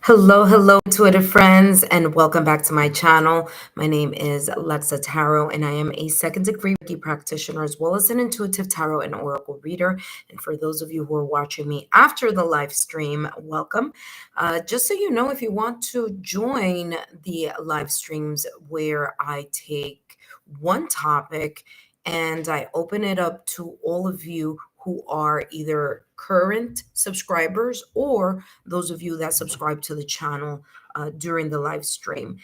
Hello, Twitter friends, and welcome back to my channel. My name is Alexa Tarot, and I am a second degree Reiki practitioner as well as an intuitive tarot and oracle reader. And for those of you who are watching me after the live stream, welcome. Just so you know, if you want to join the live streams where I take one topic and I open it up to all of you who are either current subscribers or those of you that subscribe to the channel during the live stream.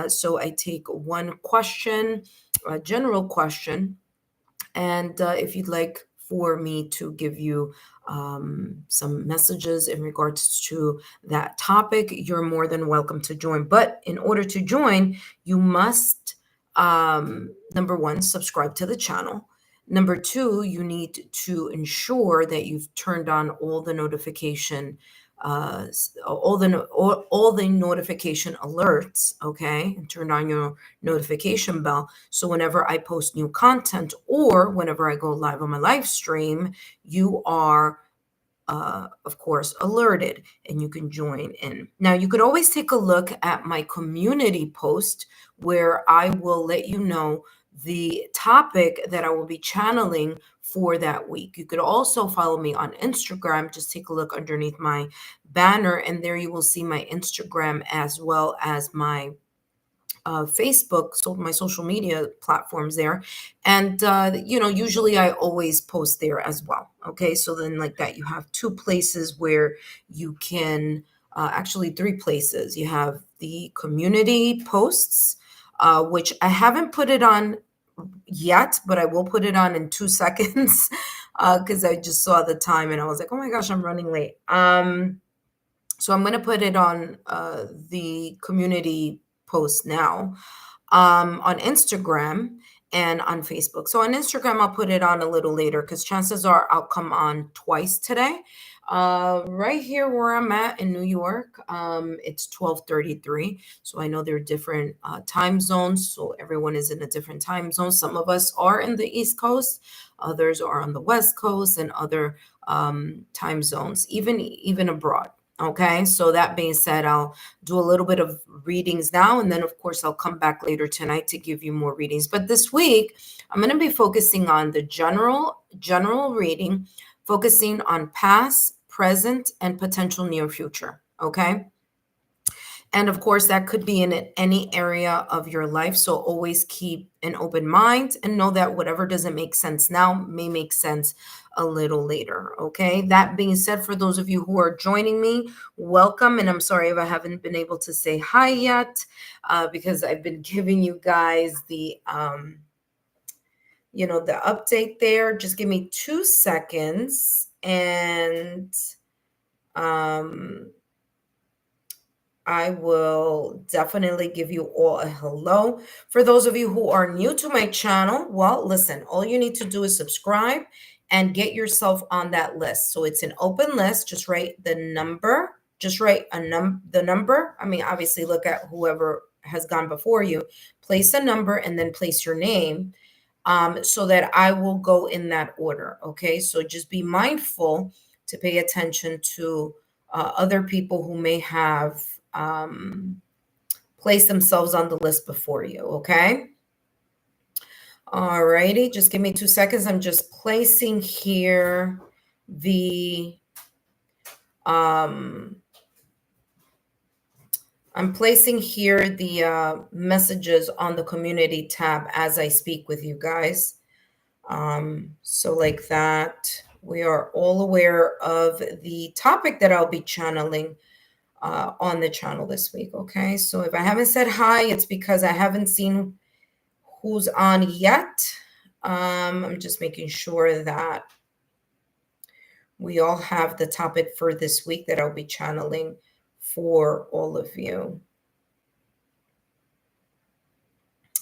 So I take one question, a general question, and if you'd like for me to give you some messages in regards to that topic, you're more than welcome to join. But in order to join, you must, number one, subscribe to the channel. Number two, you need to ensure that you've turned on all the notification, all the notification alerts, okay, and turned on your notification bell. So whenever I post new content or whenever I go live on my live stream, you are of course, alerted and you can join in. Now, you could always take a look at my community post where I will let you know the topic that I will be channeling for that week. You could also follow me on Instagram. Just take a look underneath my banner, and there you will see my Instagram as well as my Facebook, so my social media platforms there. And, usually I always post there as well. Okay. So then, like that, you have two places where you can, actually, three places. You have the community posts, which I haven't put it on yet, but I will put it on in 2 seconds because I just saw the time and I was like, oh my gosh, I'm running late. So I'm going to put it on the community post now on Instagram and on Facebook. So on Instagram, I'll put it on a little later because chances are I'll come on twice today. Right here where I'm at in New York, it's 12:33. So I know there are different time zones. So everyone is in a different time zone. Some of us are in the East Coast, others are on the West Coast, and other time zones, even abroad. Okay, so that being said, I'll do a little bit of readings now, and then of course I'll come back later tonight to give you more readings. But this week, I'm going to be focusing on the general reading, focusing on past, present, and potential near future. Okay. And of course, that could be in any area of your life. So always keep an open mind and know that whatever doesn't make sense now may make sense a little later. Okay. That being said, for those of you who are joining me, welcome. And I'm sorry if I haven't been able to say hi yet, because I've been giving you guys the update there. Just give me 2 seconds and I will definitely give you all a hello. For those of you who are new to my channel, well, listen, all you need to do is subscribe and get yourself on that list. So it's an open list. Just write the number. Just write the number. I mean, obviously, look at whoever has gone before you. Place a number and then place your name, so that I will go in that order. Okay, so just be mindful to pay attention to other people who may have place themselves on the list before you. Okay. All righty. Just give me 2 seconds. I'm just placing here the messages on the community tab as I speak with you guys. So like that, we are all aware of the topic that I'll be channeling on the channel this week. Okay, so if I haven't said hi, it's because I haven't seen who's on yet. I'm just making sure that we all have the topic for this week that I'll be channeling for all of you.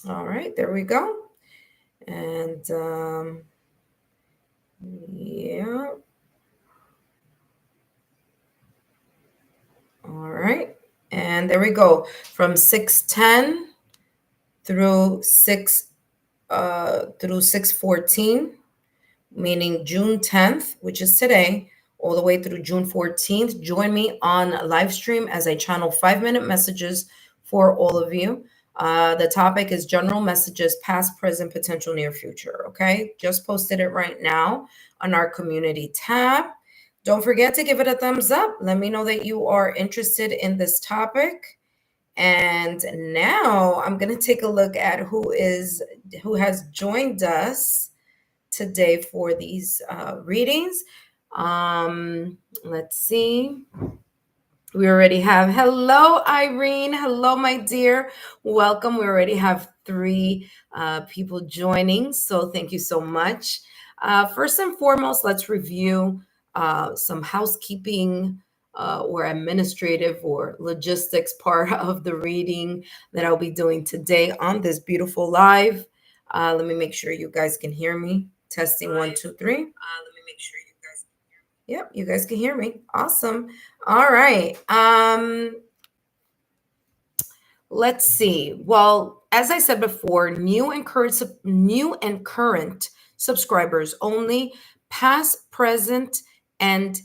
All right, there we go. And yeah. All right. And there we go. From 6:10 through 614, meaning June 10th, which is today, all the way through June 14th. Join me on live stream as I channel 5-minute messages for all of you. The topic is general messages, past, present, potential, near future. Okay, just posted it right now on our community tab. Don't forget to give it a thumbs up. Let me know that you are interested in this topic. And now I'm going to take a look at who has joined us today for these readings. Let's see. We already have, hello, Irene. Hello, my dear. Welcome. We already have 3 people joining. So thank you so much. First and foremost, let's review some housekeeping or administrative or logistics part of the reading that I'll be doing today on this beautiful live. Let me make sure you guys can hear me. Testing 1, 2, 3. Let me make sure you guys can hear me. Yep, you guys can hear me. Awesome. All right. Let's see. Well, as I said before, new and current subscribers only, past, present, and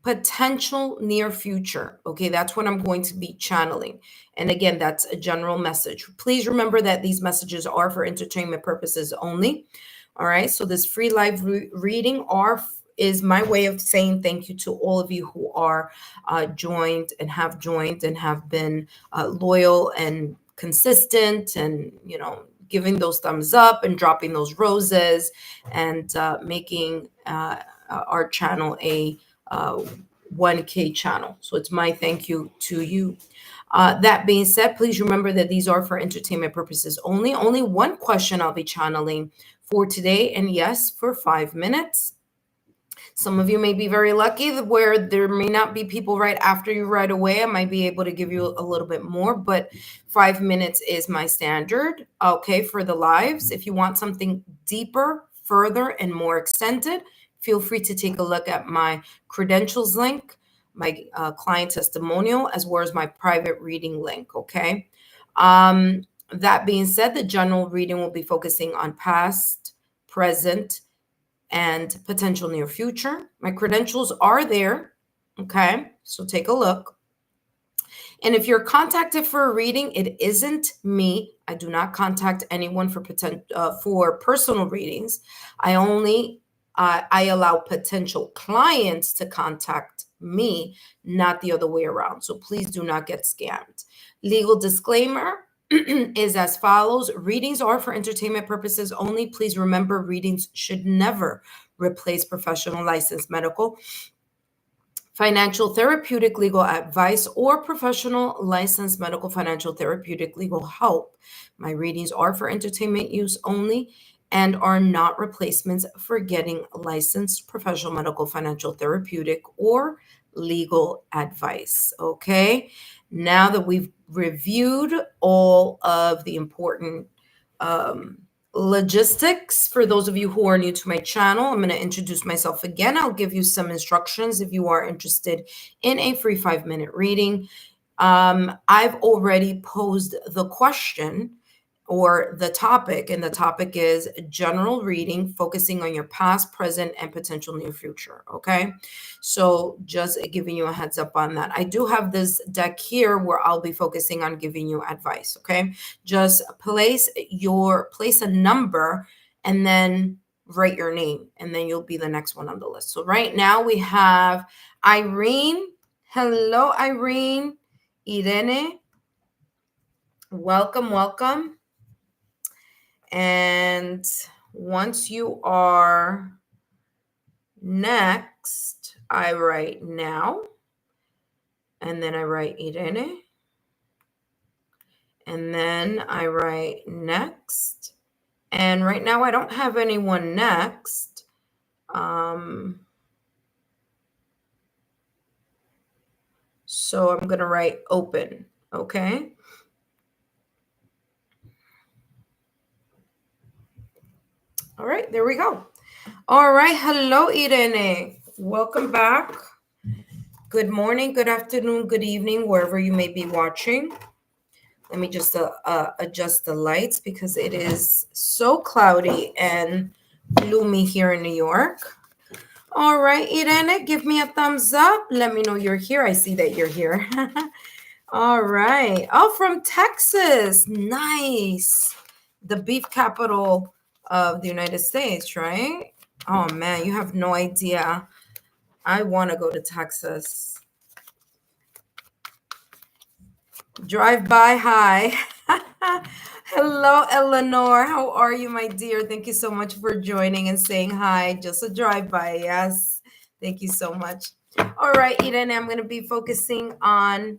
potential near future. Okay, that's what I'm going to be channeling. And again, that's a general message. Please remember that these messages are for entertainment purposes only. All right, so this free live reading is my way of saying thank you to all of you who are joined and have been loyal and consistent, and giving those thumbs up and dropping those roses, and making our channel a 1K channel. So it's my thank you to you. That being said, please remember that these are for entertainment purposes only. Only one question I'll be channeling for today, and yes, for 5 minutes. Some of you may be very lucky where there may not be people right after you right away. I might be able to give you a little bit more, but 5 minutes is my standard, okay, for the lives. If you want something deeper, further, and more extended, feel free to take a look at my credentials link, my client testimonial, as well as my private reading link, okay? That being said, the general reading will be focusing on past, present, and potential near future. My credentials are there, okay? So take a look. And if you're contacted for a reading, it isn't me. I do not contact anyone for personal readings. I allow potential clients to contact me, not the other way around. So please do not get scammed. Legal disclaimer is as follows. Readings are for entertainment purposes only. Please remember, readings should never replace professional licensed medical, financial, therapeutic, legal advice, or professional licensed medical, financial, therapeutic, legal help. My readings are for entertainment use only and are not replacements for getting licensed professional medical, financial, therapeutic, or legal advice. Okay. Now that we've reviewed all of the important logistics, for those of you who are new to my channel, I'm going to introduce myself again. I'll give you some instructions if you are interested in a free 5-minute reading. I've already posed the question or the topic, and the topic is general reading focusing on your past, present, and potential near future. Okay, so just giving you a heads up on that. I do have this deck here where I'll be focusing on giving you advice. Okay, just place a number and then write your name, and then you'll be the next one on the list. So right now we have Irene. Hello, Irene. Irene, welcome. And once you are next, I write now, and then I write Irene, and then I write next. And right now I don't have anyone next. So I'm going to write open, okay? All right, there we go. All right, hello, Irene. Welcome back. Good morning, good afternoon, good evening, wherever you may be watching. Let me just adjust the lights because it is so cloudy and gloomy here in New York. All right, Irene, give me a thumbs up. Let me know you're here. I see that you're here. All right. Oh, from Texas. Nice. The beef capital of the United States, right? Oh, man, you have no idea. I want to go to Texas. Drive by. Hi. Hello, Eleanor. How are you, my dear? Thank you so much for joining and saying hi. Just a drive by. Yes. Thank you so much. All right, Eden, I'm going to be focusing on.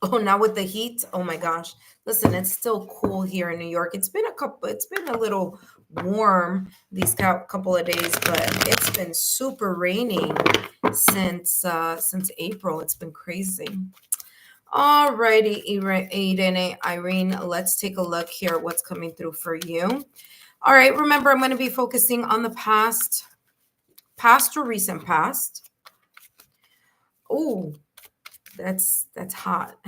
Oh, now with the heat. Oh my gosh. Listen, it's still cool here in New York. It's been a little warm these couple of days, but it's been super raining since April. It's been crazy. All righty, Irene, let's take a look here what's coming through for you. All right, remember, I'm going to be focusing on the past or recent past. Oh, that's hot.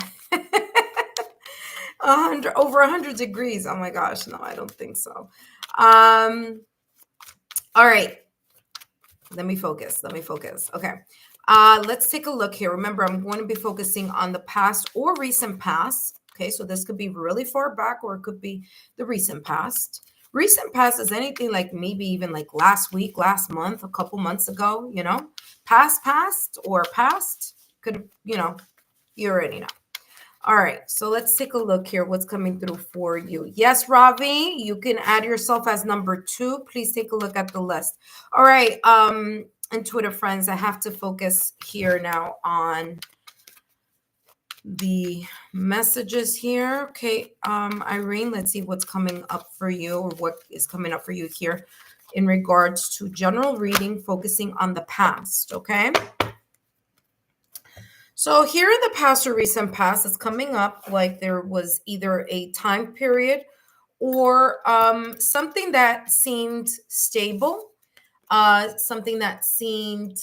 100 over 100 degrees. Oh my gosh, no, I don't think so. All right, let me focus. Okay. Let's take a look here. Remember, I'm going to be focusing on the past or recent past. Okay, so this could be really far back or it could be the recent past. Recent past is anything like maybe even like last week, last month, a couple months ago, past or past could, you already know. All right, so let's take a look here. What's coming through for you? Yes, Ravi, you can add yourself as number 2. Please take a look at the list. All right, and Twitter friends, I have to focus here now on the messages here. Okay, Irene, let's see what's coming up for you or what is coming up for you here in regards to general reading, focusing on the past, okay? So here in the past or recent past, it's coming up like there was either a time period or something that seemed stable, something that seemed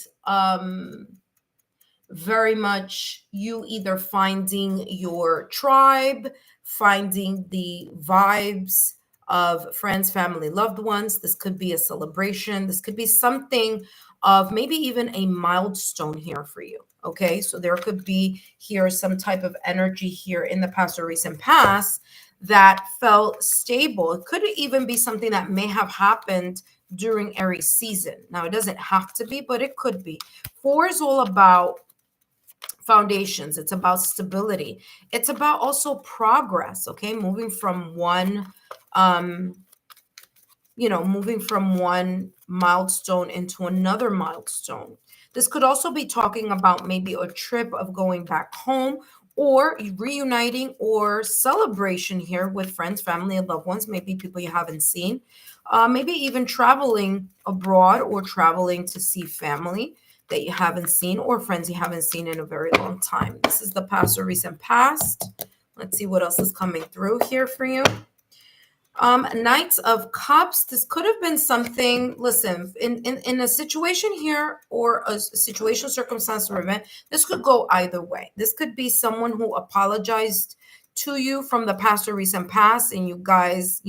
very much you either finding your tribe, finding the vibes of friends, family, loved ones. This could be a celebration. This could be something of maybe even a milestone here for you. Okay, so there could be here some type of energy here in the past or recent past that felt stable. It could even be something that may have happened during Aries season. Now, it doesn't have to be, but it could be. 4 is all about foundations. It's about stability. It's about also progress, okay? Moving from one milestone into another milestone. This could also be talking about maybe a trip of going back home or reuniting or celebration here with friends, family, and loved ones, maybe people you haven't seen, maybe even traveling abroad or traveling to see family that you haven't seen or friends you haven't seen in a very long time. This is the past or recent past. Let's see what else is coming through here for you. Knights of Cups. This could have been something, listen, in a situation here or a situation, circumstance, or event, this could go either way. This could be someone who apologized to you from the past or recent past and you guys,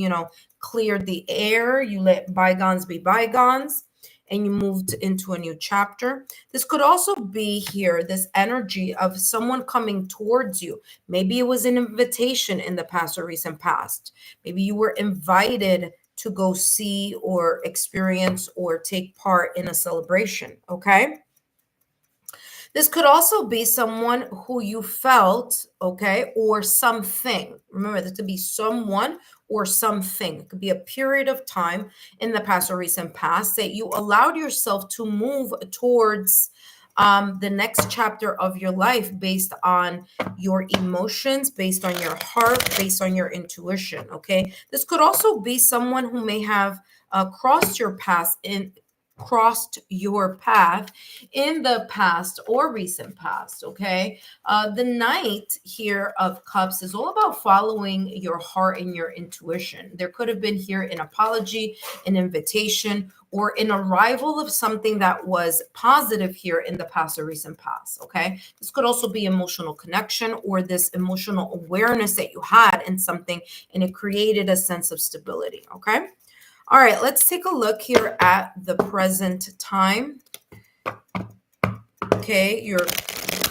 cleared the air. You let bygones be bygones and you moved into a new chapter. This could also be here, this energy of someone coming towards you. Maybe it was an invitation in the past or recent past. Maybe you were invited to go see or experience or take part in a celebration, okay? This could also be someone who you felt, okay, or something. Remember, this could be someone or something. It could be a period of time in the past or recent past that you allowed yourself to move towards the next chapter of your life based on your emotions, based on your heart, based on your intuition, okay? This could also be someone who may have crossed your path in the past or recent past, okay? The Knight here of Cups is all about following your heart and your intuition. There could have been here an apology, an invitation, or an arrival of something that was positive here in the past or recent past, okay? This could also be emotional connection or this emotional awareness that you had in something and it created a sense of stability, okay? All right, let's take a look here at the present time. Okay, your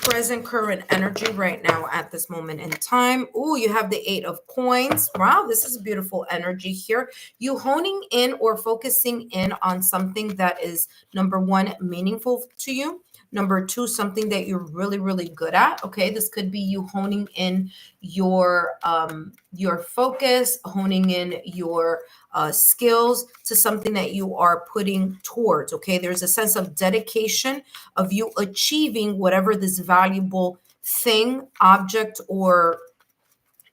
present current energy right now at this moment in time. Oh, you have the 8 of coins. Wow, this is a beautiful energy here. You honing in or focusing in on something that is, number one, meaningful to you. Number two, something that you're really, really good at. Okay, this could be you honing in your focus, honing in your skills to something that you are putting towards. Okay, there's a sense of dedication of you achieving whatever this valuable thing, object, or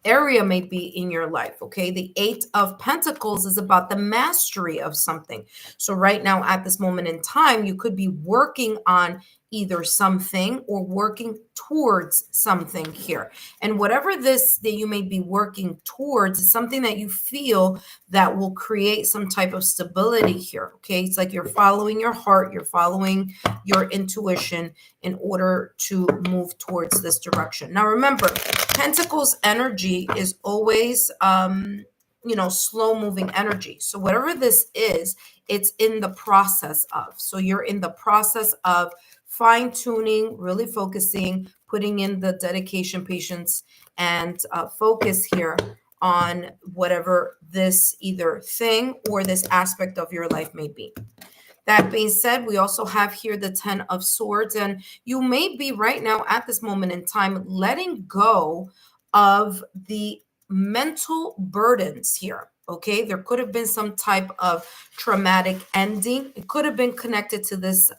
area may be in your life. Okay, the 8 of Pentacles is about the mastery of something. So right now at this moment in time, you could be working on either something or working towards something here, and whatever this that you may be working towards is something that you feel that will create some type of stability here. Okay, it's like you're following your heart, you're following your intuition in order to move towards this direction. Now remember, Pentacles energy is always slow moving energy. So whatever this is, it's in the process of. So you're in the process of fine tuning, really focusing, putting in the dedication, patience, and focus here on whatever this either thing or this aspect of your life may be. That being said, we also have here the 10 of Swords, and you may be right now at this moment in time letting go of the mental burdens here. Okay, there could have been some type of traumatic ending. It could have been connected to this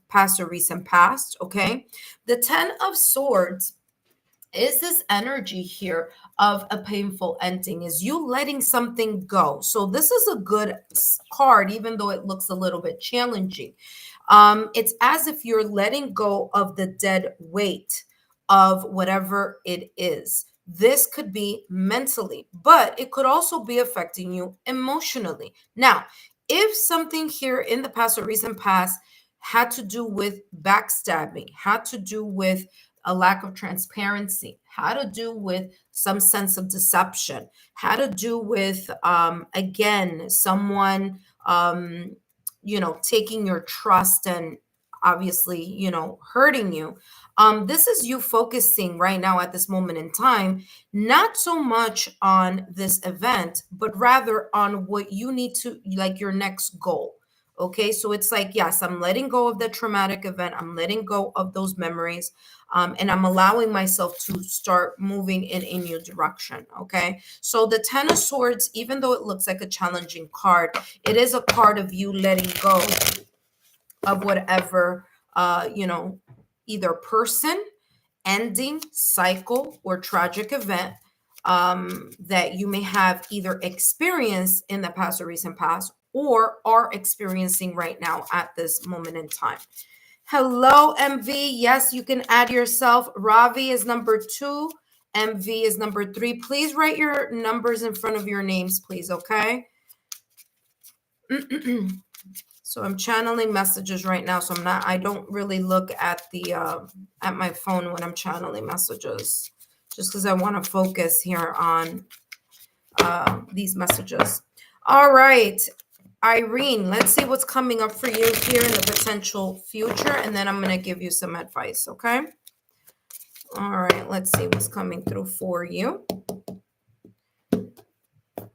past or recent past. Okay, the 10 of Swords is this energy here of a painful ending, is you letting something go. So this is a good card, even though it looks a little bit challenging. It's as if you're letting go of the dead weight of whatever it is. This could be mentally, but it could also be affecting you emotionally. Now, if something here in the past or recent past had to do with backstabbing, had to do with a lack of transparency, had to do with some sense of deception, had to do with, again, someone, taking your trust and obviously, hurting you. This is you focusing right now at this moment in time, not so much on this event, but rather on what you need to, like your next goal. Okay, so it's like, yes, I'm letting go of the traumatic event, I'm letting go of those memories, and I'm allowing myself to start moving in a new direction. Okay, so the 10 of Swords, even though it looks like a challenging card, it is a card of you letting go of whatever, either person, ending, cycle, or tragic event that you may have either experienced in the past or recent past, or are experiencing right now at this moment in time. Hello, MV. Yes, you can add yourself. Ravi is number 2. MV is number 3. Please write your numbers in front of your names, please, okay? So I'm channeling messages right now. So I don't really look at at my phone when I'm channeling messages, just because I want to focus here on these messages. All right, Irene, let's see what's coming up for you here in the potential future, and then I'm going to give you some advice, okay? All right, let's see what's coming through for you.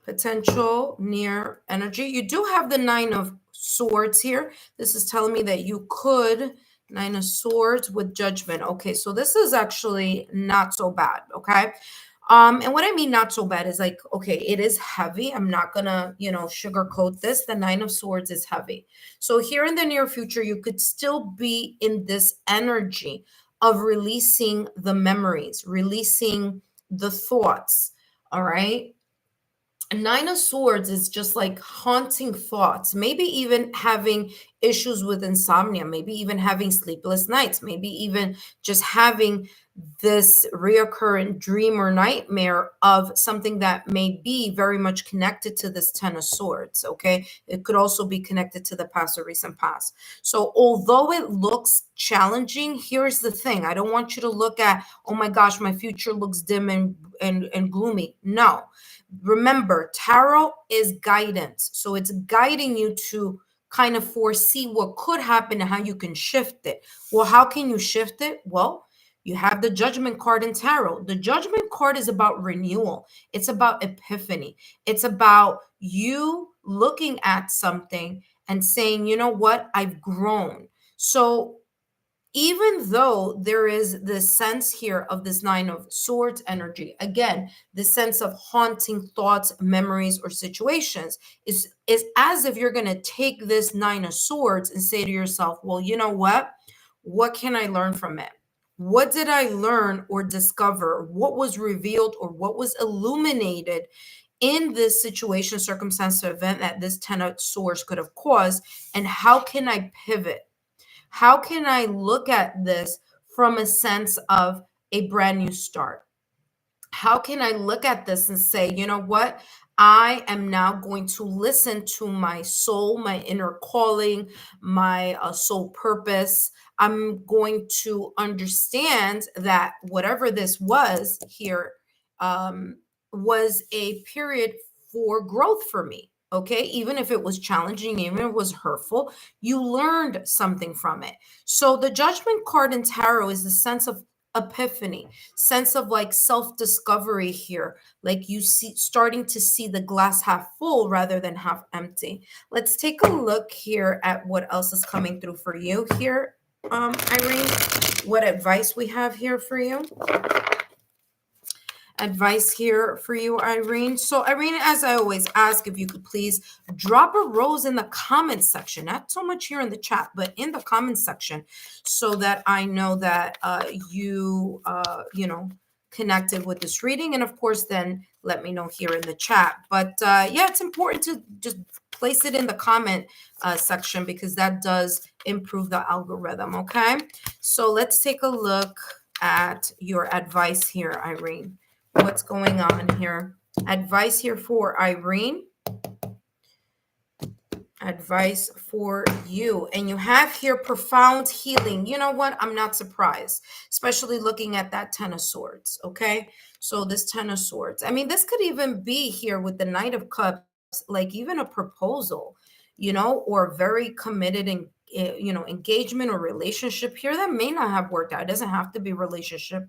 Potential near energy. You do have the 9 of Swords here. This is telling me that you could, 9 of Swords with Judgment. Okay, so this is actually not so bad, okay? And what I mean not so bad is like, okay, it is heavy. I'm not gonna, sugarcoat this. The 9 of Swords is heavy. So here in the near future, you could still be in this energy of releasing the memories, releasing the thoughts, all right? 9 of Swords is just like haunting thoughts, maybe even having issues with insomnia, maybe even having sleepless nights, maybe even just having this reoccurrent dream or nightmare of something that may be very much connected to this Ten of Swords. Okay. It could also be connected to the past or recent past. So, although it looks challenging, here's the thing: I don't want you to look at, oh my gosh, my future looks dim and gloomy. No. Remember, tarot is guidance. So, it's guiding you to kind of foresee what could happen and how you can shift it. Well, how can you shift it? Well, you have the judgment card in tarot. The judgment card is about renewal. It's about epiphany. It's about you looking at something and saying, you know what? I've grown. So even though there is this sense here of this Nine of Swords energy, again, the sense of haunting thoughts, memories, or situations is as if you're going to take this Nine of Swords and say to yourself, well, you know what can I learn from it? What did I learn or discover? What was revealed or what was illuminated in this situation, circumstance, or event that this Ten of Swords could have caused? And how can I pivot? How can I look at this from a sense of a brand new start? How can I look at this and say, you know what? I am now going to listen to my soul, my inner calling, my soul purpose. I'm going to understand that whatever this was here was a period for growth for me. Okay. Even if it was challenging, even if it was hurtful, you learned something from it. So the judgment card in tarot is the sense of epiphany, sense of like self discovery here, like you see starting to see the glass half full rather than half empty. Let's take a look here at what else is coming through for you here, Irene. What advice we have here for you? Advice here for you, Irene. So, Irene, as I always ask, if you could please drop a rose in the comment section, not so much here in the chat, but in the comment section, so that I know that connected with this reading. And of course, then let me know here in the chat. But yeah, it's important to just place it in the comment section because that does improve the algorithm. Okay. So let's take a look at your advice here, Irene. What's going on here? Advice here for Irene. Advice for you. And you have here profound healing. You know what? I'm not surprised, especially looking at that Ten of Swords. Okay. So this Ten of Swords. I mean, this could even be here with the Knight of Cups, like even a proposal, or very committed and engagement or relationship here that may not have worked out. It doesn't have to be relationship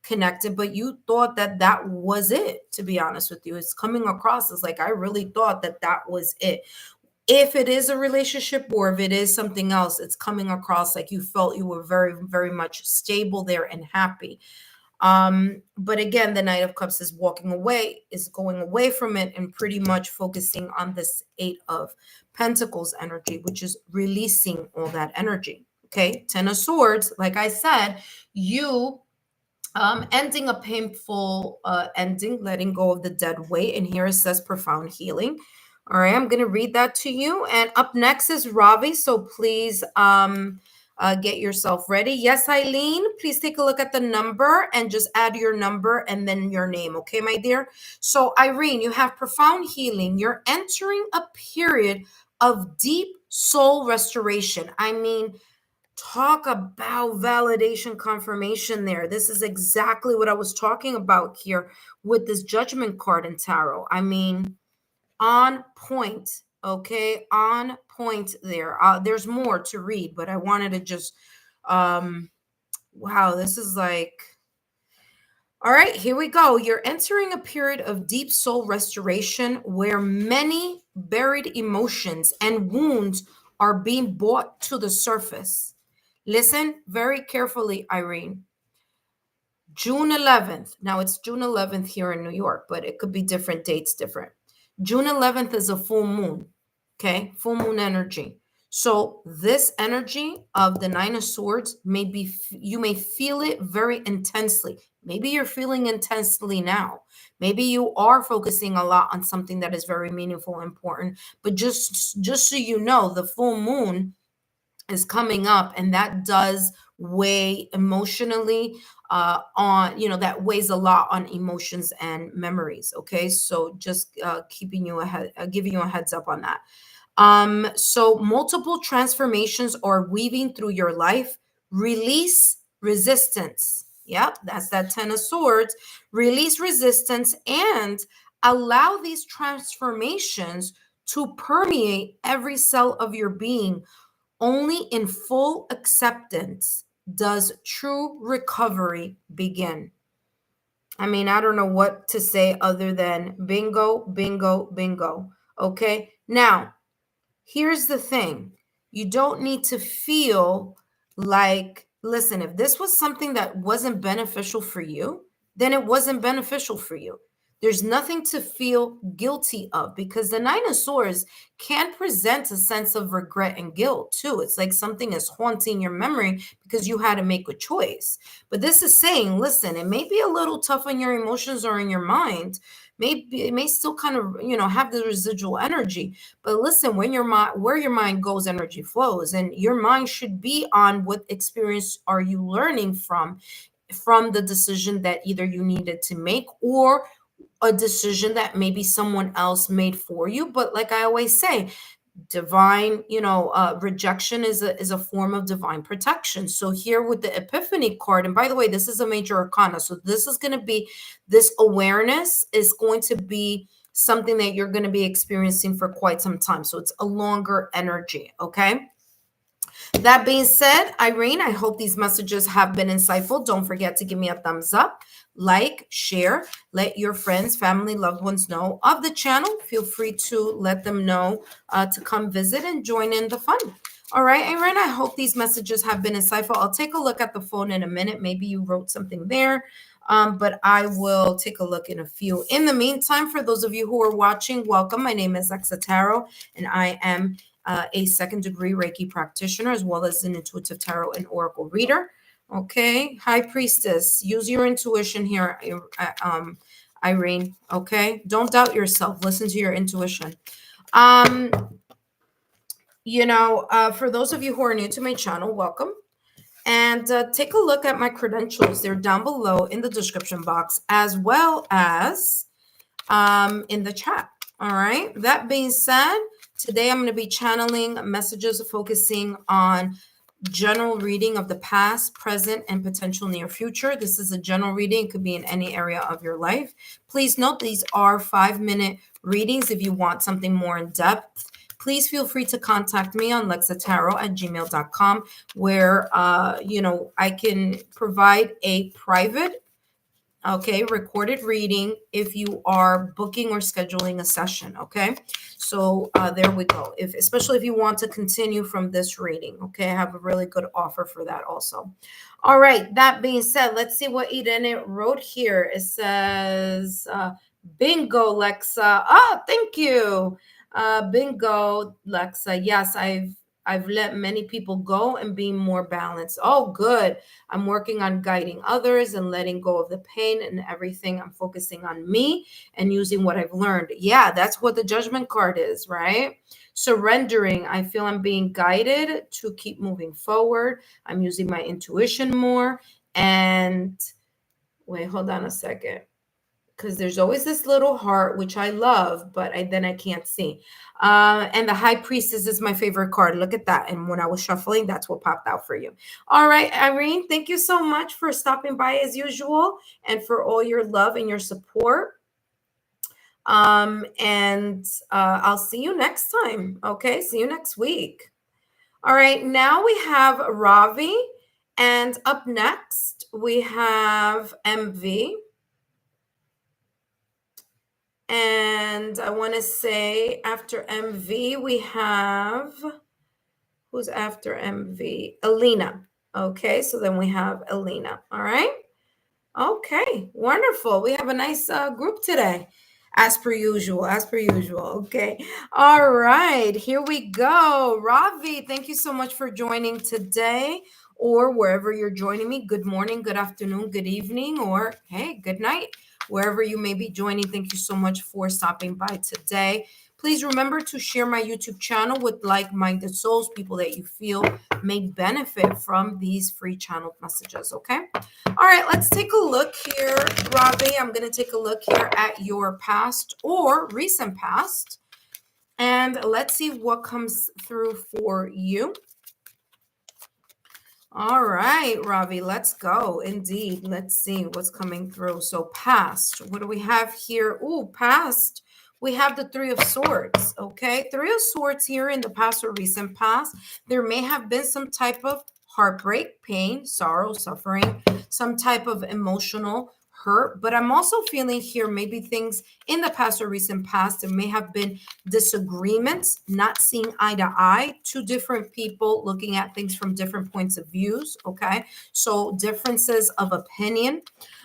connected, but you thought that that was it. To be honest with you, it's coming across as like I really thought that that was it. If it is a relationship or if it is something else, it's coming across like you felt you were very, very much stable there and happy. But again, the Knight of Cups is walking away, is going away from it and pretty much focusing on this Eight of Pentacles energy, which is releasing all that energy. Okay. Ten of Swords, like I said, you ending a painful ending, letting go of the dead weight. And here it says profound healing. All right, I'm going to read that to you. And up next is Ravi. So please get yourself ready. Yes, Eileen, please take a look at the number and just add your number and then your name. Okay, my dear. So Irene, you have profound healing. You're entering a period of deep soul restoration. I mean, talk about validation confirmation there. This is exactly what I was talking about here with this judgment card in tarot. I mean, on point. Okay, on point there. There's more to read, but I wanted to just wow, this is like, all right, here we go. You're entering a period of deep soul restoration where many buried emotions and wounds are being brought to the surface. Listen very carefully, Irene. June 11th. Now it's June 11th here in New York, but it could be different dates, different. June 11th is a full moon. Okay, full moon energy. So this energy of the Nine of Swords you may feel it very intensely. Maybe you're feeling intensely now. Maybe you are focusing a lot on something that is very meaningful and important. But just so you know, the full moon is coming up, and that does weigh emotionally on, that weighs a lot on emotions and memories. Okay, so just keeping you ahead, giving you a heads up on that. So multiple transformations are weaving through your life. Release resistance. Yep, that's that 10 of swords. Release resistance and allow these transformations to permeate every cell of your being. Only in full acceptance does true recovery begin. I mean, I don't know what to say other than bingo, bingo, bingo. Okay. Now, here's the thing. You don't need to feel like, listen, if this was something that wasn't beneficial for you, then it wasn't beneficial for you. There's nothing to feel guilty of, because the Nine of Swords can present a sense of regret and guilt too. It's like something is haunting your memory because you had to make a choice. But this is saying, listen, it may be a little tough on your emotions or in your mind. Maybe it may still kind of, have the residual energy. But listen, when your mind, where your mind goes, energy flows, and your mind should be on what experience are you learning from the decision that either you needed to make, or a decision that maybe someone else made for you. But like I always say, divine, rejection is a form of divine protection. So here with the Epiphany card, and by the way, this is a major arcana, so this is going to be, this awareness is going to be something that you're going to be experiencing for quite some time. So it's a longer energy. Okay. That being said, Irene, I hope these messages have been insightful. Don't forget to give me a thumbs up, like, share, let your friends, family, loved ones know of the channel. Feel free to let them know to come visit and join in the fun. All right, Irene, I hope these messages have been insightful. I'll take a look at the phone in a minute. Maybe you wrote something there, but I will take a look in a few. In the meantime, for those of you who are watching, welcome. My name is Lexa Tarot, and I am a second-degree Reiki practitioner, as well as an intuitive tarot and oracle reader. Okay, High Priestess, use your intuition here, Irene. Okay, don't doubt yourself. Listen to your intuition. For those of you who are new to my channel, welcome. And take a look at my credentials. They're down below in the description box, as well as in the chat. All right. That being said, today I'm going to be channeling messages focusing on general reading of the past, present, and potential near future. This is a general reading. It could be in any area of your life. Please note these are 5-minute readings. If you want something more in depth, please feel free to contact me on lexatarot@gmail.com, where I can provide a private recorded reading if you are booking or scheduling a session. Okay, so there we go. Especially if you want to continue from this reading. Okay, I have a really good offer for that also. All right, that being said, let's see what Irene wrote here. It says bingo, Lexa. Thank you. Bingo, Lexa. Yes, I've let many people go and be more balanced. Oh, good. I'm working on guiding others and letting go of the pain and everything. I'm focusing on me and using what I've learned. Yeah, that's what the Judgment card is, right? Surrendering. I feel I'm being guided to keep moving forward. I'm using my intuition more. And wait, hold on a second, because there's always this little heart, which I love, but then I can't see. And the High Priestess is my favorite card. Look at that. And when I was shuffling, that's what popped out for you. All right, Irene, thank you so much for stopping by as usual and for all your love and your support. And I'll see you next time. Okay, see you next week. All right, now we have Ravi. And up next, we have MV. And I want to say after MV, we have, who's after MV? Alina. Okay, so then we have Alina. All right. Okay, wonderful. We have a nice group today, as per usual, Okay. All right, here we go. Ravi, thank you so much for joining today, or wherever you're joining me. Good morning, good afternoon, good evening, or hey, good night. Wherever you may be joining, thank you so much for stopping by today. Please remember to share my YouTube channel with like-minded souls, people that you feel may benefit from these free channeled messages, okay? All right, let's take a look here, Ravi. I'm going to take a look here at your past or recent past, and let's see what comes through for you. All right, Ravi, let's go. Indeed. Let's see what's coming through. So past, what do we have here? Oh, past. We have the Three of Swords, okay? Three of Swords here in the past or recent past. There may have been some type of heartbreak, pain, sorrow, suffering, some type of emotional hurt. But I'm also feeling here maybe things in the past or recent past. There may have been disagreements, not seeing eye to eye, two different people looking at things from different points of views, okay? So differences of opinion.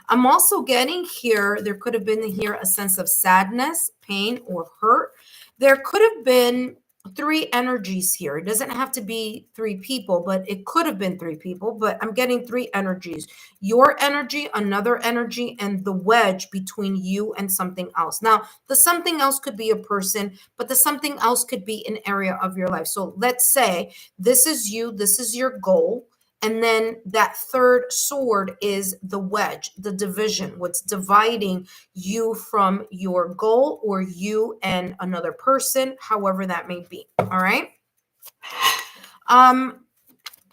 I'm also getting here, there could have been here a sense of sadness, pain, or hurt. There could have been three energies here. It doesn't have to be three people, but it could have been three people, but I'm getting three energies. Your energy, another energy, and the wedge between you and something else. Now, the something else could be a person, but the something else could be an area of your life. So let's say this is you, this is your goal. And then that third sword is the wedge, the division, what's dividing you from your goal or you and another person, however that may be. All right.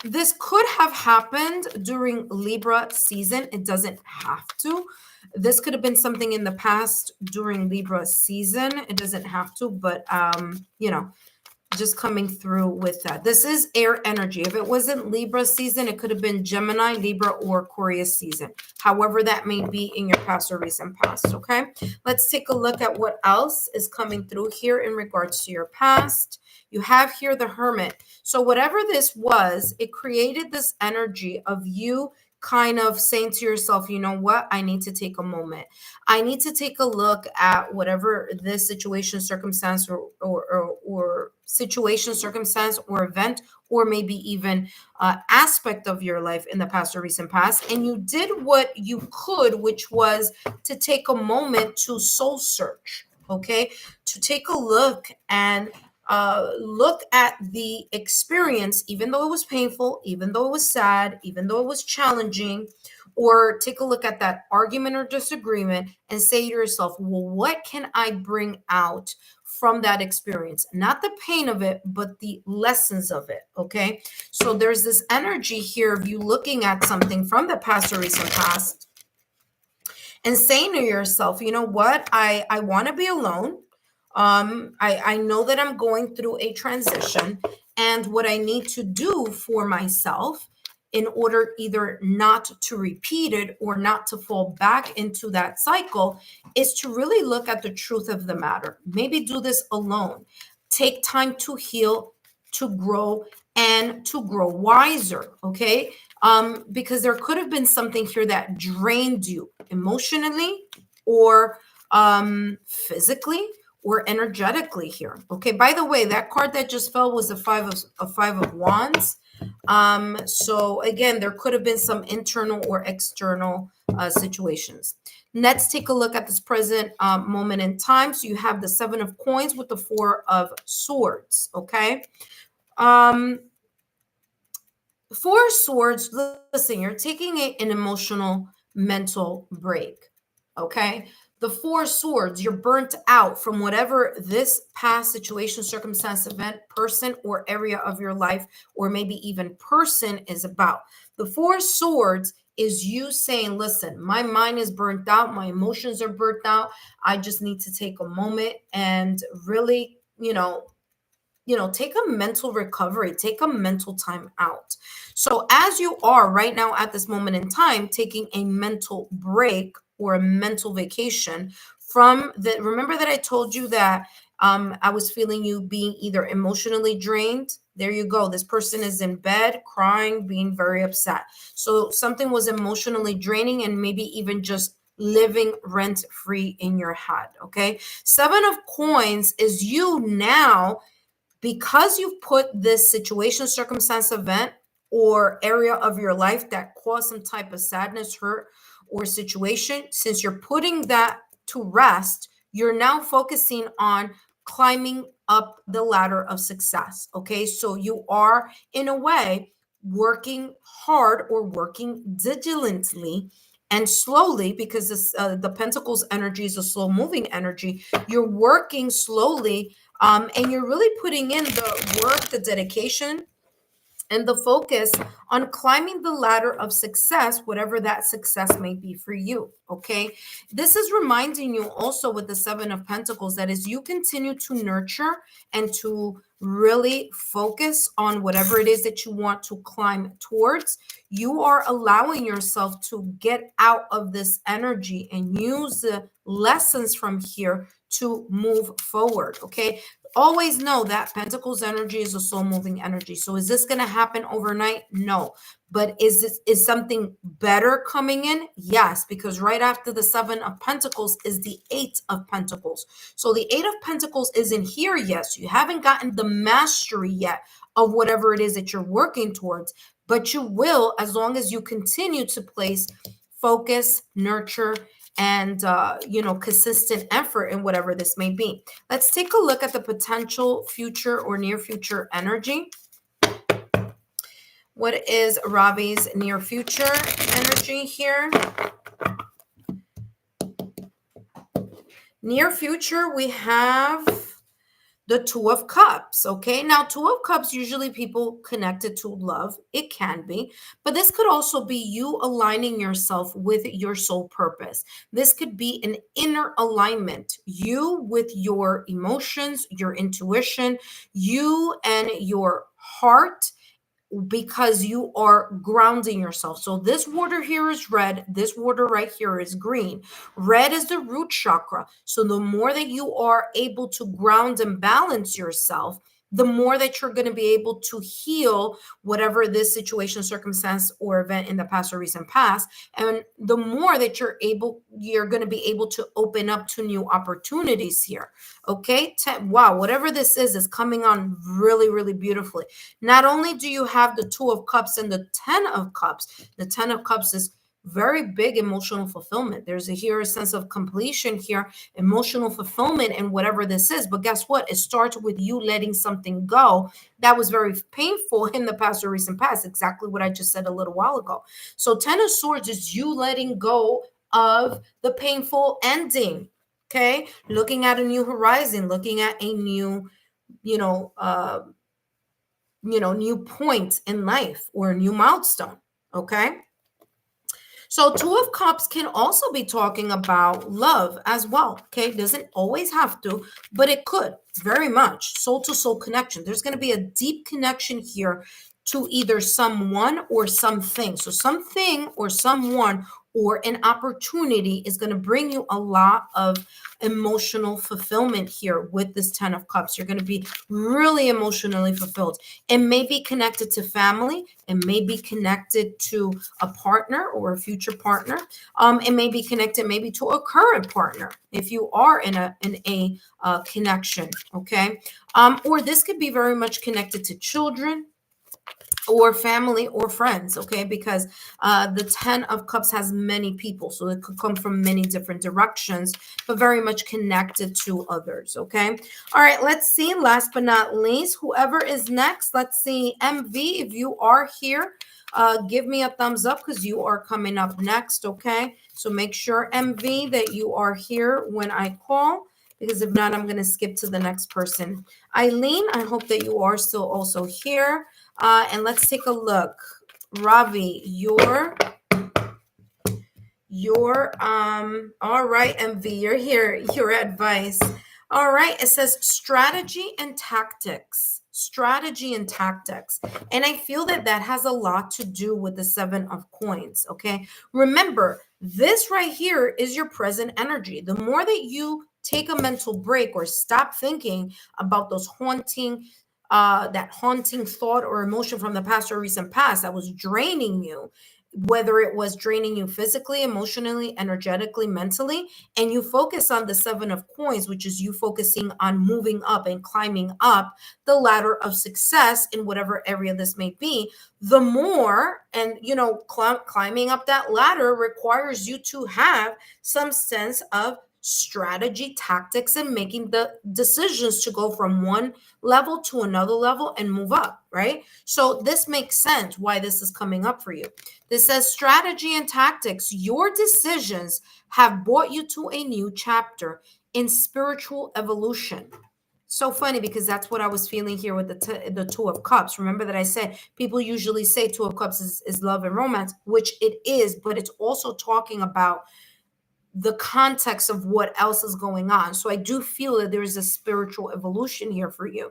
This could have happened during Libra season. It doesn't have to. This could have been something in the past during Libra season. It doesn't have to, but you know, just coming through with that. This is air energy. If it wasn't Libra season, it could have been Gemini, Libra, or Aquarius season. However that may be in your past or recent past, okay? Let's take a look at what else is coming through here in regards to your past. You have here the Hermit. So whatever this was, it created this energy of you kind of saying to yourself, you know what, I need to take a moment. I need to take a look at whatever this situation, circumstance, or situation, circumstance, or event, or maybe even aspect of your life in the past or recent past. And you did what you could, which was to take a moment to soul search, okay? To take a look and look at the experience, even though it was painful, even though it was sad, even though it was challenging, or take a look at that argument or disagreement and say to yourself, well, what can I bring out from that experience? Not the pain of it, but the lessons of it, okay? So there's this energy here of you looking at something from the past or recent past and saying to yourself, you know what, I want to be alone. I know that I'm going through a transition, and what I need to do for myself in order either not to repeat it or not to fall back into that cycle is to really look at the truth of the matter. Maybe do this alone. Take time to heal, to grow, and to grow wiser, okay? Because there could have been something here that drained you emotionally or physically or energetically here. Okay, by the way, that card that just fell was a five of wands. So again, there could have been some internal or external situations. Let's take a look at this present moment in time. So you have the Seven of Coins with the Four of Swords. Okay. Four of Swords, listen, you're taking an emotional mental break. Okay. The Four of Swords, you're burnt out from whatever this past situation, circumstance, event, person, or area of your life, or maybe even person is about. The Four of Swords is you saying, listen, my mind is burnt out. My emotions are burnt out. I just need to take a moment and really, take a mental recovery, take a mental time out. So as you are right now at this moment in time, taking a mental break or a mental vacation from remember that I told you that I was feeling you being either emotionally drained. There you go. This person is in bed crying, being very upset. So something was emotionally draining and maybe even just living rent free in your head. Okay. Seven of Coins is you now, because you've put this situation, circumstance, event, or area of your life that caused some type of sadness, hurt, or situation, since you're putting that to rest, you're now focusing on climbing up the ladder of success. Okay, so you are, in a way, working hard or working diligently and slowly, because the Pentacles energy is a slow moving energy. You're working slowly, and you're really putting in the work, the dedication, and the focus on climbing the ladder of success, whatever that success may be for you. Okay. This is reminding you also with the Seven of Pentacles that as you continue to nurture and to really focus on whatever it is that you want to climb towards, you are allowing yourself to get out of this energy and use the lessons from here to move forward. Okay. Always know that Pentacles energy is a soul moving energy. So is this going to happen overnight? No. But is something better coming in? Yes, because right after the Seven of Pentacles is the Eight of Pentacles. So the Eight of Pentacles isn't here yet. So you haven't gotten the mastery yet of whatever it is that you're working towards, but you will, as long as you continue to place focus, nurture, and consistent effort in whatever this may be. Let's take a look at the potential future or near future energy. What is Ravi's near future energy here? Near future, we have the Two of Cups. Okay, now Two of Cups, usually people connected to love. It can be, but this could also be you aligning yourself with your soul purpose. This could be an inner alignment, you with your emotions, your intuition, you and your heart, because you are grounding yourself. So this water here is red. This water right here is green. Red is the root chakra. So the more that you are able to ground and balance yourself, the more that you're going to be able to heal whatever this situation, circumstance, or event in the past or recent past. And the more that you're going to be able to open up to new opportunities here. Okay. Wow. Whatever this is coming on really, really beautifully. Not only do you have the Two of Cups and the Ten of Cups, the Ten of Cups is very big emotional fulfillment. There's a sense of completion here, emotional fulfillment, and whatever this is. But guess what? It starts with you letting something go that was very painful in the past or recent past. Exactly what I just said a little while ago. So Ten of Swords is you letting go of the painful ending. Okay. Looking at a new horizon, looking at a new, new point in life or a new milestone. Okay. So Two of Cups can also be talking about love as well. Okay. Doesn't always have to, but it could very much. Soul to soul connection. There's going to be a deep connection here to either someone or something. So something or someone or an opportunity is going to bring you a lot of emotional fulfillment here with this Ten of Cups. You're going to be really emotionally fulfilled. It may be connected to family. It may be connected to a partner or a future partner. It may be connected maybe to a current partner if you are in a connection. Okay. Or this could be very much connected to children or family or friends, okay? Because the Ten of Cups has many people, so it could come from many different directions, but very much connected to others, okay? All right, let's see. Last but not least, whoever is next, let's see. MV, if you are here, give me a thumbs up because you are coming up next, okay? So make sure, MV, that you are here when I call, because if not, I'm going to skip to the next person. Eileen, I hope that you are still also here. And let's take a look. Ravi, your all right, MV, you're here. Your advice. All right, it says strategy and tactics. Strategy and tactics. And I feel that that has a lot to do with the Seven of Coins, okay? Remember, this right here is your present energy. The more that you take a mental break or stop thinking about those that haunting thought or emotion from the past or recent past that was draining you, whether it was draining you physically, emotionally, energetically, mentally, and you focus on the Seven of Coins, which is you focusing on moving up and climbing up the ladder of success in whatever area this may be, the more, and climbing up that ladder requires you to have some sense of strategy, tactics, and making the decisions to go from one level to another level and move up, right? So this makes sense why this is coming up for you. This says strategy and tactics. Your decisions have brought you to a new chapter in spiritual evolution. So funny because that's what I was feeling here with the Two of Cups. Remember that I said people usually say Two of Cups is love and romance, which it is, but it's also talking about the context of what else is going on. So I do feel that there is a spiritual evolution here for you,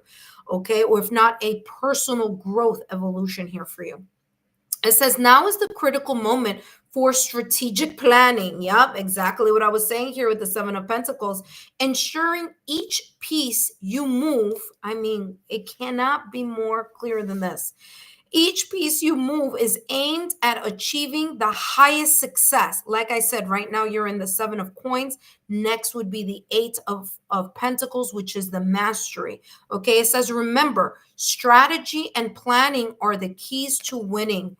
okay? Or if not, a personal growth evolution here for you. It says now is the critical moment for strategic planning. Yep, exactly what I was saying here with the Seven of Pentacles. Ensuring each piece you move, I mean, it cannot be more clear than this. Each piece you move is aimed at achieving the highest success. Like I said, right now you're in the Seven of Coins. Next would be the Eight of Pentacles, which is the mastery. Okay, it says, remember, strategy and planning are the keys to winning.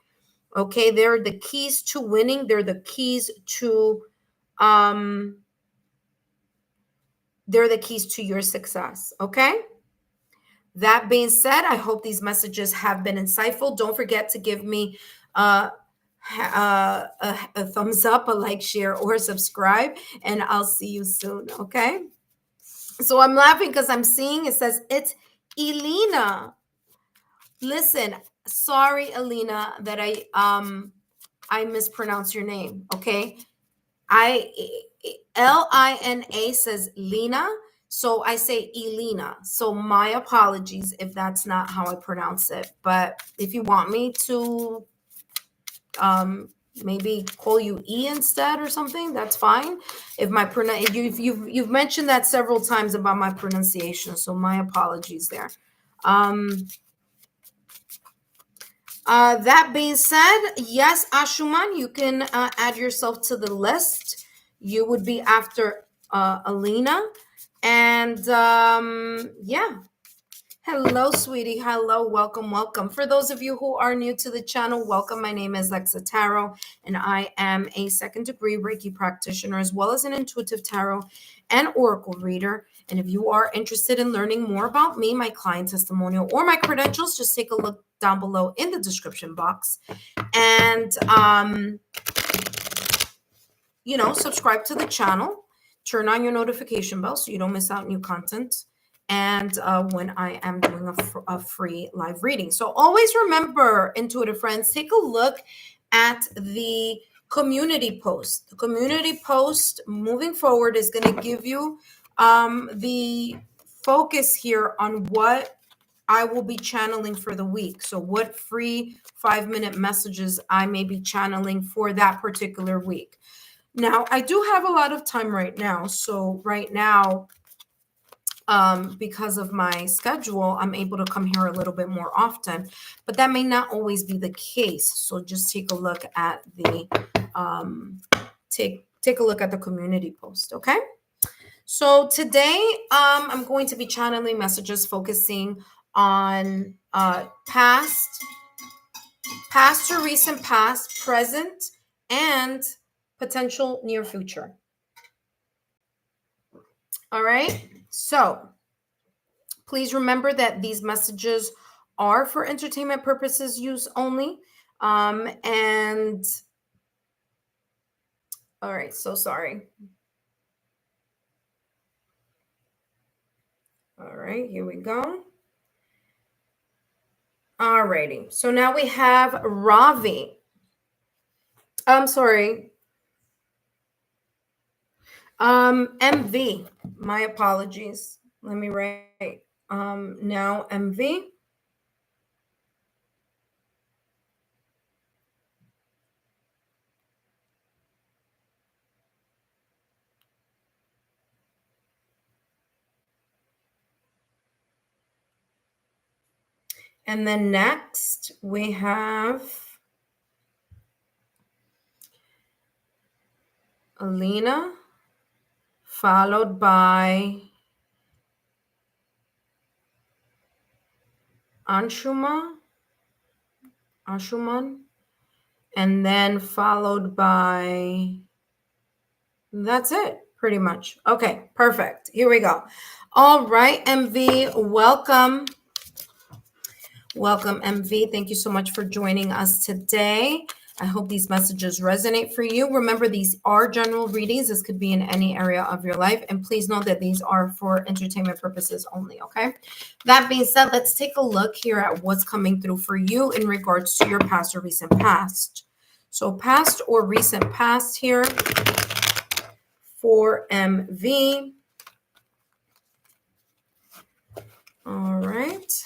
Okay, they're the keys to winning. They're the keys to um they're the keys to your success. Okay. That being said, I hope these messages have been insightful. Don't forget to give me a thumbs up, a like, share, or subscribe, and I'll see you soon. Okay. So I'm laughing because I'm seeing it says it's Elena. Listen, sorry, Elena, that I mispronounced your name. Okay. I Lina says Lena, so I say Elena. So my apologies if that's not how I pronounce it. But if you want me to um maybe call you E instead or something, that's fine. If my you've mentioned that several times about my pronunciation, so my apologies there. That being said, yes, Ashuman, you can add yourself to the list. You would be after Alina. And yeah. Hello, sweetie. Hello, welcome, welcome. For those of you who are new to the channel, welcome. My name is Lexa Tarot, and I am a second degree Reiki practitioner, as well as an intuitive tarot and oracle reader. And if you are interested in learning more about me, my client testimonial, or my credentials, just take a look down below in the description box. And subscribe to the channel, turn on your notification bell so you don't miss out new content, and when I am doing a free live reading. So always remember, intuitive friends, take a look at the community post. The community post moving forward is going to give you the focus here on what I will be channeling for the week. So what free 5-minute messages I may be channeling for that particular week. Now, I do have a lot of time right now. So right now, because of my schedule, I'm able to come here a little bit more often, but that may not always be the case. So just take a look at the take a look at the community post. Okay. So today, I'm going to be channeling messages focusing on past to recent past, present, and potential near future. All right. So please remember that these messages are for entertainment purposes use only. And all right. So sorry. All right. Here we go. All righty. So now we have Ravi. I'm sorry. MV. My apologies. Let me write. Now MV. And then next we have Alina, followed by Anshuman, and then followed by, that's it. Pretty much. Okay, perfect. Here we go. All right, MV, welcome. Welcome, MV. Thank you so much for joining us today. I hope these messages resonate for you. Remember, these are general readings. This could be in any area of your life. And please know that these are for entertainment purposes only, okay? That being said, let's take a look here at what's coming through for you in regards to your past or recent past. So past or recent past here for MV. All right.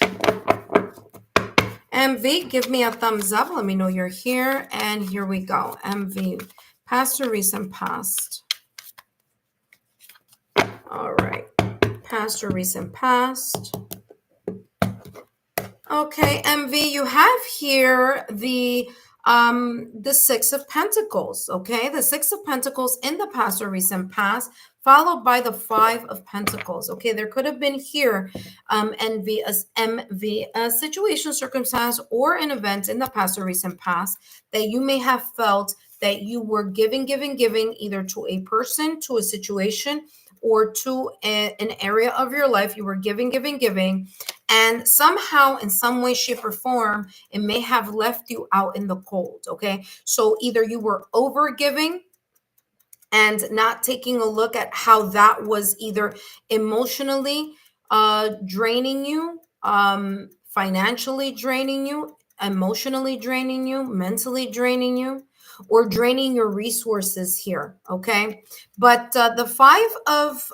MV, give me a thumbs up. Let me know you're here. And here we go. MV, past or recent past. All right. Past or recent past. Okay, MV, you have here the Six of Pentacles, okay? The Six of Pentacles in the past or recent past, followed by the Five of Pentacles, okay? There could have been here MV, a situation, circumstance, or an event in the past or recent past that you may have felt that you were giving either to a person, to a situation, or to an area of your life. You were giving. And somehow, in some way, shape, or form, it may have left you out in the cold, okay? So either you were over giving and not taking a look at how that was either emotionally draining you, financially draining you, emotionally draining you, mentally draining you, or draining your resources here, okay? But the Five of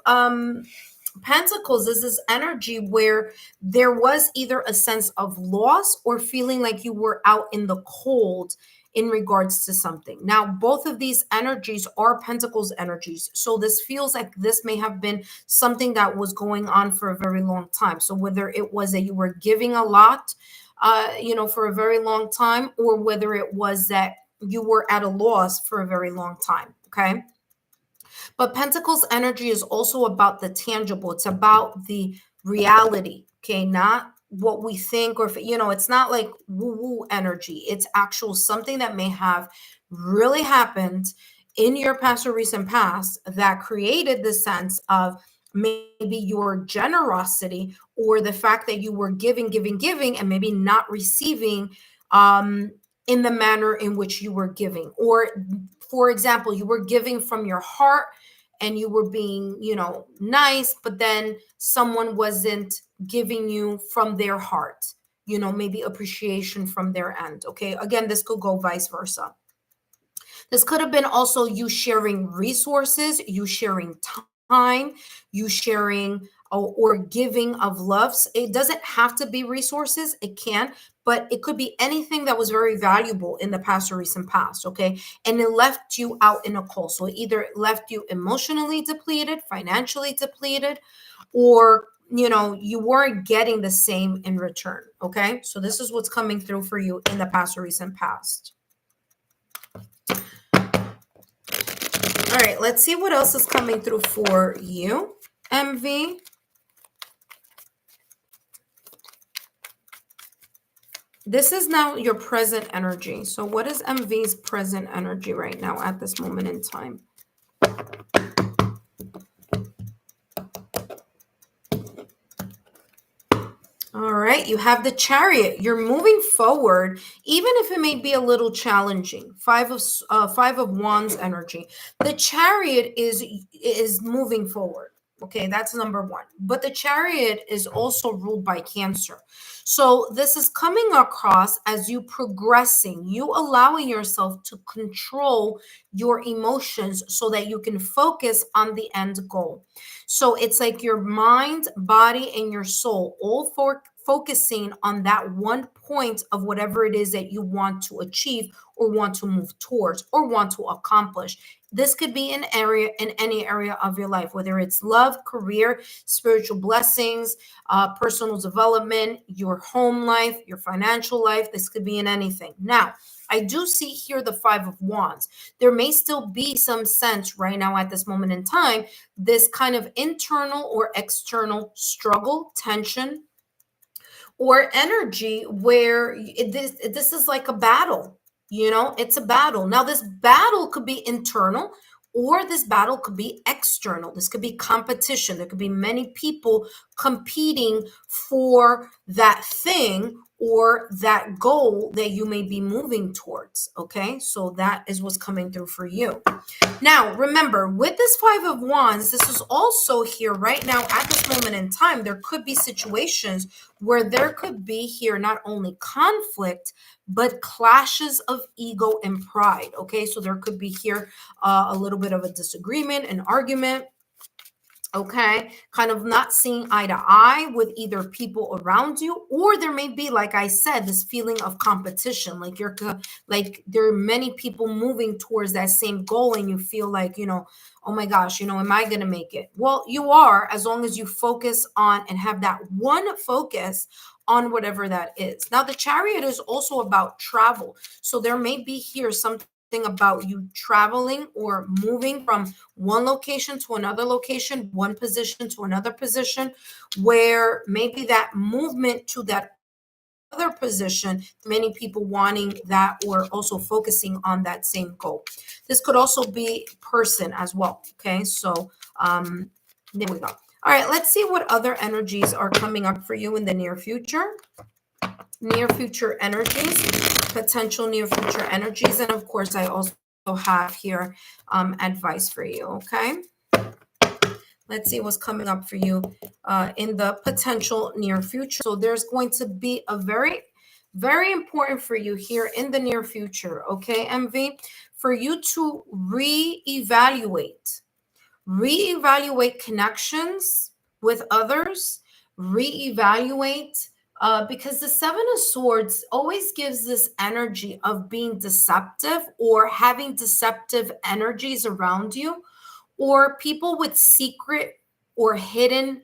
Pentacles is this energy where there was either a sense of loss or feeling like you were out in the cold in regards to something. Now, both of these energies are Pentacles energies. So this feels like this may have been something that was going on for a very long time. So whether it was that you were giving a lot, for a very long time, or whether it was that you were at a loss for a very long time, okay? But Pentacles energy is also about the tangible. It's about the reality, okay? Not what we think, or, it's not like woo-woo energy. It's actual something that may have really happened in your past or recent past that created the sense of maybe your generosity, or the fact that you were giving, and maybe not receiving in the manner in which you were giving. Or, for example, you were giving from your heart and you were being, nice, but then someone wasn't giving you from their heart, maybe appreciation from their end. Okay. Again, this could go vice versa. This could have been also you sharing resources, you sharing time, you sharing or giving of loves. It doesn't have to be resources. It can, but it could be anything that was very valuable in the past or recent past. Okay. And it left you out in a cold. So either it left you emotionally depleted, financially depleted, or you weren't getting the same in return. Okay. So this is what's coming through for you in the past or recent past. All right, let's see what else is coming through for you, MV. This is now your present energy. So what is MV's present energy right now at this moment in time? All right, you have the Chariot. You're moving forward, even if it may be a little challenging. Five of Wands energy. The Chariot is moving forward. Okay, that's number one. But the Chariot is also ruled by Cancer. So this is coming across as you progressing, you allowing yourself to control your emotions so that you can focus on the end goal. So it's like your mind, body, and your soul all focusing on that one point of whatever it is that you want to achieve, or want to move towards, or want to accomplish. This could be an area in any area of your life, whether it's love, career, spiritual blessings, personal development, your home life, your financial life. This could be in anything. Now, I do see here the Five of Wands. There may still be some sense right now at this moment in time, this kind of internal or external struggle, tension, or energy where this is like a battle. It's a battle. Now, this battle could be internal, or this battle could be external. This could be competition. There could be many people competing for that thing or that goal that you may be moving towards. Okay, so that is what's coming through for you. Now, remember, with this Five of Wands, this is also here right now at this moment in time. There could be situations where there could be here not only conflict, but clashes of ego and pride. Okay, so there could be here a little bit of a disagreement, an argument. Okay, kind of not seeing eye to eye with either people around you, or there may be, like I said, this feeling of competition, like like there are many people moving towards that same goal, and you feel like, oh my gosh, am I going to make it? Well, you are, as long as you focus on and have that one focus on whatever that is. Now, the Chariot is also about travel, so there may be here something about you traveling or moving from one location to another location, one position to another position, where maybe that movement to that other position, many people wanting that or also focusing on that same goal. This could also be person as well. Okay, so there we go. All right, let's see what other energies are coming up for you in the near future. Near future energies, potential near future energies, and of course I also have here advice for you. Okay, let's see what's coming up for you in the potential near future. So there's going to be a very, very important for you here in the near future. Okay, MV, for you to reevaluate connections with others, reevaluate, because the Seven of Swords always gives this energy of being deceptive or having deceptive energies around you, or people with secret or hidden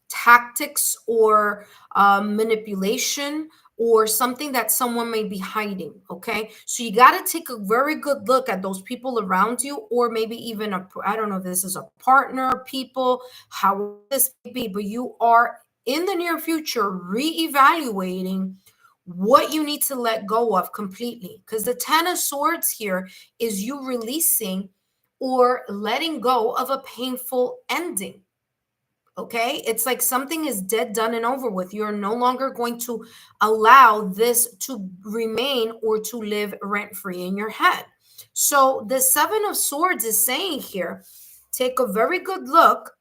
tactics or manipulation, or something that someone may be hiding. Okay, so you got to take a very good look at those people around you, or maybe even I don't know if this is a partner, people, how this may be, but you are in the near future reevaluating what you need to let go of completely, because the Ten of Swords here is you releasing or letting go of a painful ending. Okay, it's like something is dead, done, and over with. You're no longer going to allow this to remain or to live rent free in your head. So the Seven of Swords is saying here, take a very good look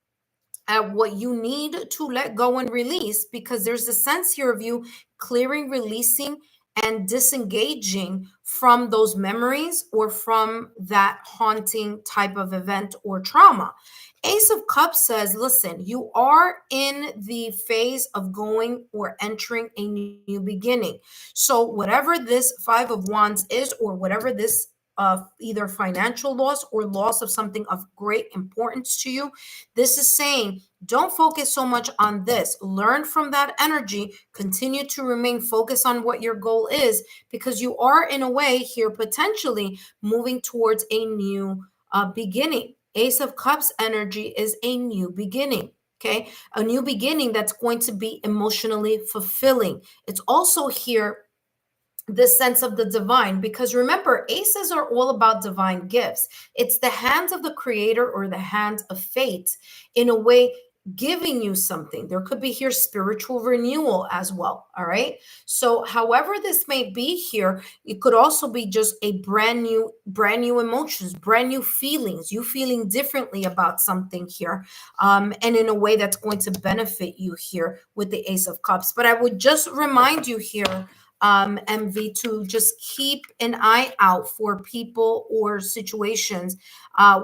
at what you need to let go and release, because there's a sense here of you clearing, releasing, and disengaging from those memories or from that haunting type of event or trauma. Ace of Cups says, listen, you are in the phase of going or entering a new beginning. So whatever this Five of Wands is, or whatever this either financial loss or loss of something of great importance to you, this is saying, don't focus so much on this. Learn from that energy. Continue to remain focused on what your goal is, because you are, in a way, here potentially moving towards a new beginning. Ace of Cups energy is a new beginning. Okay, a new beginning that's going to be emotionally fulfilling. It's also here this sense of the divine, because remember, aces are all about divine gifts. It's the hands of the creator or the hands of fate, in a way, giving you something. There could be here spiritual renewal as well. All right, so however this may be here, it could also be just a brand new emotions, brand new feelings, you feeling differently about something here, and in a way that's going to benefit you here with the Ace of Cups. But I would just remind you here, MV, to just keep an eye out for people or situations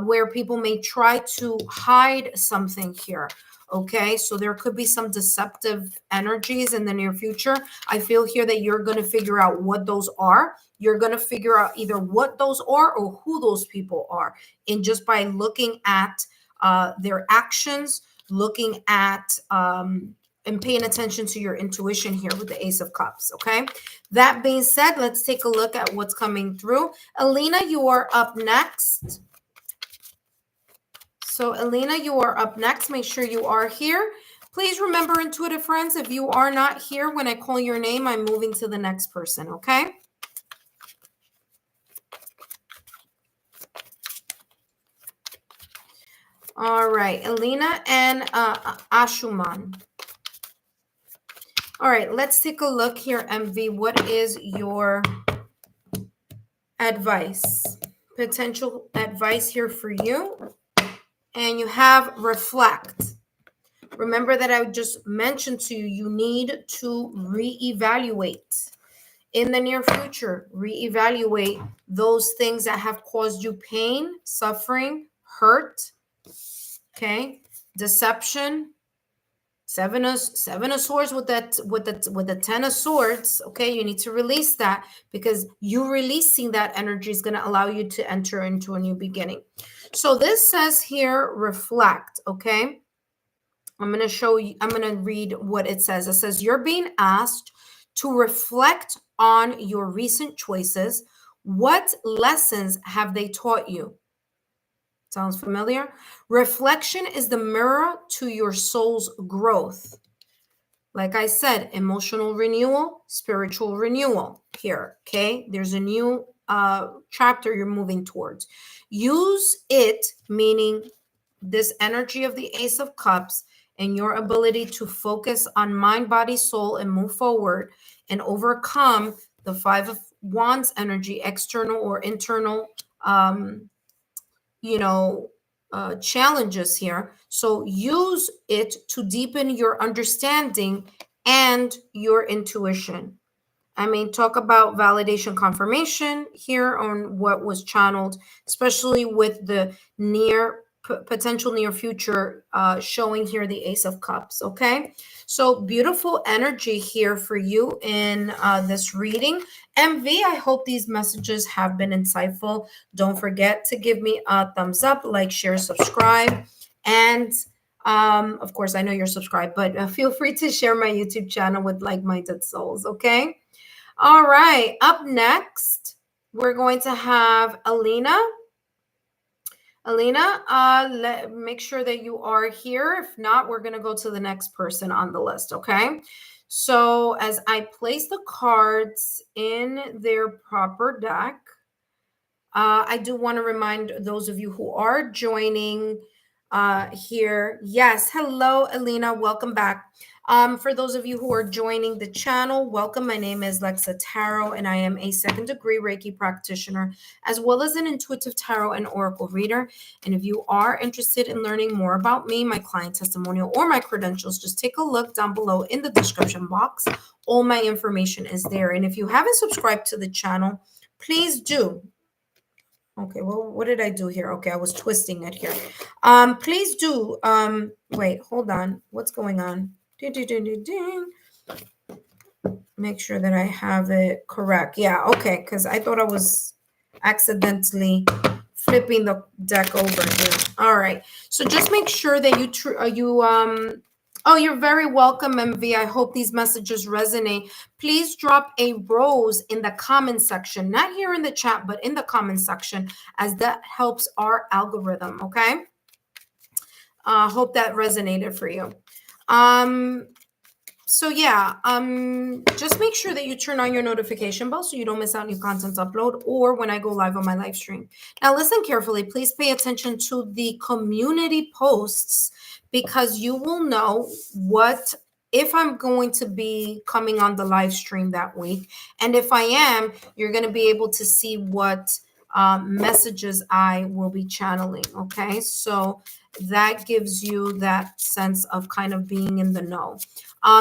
where people may try to hide something here. Okay, so there could be some deceptive energies in the near future. I feel here that you're going to figure out what those are. You're going to figure out either what those are or who those people are, and just by looking at their actions, looking at and paying attention to your intuition here with the Ace of Cups. Okay, that being said, let's take a look at what's coming through. Alina, you are up next. So Alina, you are up next. Make sure you are here. Please remember, intuitive friends, if you are not here when I call your name, I'm moving to the next person. Okay, All right, Elena and Ashuman. All right, let's take a look here, MV. What is your advice? Potential advice here for you. And you have reflect. Remember that I just mentioned to you, you need to reevaluate. In the near future, reevaluate those things that have caused you pain, suffering, hurt, okay, deception. Seven of swords with the 10 of swords. Okay, you need to release that, because you releasing that energy is going to allow you to enter into a new beginning. So this says here, reflect. Okay, I'm going to show you, I'm going to read what it says. It says, you're being asked to reflect on your recent choices. What lessons have they taught you? Sounds familiar? Reflection is the mirror to your soul's growth. Like I said, emotional renewal, spiritual renewal here. Okay, there's a new chapter you're moving towards. Use it, meaning this energy of the Ace of Cups, and your ability to focus on mind, body, soul, and move forward and overcome the Five of Wands energy, external or internal challenges here. So use it to deepen your understanding and your intuition. I mean, talk about validation confirmation here on what was channeled, especially with the potential near future showing here the Ace of Cups. Okay, so beautiful energy here for you in this reading. MV, I hope these messages have been insightful. Don't forget to give me a thumbs up, like, share, subscribe, and of course, I know you're subscribed, but feel free to share my YouTube channel with like-minded souls. Okay. All right, up next, we're going to have Alina. Alina, make sure that you are here. If not, we're going to go to the next person on the list, okay? So as I place the cards in their proper deck, I do want to remind those of you who are joining here. Yes, hello, Alina, welcome back. For those of you who are joining the channel, welcome. My name is Lexa Tarot, and I am a second-degree Reiki practitioner, as well as an intuitive tarot and oracle reader. And if you are interested in learning more about me, my client testimonial, or my credentials, just take a look down below in the description box. All my information is there. And if you haven't subscribed to the channel, please do. Okay, well, what did I do here? Okay, I was twisting it here. Please do. Wait, hold on. What's going on? Ding, ding, ding, ding, ding. Make sure that I have it correct. Yeah, okay, because I thought I was accidentally flipping the deck over here. All right. So just make sure that oh, you're very welcome, MV. I hope these messages resonate. Please drop a rose in the comment section, not here in the chat, but in the comment section, as that helps our algorithm. Okay. Hope that resonated for you. So yeah, just make sure that you turn on your notification bell so you don't miss out new content upload or when I go live on my live stream. Now listen carefully, please pay attention to the community posts, because you will know what if I'm going to be coming on the live stream that week. And if I am, you're going to be able to see what messages I will be channeling. Okay, so that gives you that sense of kind of being in the know.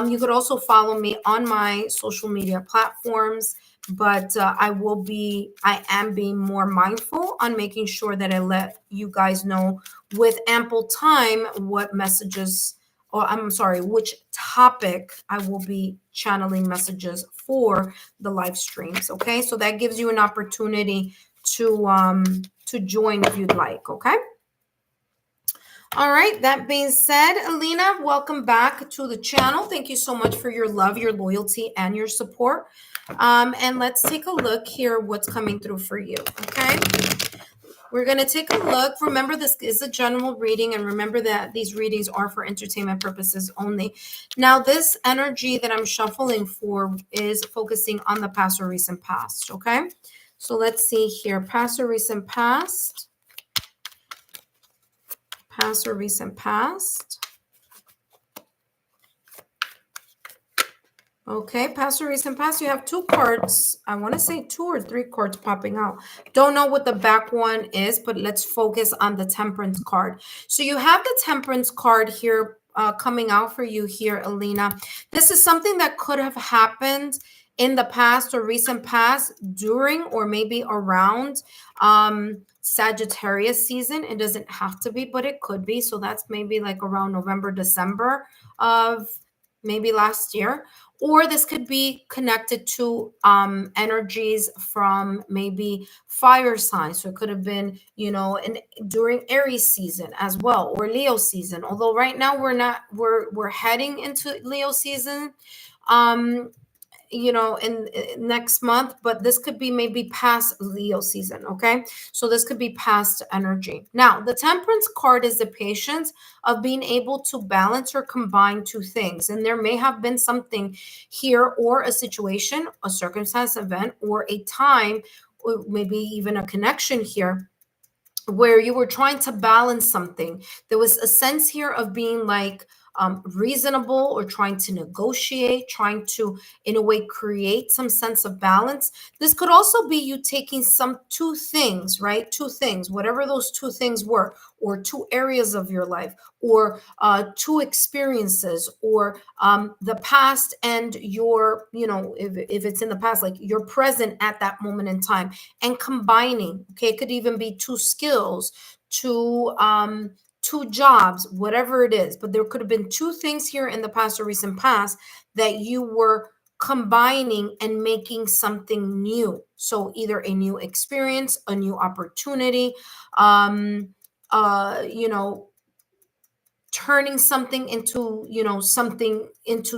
You could also follow me on my social media platforms, but I am being more mindful on making sure that I let you guys know with ample time what messages, or I'm sorry, which topic I will be channeling messages for the live streams. Okay, so that gives you an opportunity to join if you'd like. Okay. All right, that being said, Alina, welcome back to the channel. Thank you so much for your love, your loyalty, and your support. And let's take a look here what's coming through for you, okay? We're going to take a look. Remember, this is a general reading, and remember that these readings are for entertainment purposes only. Now, this energy that I'm shuffling for is focusing on the past or recent past, okay? So let's see here. Past or recent past. Past or recent past. Okay, past or recent past, you have two cards. I want to say two or three cards popping out. Don't know what the back one is, but let's focus on the Temperance card. So you have the Temperance card here coming out for you here, Alina. This is something that could have happened in the past or recent past during or maybe around Sagittarius season. It doesn't have to be, but it could be. So that's maybe like around November, December of maybe last year, or this could be connected to energies from maybe fire signs. So it could have been, during Aries season as well, or Leo season. Although right now we're heading into Leo season. Um, in next month, but this could be maybe past Leo season. Okay, so this could be past energy. Now the Temperance card is the patience of being able to balance or combine two things, and there may have been something here, or a situation, a circumstance, event, or a time, or maybe even a connection here, where you were trying to balance something. There was a sense here of being like reasonable, or trying to negotiate, trying to, in a way, create some sense of balance. This could also be you taking some two things, right? Two things, whatever those two things were, or two areas of your life, or two experiences, or the past and your, if it's in the past, like your present at that moment in time, and combining. Okay, it could even be two skills, two jobs, whatever it is. But there could have been two things here in the past or recent past that you were combining and making something new. So either a new experience, a new opportunity, um you know turning something into,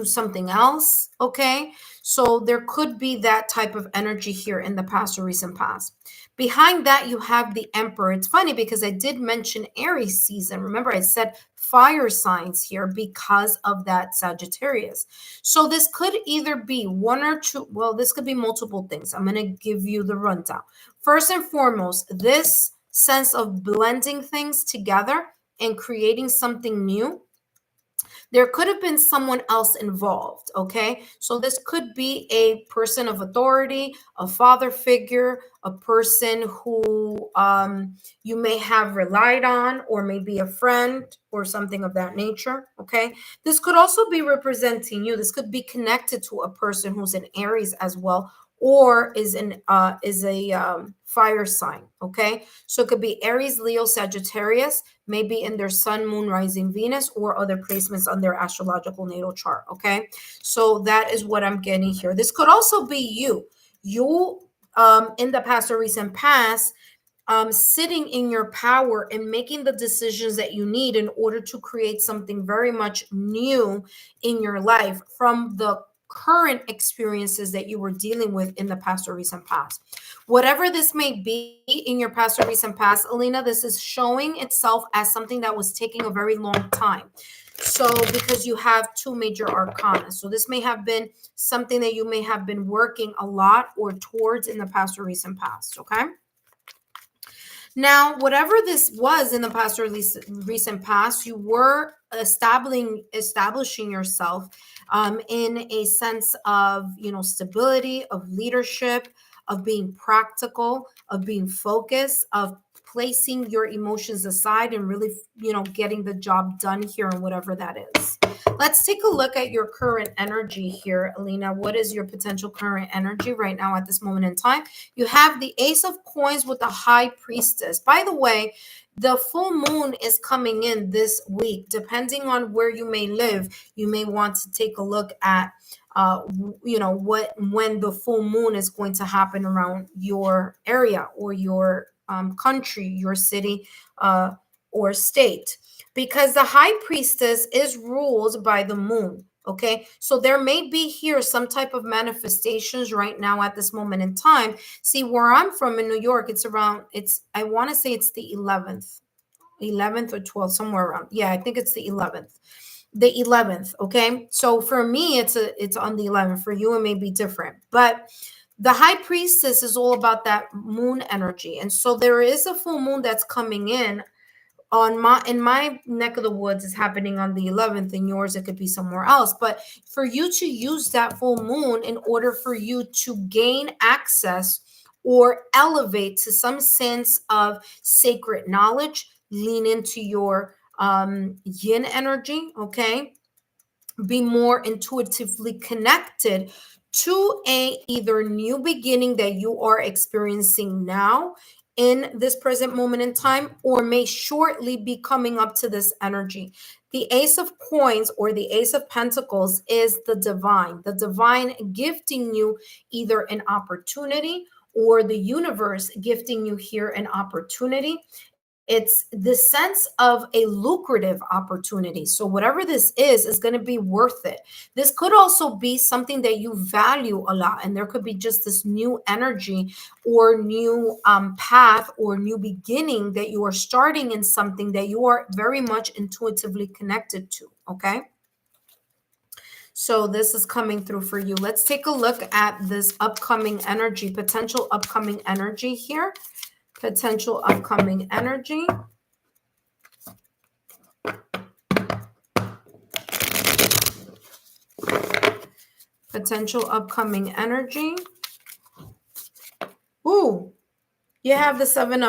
something else. Okay, so there could be that type of energy here in the past or recent past. Behind that, you have the Emperor. It's funny because I did mention Aries season. Remember, I said fire signs here because of that Sagittarius. So this could either be one or two, well, this could be multiple things. I'm going to give you the rundown. First and foremost, this sense of blending things together and creating something new. There could have been someone else involved. Okay, so this could be a person of authority, a father figure, a person who you may have relied on, or maybe a friend or something of that nature. Okay, this could also be representing you. This could be connected to a person who's in Aries as well, or is a fire sign. Okay, so it could be Aries, Leo, Sagittarius, maybe in their sun, moon, rising, Venus, or other placements on their astrological natal chart. Okay, so that is what I'm getting here. This could also be you in the past or recent past, sitting in your power and making the decisions that you need in order to create something very much new in your life from the current experiences that you were dealing with in the past or recent past. Whatever this may be in your past or recent past, Alina, this is showing itself as something that was taking a very long time. So, because you have two major arcana. So, this may have been something that you may have been working a lot or towards in the past or recent past. Okay. Now, whatever this was in the past or recent past, you were establishing yourself in a sense of, stability, of leadership, of being practical, of being focused, of placing your emotions aside and really, getting the job done here and whatever that is. Let's take a look at your current energy here, Alina. What is your potential current energy right now at this moment in time? You have the Ace of Coins with the High Priestess. By the way, the full moon is coming in this week. Depending on where you may live, you may want to take a look at when the full moon is going to happen around your area, or your country, your city, or state, because the High Priestess is ruled by the moon. Okay, so there may be here some type of manifestations right now at this moment in time. See, where I'm from in New York, I want to say it's the 11th or 12th, somewhere around. Yeah, I think it's the 11th. The 11th. Okay, so for me, it's on the 11th. For you, it may be different, but the High Priestess is all about that moon energy, and so there is a full moon that's coming in in my neck of the woods is happening on the 11th. In yours it could be somewhere else, but for you to use that full moon in order for you to gain access or elevate to some sense of sacred knowledge, lean into your yin energy, okay, be more intuitively connected to a either new beginning that you are experiencing now in this present moment in time, or may shortly be coming up to this energy. The Ace of Coins or the Ace of Pentacles is the divine gifting you either an opportunity, or the universe gifting you here an opportunity. It's the sense of a lucrative opportunity. So whatever this is going to be worth it. This could also be something that you value a lot, and there could be just this new energy or new path or new beginning that you are starting in something that you are very much intuitively connected to. Okay. So this is coming through for you. Let's take a look at this upcoming energy, potential upcoming energy here. Potential upcoming energy. Potential upcoming energy. Ooh, you have the seven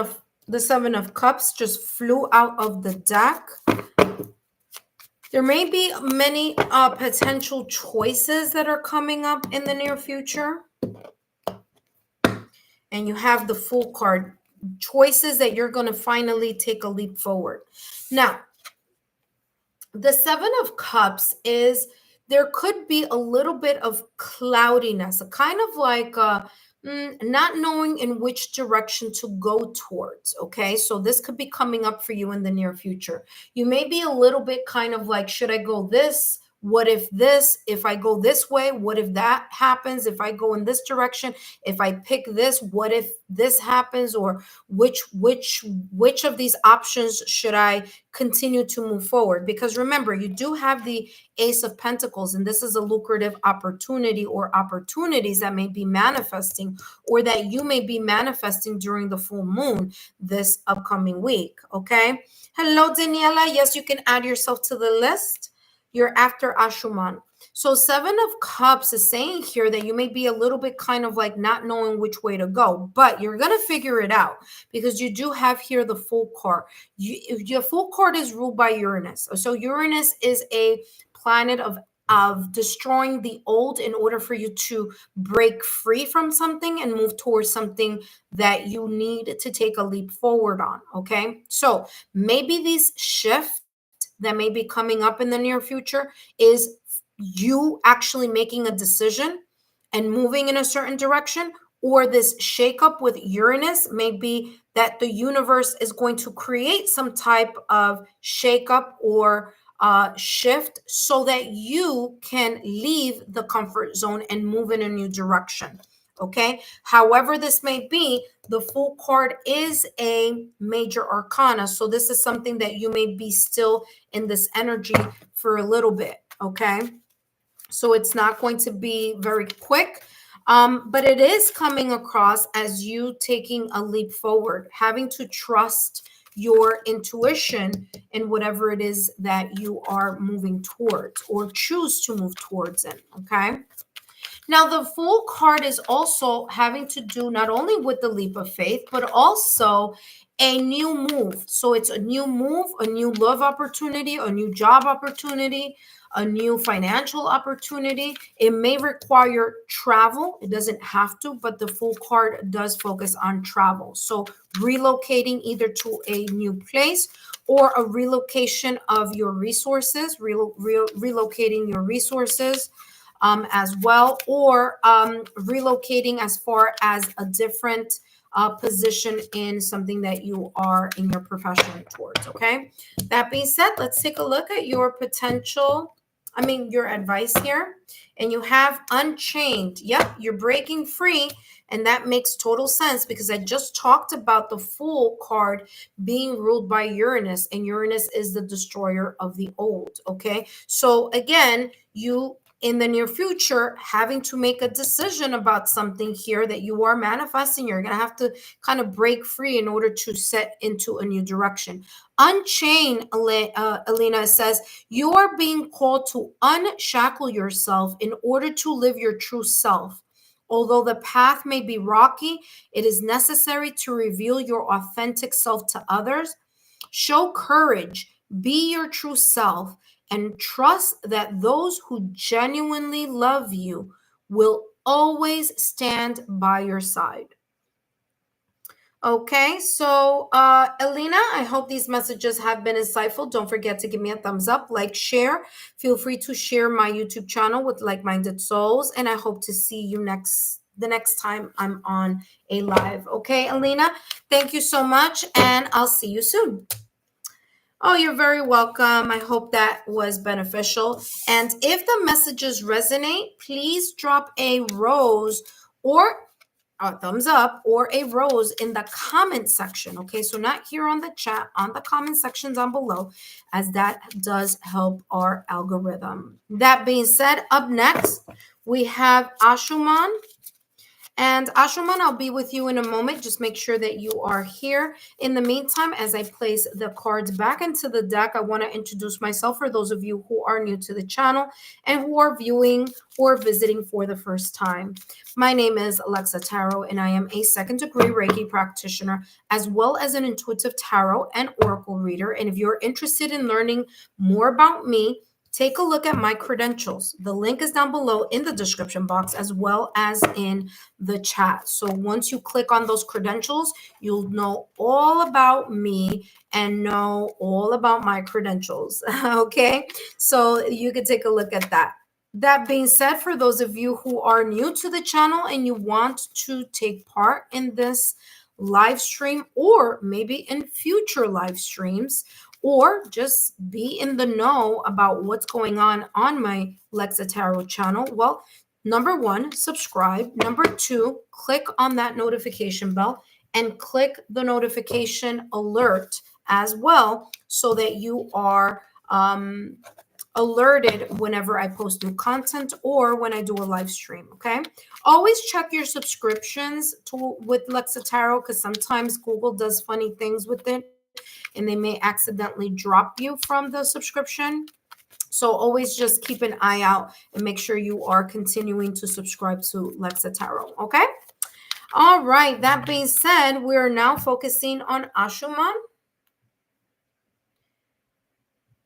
of cups just flew out of the deck. There may be many potential choices that are coming up in the near future. And you have the Fool card, choices that you're going to finally take a leap forward. Now, the Seven of Cups is, there could be a little bit of cloudiness, a kind of like not knowing in which direction to go towards. Okay, so this could be coming up for you in the near future. You may be a little bit kind of like, should I go this? What if this? If I go this way, what if that happens? If I go in this direction, if I pick this, what if this happens? Or which of these options should I continue to move forward? Because remember, you do have the Ace of Pentacles, and this is a lucrative opportunity or opportunities that may be manifesting, or that you may be manifesting during the full moon this upcoming week. Okay. Hello, Daniela. Yes, you can add yourself to the list. You're after Ashuman. So Seven of Cups is saying here that you may be a little bit kind of like not knowing which way to go, but you're going to figure it out, because you do have here the Fool card. Your Fool card is ruled by Uranus. So Uranus is a planet of destroying the old in order for you to break free from something and move towards something that you need to take a leap forward on. Okay. So maybe these shifts that may be coming up in the near future is you actually making a decision and moving in a certain direction, or this shakeup with Uranus may be that the universe is going to create some type of shakeup or shift so that you can leave the comfort zone and move in a new direction. Okay. However, this may be, the Fool card is a major arcana. So this is something that you may be still in this energy for a little bit. Okay. So it's not going to be very quick. But it is coming across as you taking a leap forward, having to trust your intuition in whatever it is that you are moving towards or choose to move towards it. Okay. Now, the Fool card is also having to do not only with the leap of faith, but also a new move. So it's a new move, a new love opportunity, a new job opportunity, a new financial opportunity. It may require travel. It doesn't have to, but the Fool card does focus on travel. So relocating either to a new place, or a relocation of your resources, relocating your resources as well, or relocating as far as a different position in something that you are in your profession towards. Okay. That being said, let's take a look at your potential, your advice here. And you have Unchained. Yep, you're breaking free. And that makes total sense, because I just talked about the Fool card being ruled by Uranus, and Uranus is the destroyer of the old. Okay. So again, you in the near future having to make a decision about something here that you are manifesting. You're going to have to kind of break free in order to set into a new direction. Unchain, Elena says, you are being called to unshackle yourself in order to live your true self. Although the path may be rocky, it is necessary to reveal your authentic self to others. Show courage, be your true self, and trust that those who genuinely love you will always stand by your side. Okay, so Elena, I hope these messages have been insightful. Don't forget to give me a thumbs up, like, share. Feel free to share my YouTube channel with like-minded souls, and I hope to see you the next time I'm on a live. Okay, Elena, thank you so much, and I'll see you soon. Oh, you're very welcome. I hope that was beneficial. And if the messages resonate, please drop a rose or a thumbs up or a rose in the comment section. Okay, so not here on the chat, on the comment section down below, as that does help our algorithm. That being said, up next, we have Ashuman. And Ashuman, I'll be with you in a moment. Just make sure that you are here. In the meantime, as I place the cards back into the deck, I want to introduce myself for those of you who are new to the channel and who are viewing or visiting for the first time. My name is Alexa Tarot, and I am a second-degree Reiki practitioner, as well as an intuitive tarot and oracle reader. And if you're interested in learning more about me, take a look at my credentials. The link is down below in the description box, as well as in the chat. So once you click on those credentials, you'll know all about me and know all about my credentials. Okay, so you can take a look at that. That being said, for those of you who are new to the channel and you want to take part in this live stream, or maybe in future live streams, or just be in the know about what's going on my Lexa Tarot channel, well, number one, subscribe. Number two, click on that notification bell and click the notification alert as well, so that you are alerted whenever I post new content or when I do a live stream. Okay, always check your subscriptions with Lexa Tarot, because sometimes Google does funny things with it and they may accidentally drop you from the subscription. So always just keep an eye out and make sure you are continuing to subscribe to Lexa Tarot. Okay. All right. That being said, we're now focusing on Ashuman.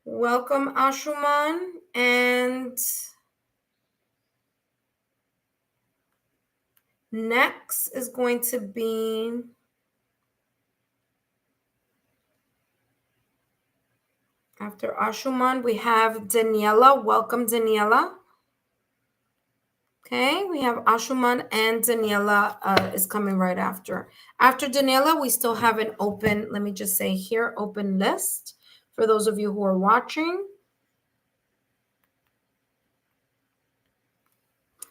Welcome, Ashuman. And next is going to be after Ashuman, we have Daniela. Welcome, Daniela. Okay, we have Ashuman and Daniela is coming right after. After Daniela, we still have an open, let me just say here, open list for those of you who are watching.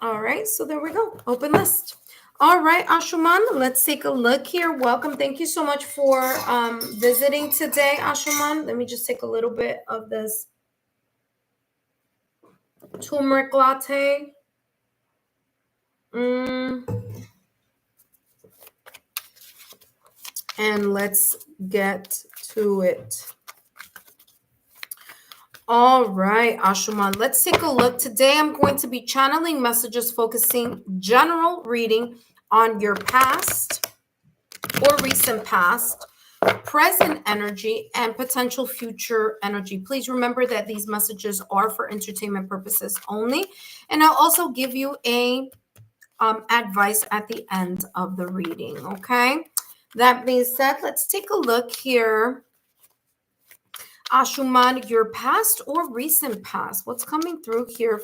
All right, so there we go, open list. All right, Ashuman, let's take a look here. Welcome. Thank you so much for visiting today, Ashuman. Let me just take a little bit of this turmeric latte. And let's get to it. All right, Ashuman, let's take a look. Today, I'm going to be channeling messages focusing general reading on your past or recent past, present energy, and potential future energy. Please remember that these messages are for entertainment purposes only. And I'll also give you a advice at the end of the reading, okay? That being said, let's take a look here. Ashuman, your past or recent past. What's coming through here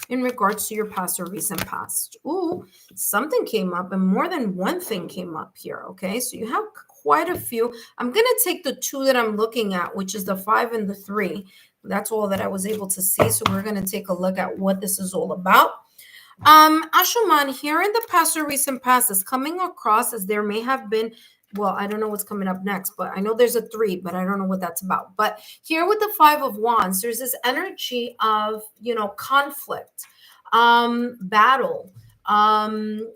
in regards to your past or recent past? Ooh, something came up, and more than one thing came up here, okay? So you have quite a few. I'm going to take the two that I'm looking at, which is the 5 and the 3. That's all that I was able to see. So we're going to take a look at what this is all about. Ashuman, here in the past or recent past is coming across as there may have been, well, I don't know what's coming up next, but I know there's a 3, but I don't know what that's about. But here with the 5 of Wands, there's this energy of, conflict. battle.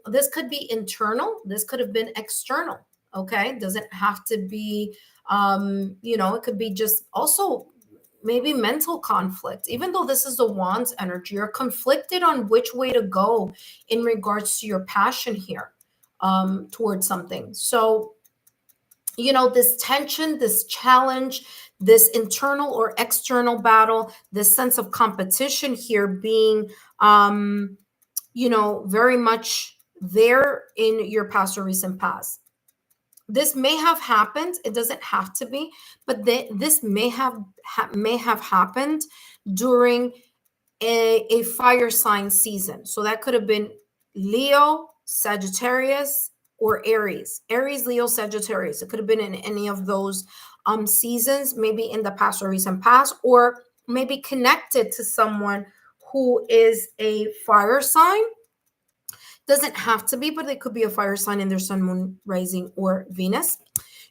This could be internal. This could have been external. Okay. Doesn't have to be, it could be just also maybe mental conflict. Even though this is the Wands energy, you're conflicted on which way to go in regards to your passion here, towards something. So, this tension, this challenge, this internal or external battle, this sense of competition here being, very much there in your past or recent past. This may have happened. It doesn't have to be, but this may have happened during a fire sign season. So that could have been Leo, Sagittarius, or Aries. Aries, Leo, Sagittarius. It could have been in any of those seasons, maybe in the past or recent past, or maybe connected to someone who is a fire sign. Doesn't have to be, but it could be a fire sign in their sun, moon, rising, or Venus.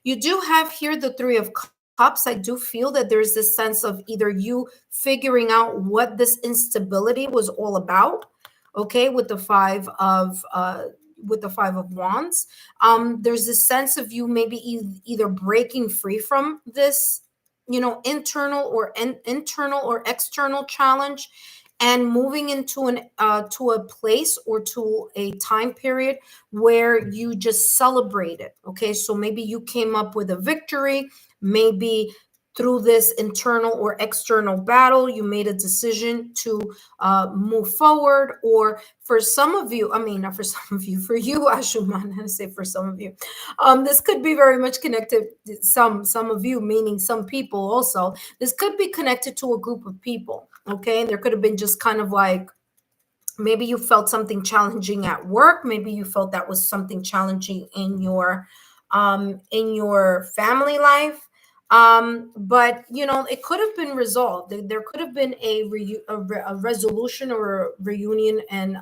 You do have here the Three of Cups. I do feel that there's this sense of either you figuring out what this instability was all about, okay, with the Five of Wands. There's this sense of you maybe either breaking free from this, internal or external challenge, and moving into an to a place or to a time period where you just celebrate it. Okay, so maybe you came up with a victory, maybe through this internal or external battle you made a decision to move forward. Or for some of you, I mean, not for some of you, for you, Ashuman, I say for some of you, this could be very much connected. Some of you, meaning some people also, this could be connected to a group of people. Okay, and there could have been just kind of like, maybe you felt something challenging at work, maybe you felt that was something challenging in your family life. But it could have been resolved. There could have been a resolution or a reunion and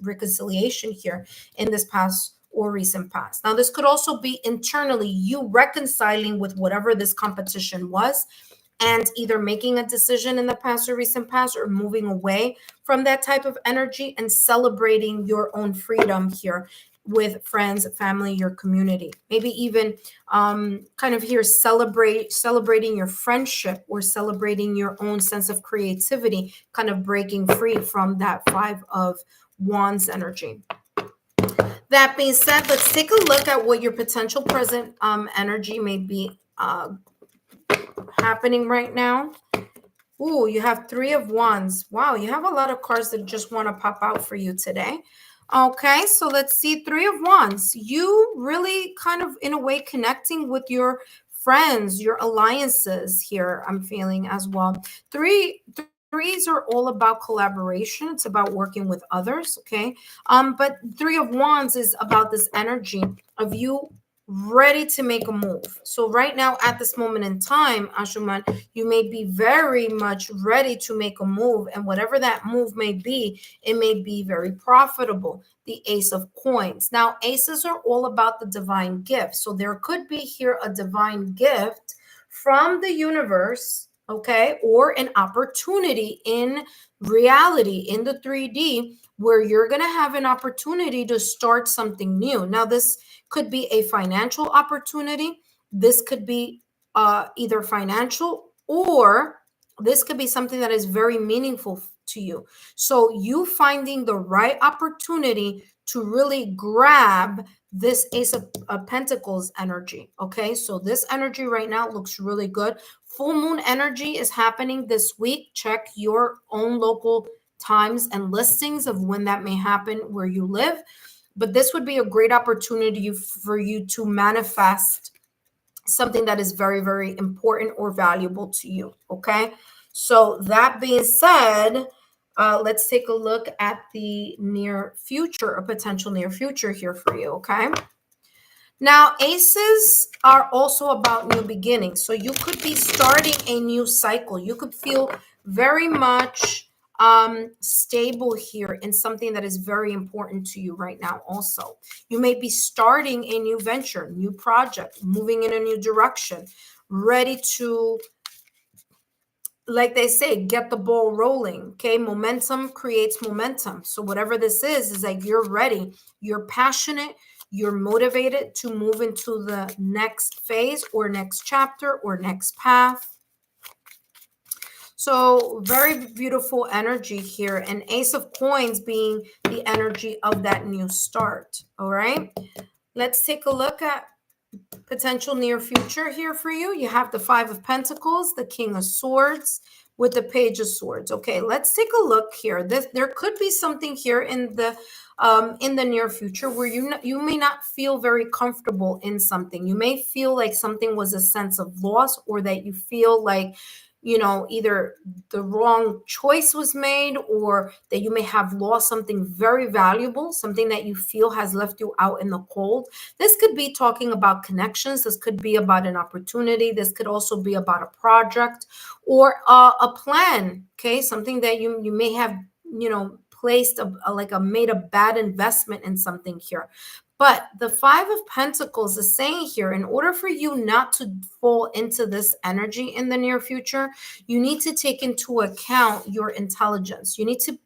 reconciliation here in this past or recent past. Now, this could also be internally you reconciling with whatever this competition was, and either making a decision in the past or recent past, or moving away from that type of energy and celebrating your own freedom here with friends, family, your community. Maybe even kind of here celebrating your friendship, or celebrating your own sense of creativity, kind of breaking free from that Five of Wands energy. That being said, let's take a look at what your potential present energy may be happening right now. Ooh, you have Three of Wands. Wow, you have a lot of cards that just want to pop out for you today. Okay, so let's see. Three of Wands. You really kind of, in a way, connecting with your friends, your alliances here, I'm feeling as well. Threes are all about collaboration. It's about working with others, okay? But Three of Wands is about this energy of you ready to make a move. So right now, at this moment in time, Ashuman, you may be very much ready to make a move, and whatever that move may be, it may be very profitable. The Ace of Coins. Now, aces are all about the divine gift. So there could be here a divine gift from the universe, okay, or an opportunity in reality, in the 3D, where you're going to have an opportunity to start something new. Now, this could be a financial opportunity. This could be either financial, or this could be something that is very meaningful to you. So you finding the right opportunity to really grab this Ace of Pentacles energy. Okay, so this energy right now looks really good. Full moon energy is happening this week. Check your own local times and listings of when that may happen where you live. But this would be a great opportunity for you to manifest something that is very, very important or valuable to you. Okay, so that being said, let's take a look at the near future, a potential near future here for you. Okay, now aces are also about new beginnings. So you could be starting a new cycle. You could feel very much stable here in something that is very important to you right now. Also, you may be starting a new venture, new project, moving in a new direction, ready to like they say, get the ball rolling. Okay. Momentum creates momentum. So whatever this is like you're ready, you're passionate, you're motivated to move into the next phase or next chapter or next path. So very beautiful energy here. And Ace of Coins being the energy of that new start. All right. Let's take a look at potential near future here for you. You have the Five of Pentacles, the King of Swords with the Page of Swords. Okay, let's take a look here. There could be something here in the near future where you may not feel very comfortable in something. You may feel like something was a sense of loss, or that you feel like, either the wrong choice was made, or that you may have lost something very valuable, something that you feel has left you out in the cold. This could be talking about connections. This could be about an opportunity. This could also be about a project or a plan. Okay, something that you may have, placed made a bad investment in something here. But the Five of Pentacles is saying here, in order for you not to fall into this energy in the near future, you need to take into account your intelligence. You need to,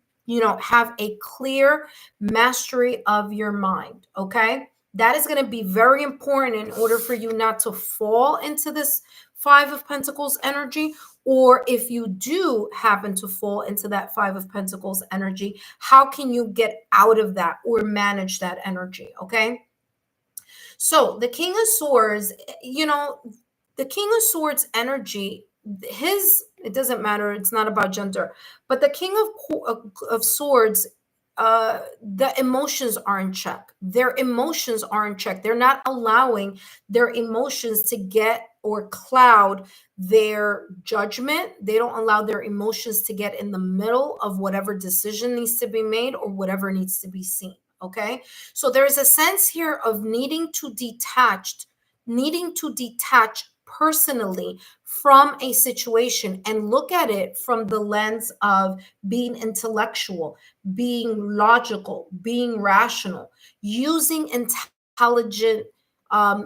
have a clear mastery of your mind. Okay. That is going to be very important in order for you not to fall into this Five of Pentacles energy. Or if you do happen to fall into that Five of Pentacles energy, how can you get out of that or manage that energy? Okay. So the King of Swords, the King of Swords energy, it doesn't matter. It's not about gender, but the King of Swords, the emotions are in check. Their emotions are in check. They're not allowing their emotions to get or cloud their judgment. They don't allow their emotions to get in the middle of whatever decision needs to be made or whatever needs to be seen. Okay. So there is a sense here of needing to detach personally from a situation and look at it from the lens of being intellectual, being logical, being rational, using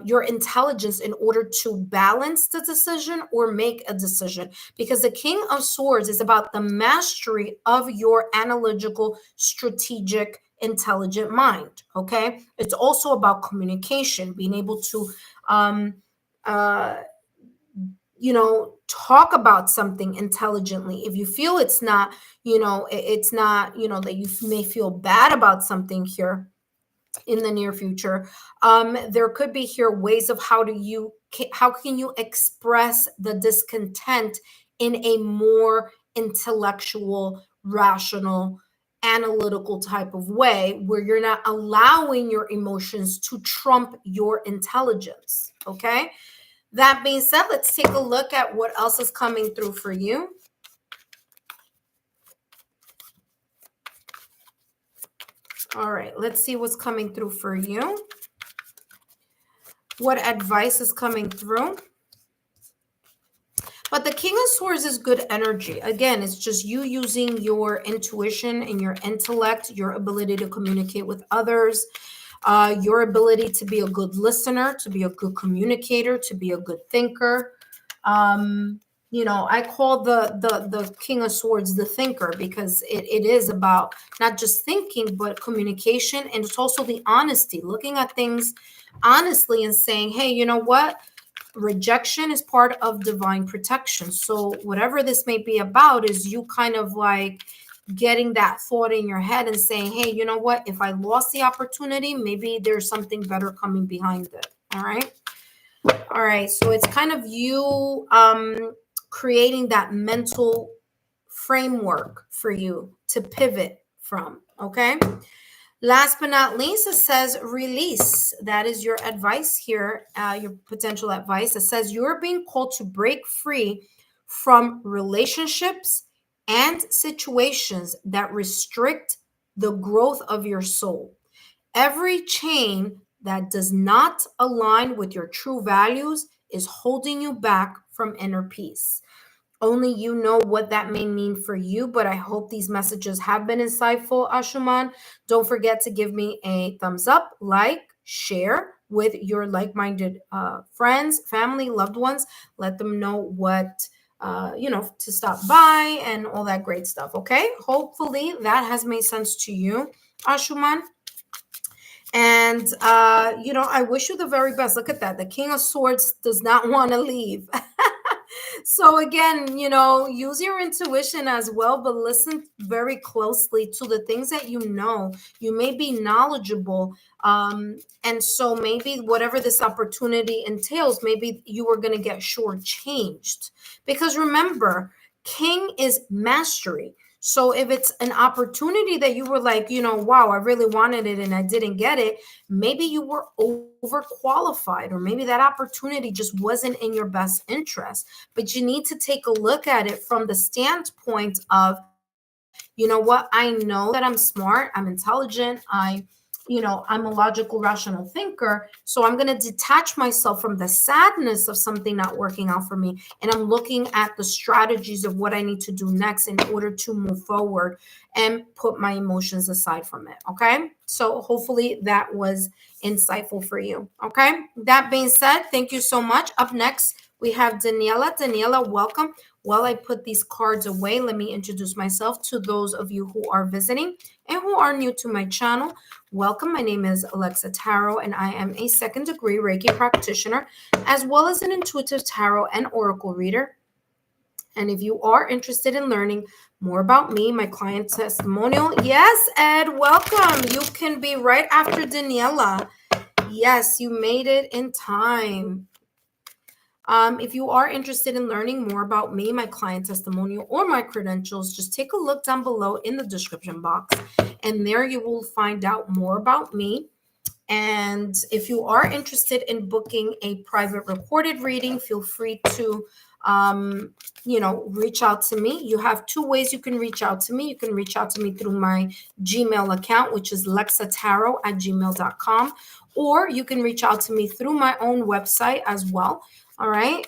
your intelligence in order to balance the decision or make a decision. Because the King of Swords is about the mastery of your analytical, strategic, intelligent mind. Okay. It's also about communication, being able to, uh, talk about something intelligently. If you feel it's not, it's not, that you may feel bad about something here in the near future, there could be here ways of how can you express the discontent in a more intellectual, rational, analytical type of way, where you're not allowing your emotions to trump your intelligence. Okay. That being said, let's take a look at what else is coming through for you. All right, let's see what's coming through for you. What advice is coming through? But the King of Swords is good energy. Again, it's just you using your intuition and your intellect, your ability to communicate with others, your ability to be a good listener, to be a good communicator, to be a good thinker. I call the King of Swords the thinker, because it is about not just thinking, but communication. And it's also the honesty, looking at things honestly and saying, hey, you know what? Rejection is part of divine protection. So whatever this may be about is you kind of like getting that thought in your head and saying, hey, you know what? If I lost the opportunity, maybe there's something better coming behind it. All right. All right. So it's kind of you creating that mental framework for you to pivot from. Okay. Last but not least, it says release. That is your advice here, your potential advice. It says you're being called to break free from relationships and situations that restrict the growth of your soul. Every chain that does not align with your true values is holding you back from inner peace. Only you know what that may mean for you, but I hope these messages have been insightful, Ashuman. Don't forget to give me a thumbs up, like, share with your like-minded friends, family, loved ones. Let them know what to stop by and all that great stuff. Okay. Hopefully that has made sense to you, Ashuman. And, I wish you the very best. Look at that. The King of Swords does not want to leave. So again, use your intuition as well, but listen very closely to the things that you know. You may be knowledgeable. And so maybe whatever this opportunity entails, maybe you are going to get shortchanged. Because remember, King is mastery. So if it's an opportunity that you were like, wow, I really wanted it and I didn't get it, maybe you were overqualified, or maybe that opportunity just wasn't in your best interest. But you need to take a look at it from the standpoint of, you know what, I know that I'm smart, I'm intelligent, I'm a logical, rational thinker. So I'm going to detach myself from the sadness of something not working out for me. And I'm looking at the strategies of what I need to do next in order to move forward and put my emotions aside from it. Okay. So hopefully that was insightful for you. Okay. That being said, thank you so much. Up next, we have Daniela. Daniela, welcome. While I put these cards away, let me introduce myself to those of you who are visiting and who are new to my channel. Welcome. My name is Alexa Tarot, and I am a second-degree Reiki practitioner, as well as an intuitive tarot and oracle reader. And if you are interested in learning more about me, my client testimonial, yes, Ed, welcome. You can be right after Daniela. Yes, you made it in time. If you are interested in learning more about me, my client testimonial, or my credentials, just take a look down below in the description box, and there you will find out more about me. And if you are interested in booking a private recorded reading, feel free to reach out to me. You have two ways you can reach out to me. You can reach out to me through my Gmail account, which is lexatarot@gmail.com, or you can reach out to me through my own website as well. All right.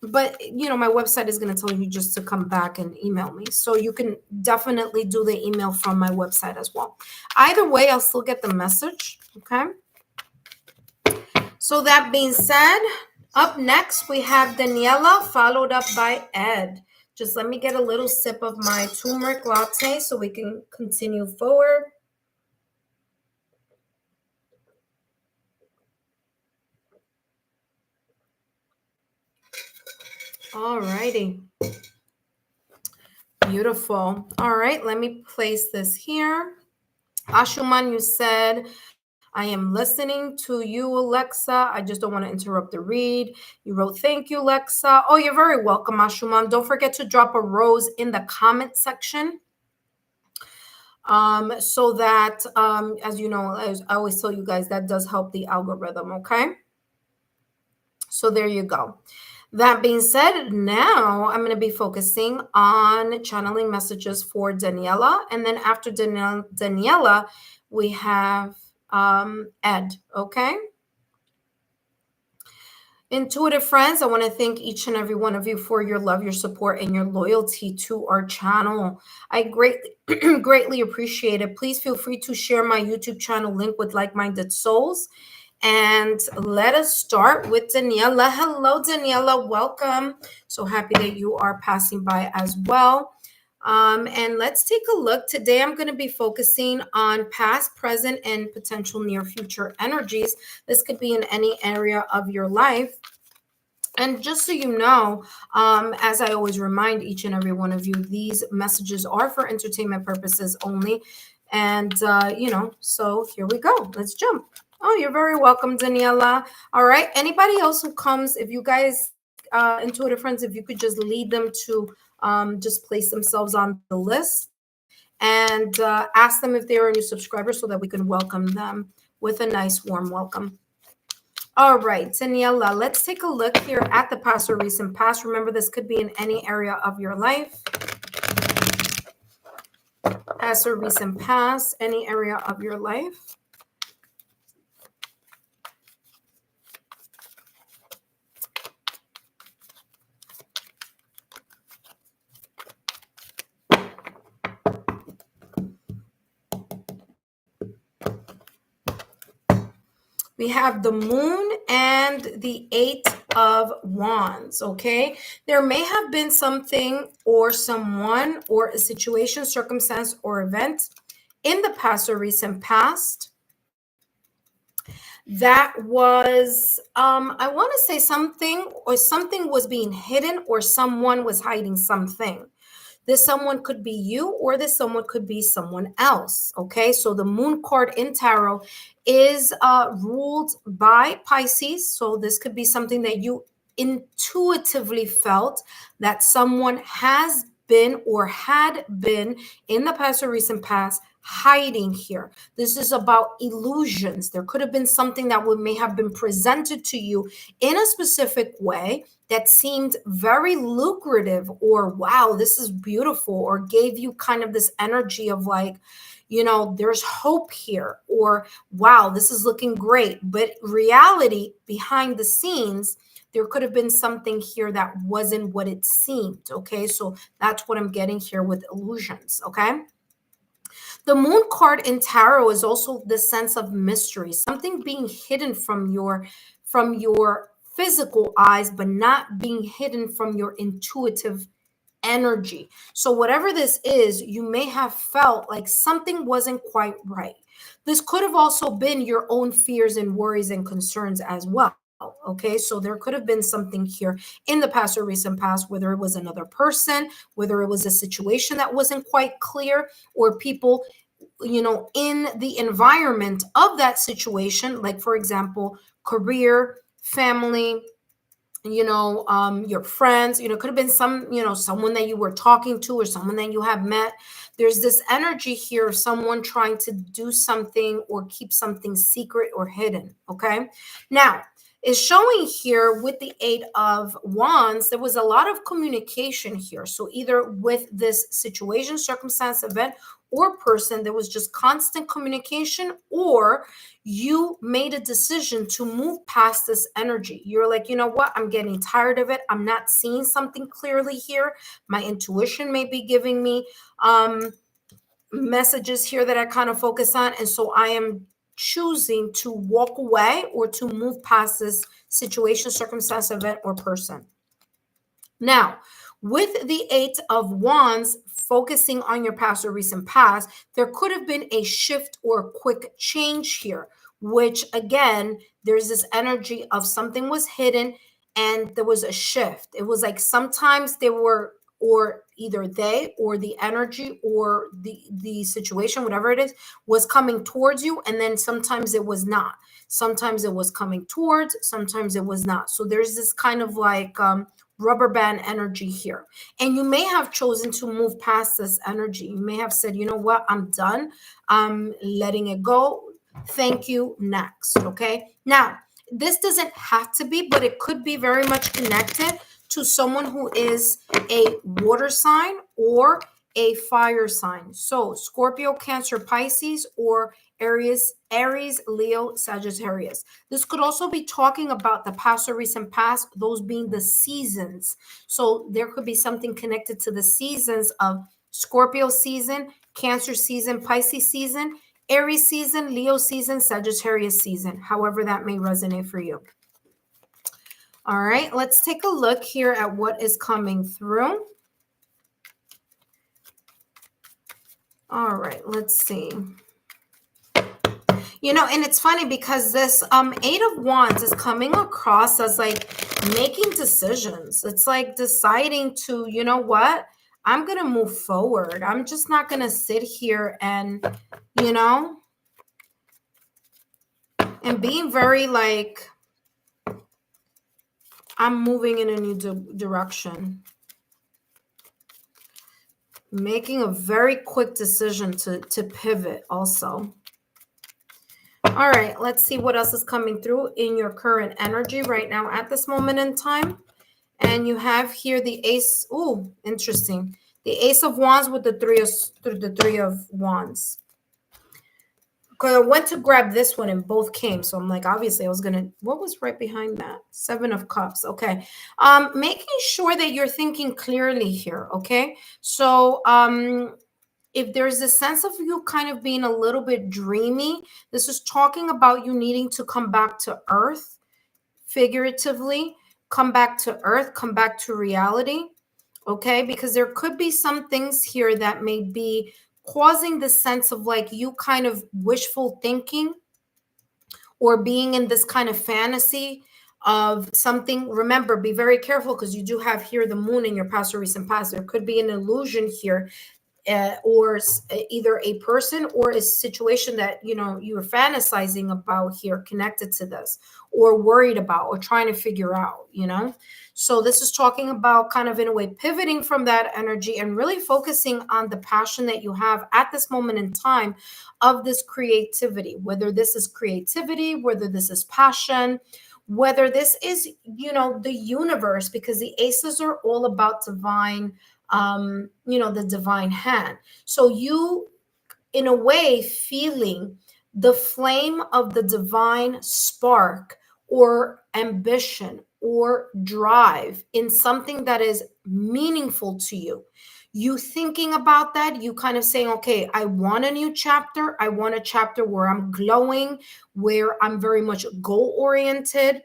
But my website is going to tell you just to come back and email me. So you can definitely do the email from my website as well. Either way, I'll still get the message. Okay. So that being said, up next, we have Daniela, followed up by Ed. Just let me get a little sip of my turmeric latte so we can continue forward. All righty. Beautiful. All right, let me place this here. Ashuman, you said, I am listening to you, Alexa. I just don't want to interrupt the read. You wrote, thank you, Alexa. Oh, you're very welcome, Ashuman. Don't forget to drop a rose in the comment section. So that, as you know, as I always tell you guys, that does help the algorithm, okay? So there you go. That being said, now I'm going to be focusing on channeling messages for Daniela. And then after Daniela, we have Ed, okay? Intuitive friends, I want to thank each and every one of you for your love, your support, and your loyalty to our channel. I greatly appreciate it. Please feel free to share my YouTube channel link with like-minded souls. And let us start with Daniela. Hello, Daniela. Welcome. So happy that you are passing by as well. And let's take a look. Today, I'm going to be focusing on past, present, and potential near future energies. This could be in any area of your life. And just so you know, as I always remind each and every one of you, these messages are for entertainment purposes only. And, so here we go. Let's jump. Oh, you're very welcome, Daniela. All right. Anybody else who comes, if you guys, intuitive friends, if you could just lead them to just place themselves on the list and ask them if they are a new subscriber so that we can welcome them with a nice warm welcome. All right, Daniela, let's take a look here at the past or recent past. Remember, this could be in any area of your life. Past or recent past, any area of your life. We have the moon and the Eight of Wands, okay? There may have been something or someone or a situation, circumstance, or event in the past or recent past that was, I want to say something, or something was being hidden, or someone was hiding something. This someone could be you, or this someone could be someone else. Okay, so the moon card in tarot is ruled by Pisces. So this could be something that you intuitively felt that someone has been or had been in the past or recent past hiding here. This is about illusions. There could have been something that may have been presented to you in a specific way that seemed very lucrative, or wow, this is beautiful, or gave you kind of this energy of like, there's hope here, or wow, this is looking great. But reality behind the scenes, there could have been something here that wasn't what it seemed. Okay, so that's what I'm getting here with illusions. Okay. The moon card in tarot is also the sense of mystery, something being hidden from your physical eyes, but not being hidden from your intuitive energy. So whatever this is, you may have felt like something wasn't quite right. This could have also been your own fears and worries and concerns as well. Okay, so there could have been something here in the past or recent past, whether it was another person, whether it was a situation that wasn't quite clear, or people, in the environment of that situation, like for example, career, family, your friends, could have been someone that you were talking to, or someone that you have met. There's this energy here of someone trying to do something or keep something secret or hidden. Okay, now is showing here with the Eight of Wands, there was a lot of communication here. So either with this situation, circumstance, event, or person, there was just constant communication, or you made a decision to move past this energy. You're like, you know what? I'm getting tired of it. I'm not seeing something clearly here. My intuition may be giving me messages here that I kind of focus on. And so I am choosing to walk away or to move past this situation, circumstance, event, or person. Now, with the Eight of Wands focusing on your past or recent past, there could have been a shift or a quick change here, which again, there's this energy of something was hidden and there was a shift. It was like sometimes they were, or either they or the energy or the situation, whatever it is, was coming towards you, and then sometimes it was not. Sometimes it was coming towards, sometimes it was not. So there's this kind of like rubber band energy here. And you may have chosen to move past this energy. You may have said, you know what, I'm done. I'm letting it go. Thank you. Next. Okay. Now, this doesn't have to be, but it could be very much connected to someone who is a water sign or a fire sign. So Scorpio, Cancer, Pisces, or Aries, Leo, Sagittarius. This could also be talking about the past or recent past, those being the seasons. So there could be something connected to the seasons of Scorpio season, Cancer season, Pisces season, Aries season, Leo season, Sagittarius season, however that may resonate for you. All right, let's take a look here at what is coming through. All right, let's see. And it's funny because this Eight of Wands is coming across as like making decisions. It's like deciding to, you know what? I'm going to move forward. I'm just not going to sit here and, and being very like, I'm moving in a new direction. Making a very quick decision to pivot also. All right, let's see what else is coming through in your current energy right now at this moment in time. And you have here the Ace. Oh, interesting. The Ace of Wands with the Three of Wands. Because I went to grab this one and both came. So I'm like, obviously I was going to, what was right behind that? Seven of Cups. Okay. Making sure that you're thinking clearly here. Okay. So, if there's a sense of you kind of being a little bit dreamy, this is talking about you needing to come back to earth, figuratively, come back to earth, come back to reality, okay? Because there could be some things here that may be causing the sense of like you kind of wishful thinking or being in this kind of fantasy of something. Remember, be very careful because you do have here the moon in your past or recent past. There could be an illusion here, or either a person or a situation that you are fantasizing about here connected to this, or worried about, or trying to figure out. So this is talking about kind of in a way pivoting from that energy and really focusing on the passion that you have at this moment in time of this creativity, whether this is creativity, whether this is passion, whether this is the universe, because the aces are all about divine, the divine hand. So you, in a way, feeling the flame of the divine spark or ambition or drive in something that is meaningful to you. You thinking about that, you kind of saying, okay, I want a new chapter. I want a chapter where I'm glowing, where I'm very much goal oriented,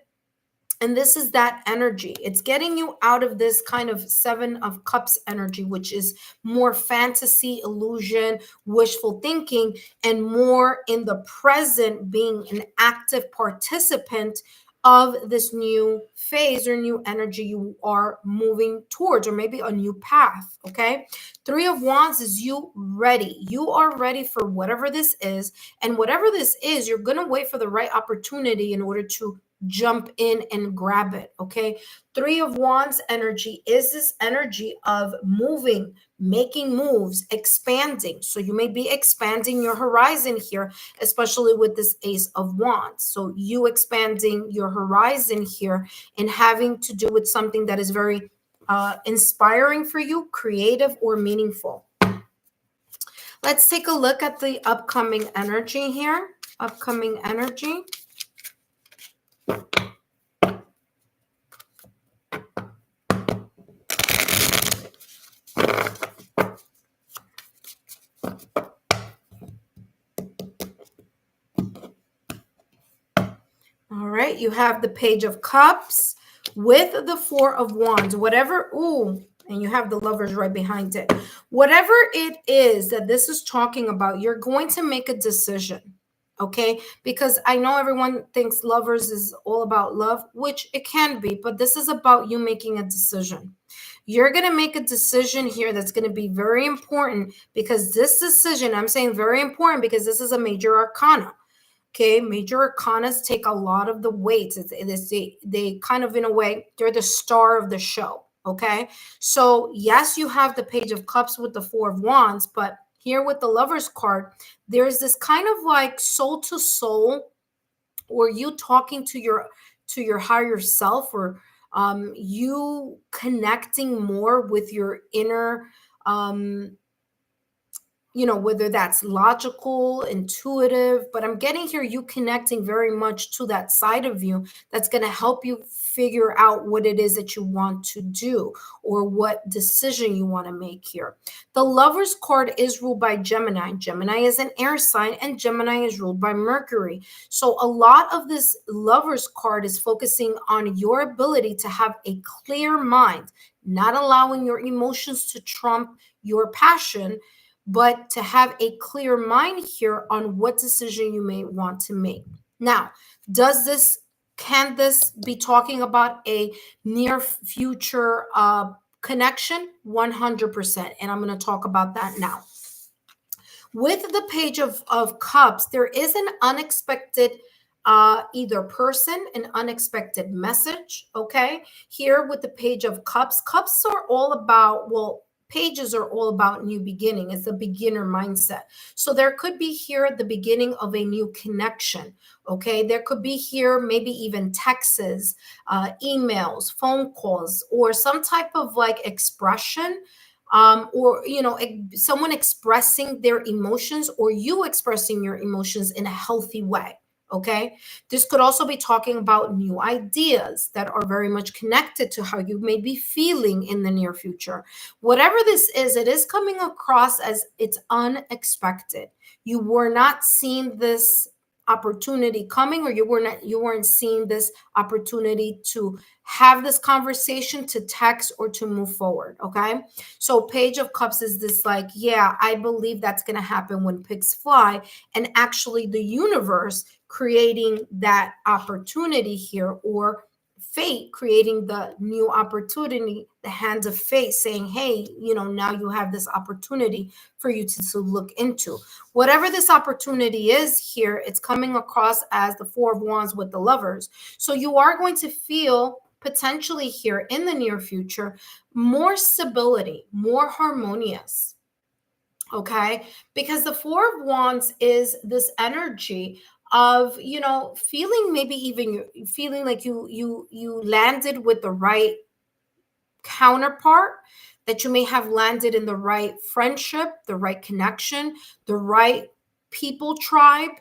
and this is that energy. It's getting you out of this kind of Seven of Cups energy, which is more fantasy, illusion, wishful thinking, and more in the present, being an active participant of this new phase or new energy you are moving towards, or maybe a new path. Okay. Three of Wands is you ready. You are ready for whatever this is. And whatever this is, you're going to wait for the right opportunity in order to jump in and grab it. Okay. Three of Wands energy is this energy of moving, making moves, expanding. So you may be expanding your horizon here, especially with this Ace of Wands. So you expanding your horizon here and having to do with something that is very inspiring for you, creative or meaningful. Let's take a look at the upcoming energy here. Upcoming energy. All right, you have the Page of Cups with the Four of Wands. Whatever, and you have the Lovers right behind it. Whatever it is that this is talking about, you're going to make a decision, okay? Because I know everyone thinks Lovers is all about love, which it can be, but this is about you making a decision. You're going to make a decision here that's going to be very important, because this decision, I'm saying very important because this is a major arcana. Okay, major arcanas take a lot of the weight. They kind of, in a way, they're the star of the show. Okay, so yes, you have the Page of Cups with the Four of Wands, but here with the Lovers card, there's this kind of like soul to soul, or you talking to your higher self, or you connecting more with your inner, whether that's logical, intuitive, but I'm getting here you connecting very much to that side of you that's going to help you figure out what it is that you want to do, or what decision you want to make here. The Lovers card is ruled by Gemini. Gemini is an air sign, and Gemini is ruled by Mercury. So a lot of this Lovers card is focusing on your ability to have a clear mind, not allowing your emotions to trump your passion, but to have a clear mind here on what decision you may want to make. Now, can this be talking about a near future connection? 100%. And I'm going to talk about that now. With the Page of Cups, there is an unexpected either person, an unexpected message. Okay. Here with the Page of Cups, cups are all about, pages are all about new beginning. It's a beginner mindset. So there could be here at the beginning of a new connection. Okay. There could be here maybe even texts, emails, phone calls, or some type of like expression, or someone expressing their emotions, or you expressing your emotions in a healthy way. Okay, this could also be talking about new ideas that are very much connected to how you may be feeling in the near future. Whatever this is, it is coming across as it's unexpected. You were not seeing this opportunity coming, or you weren't seeing this opportunity to have this conversation, to text, or to move forward. Okay, so Page of Cups is this, like, yeah, I believe that's going to happen when pigs fly, and actually the universe creating that opportunity here, or fate creating the new opportunity, the hands of fate saying, hey, now you have this opportunity for you to look into. Whatever this opportunity is here, it's coming across as the Four of Wands with the Lovers. So you are going to feel potentially here in the near future more stability, more harmonious. Okay, because the Four of Wands is this energy of, feeling, maybe even feeling like you landed with the right counterpart, that you may have landed in the right friendship, the right connection, the right people tribe.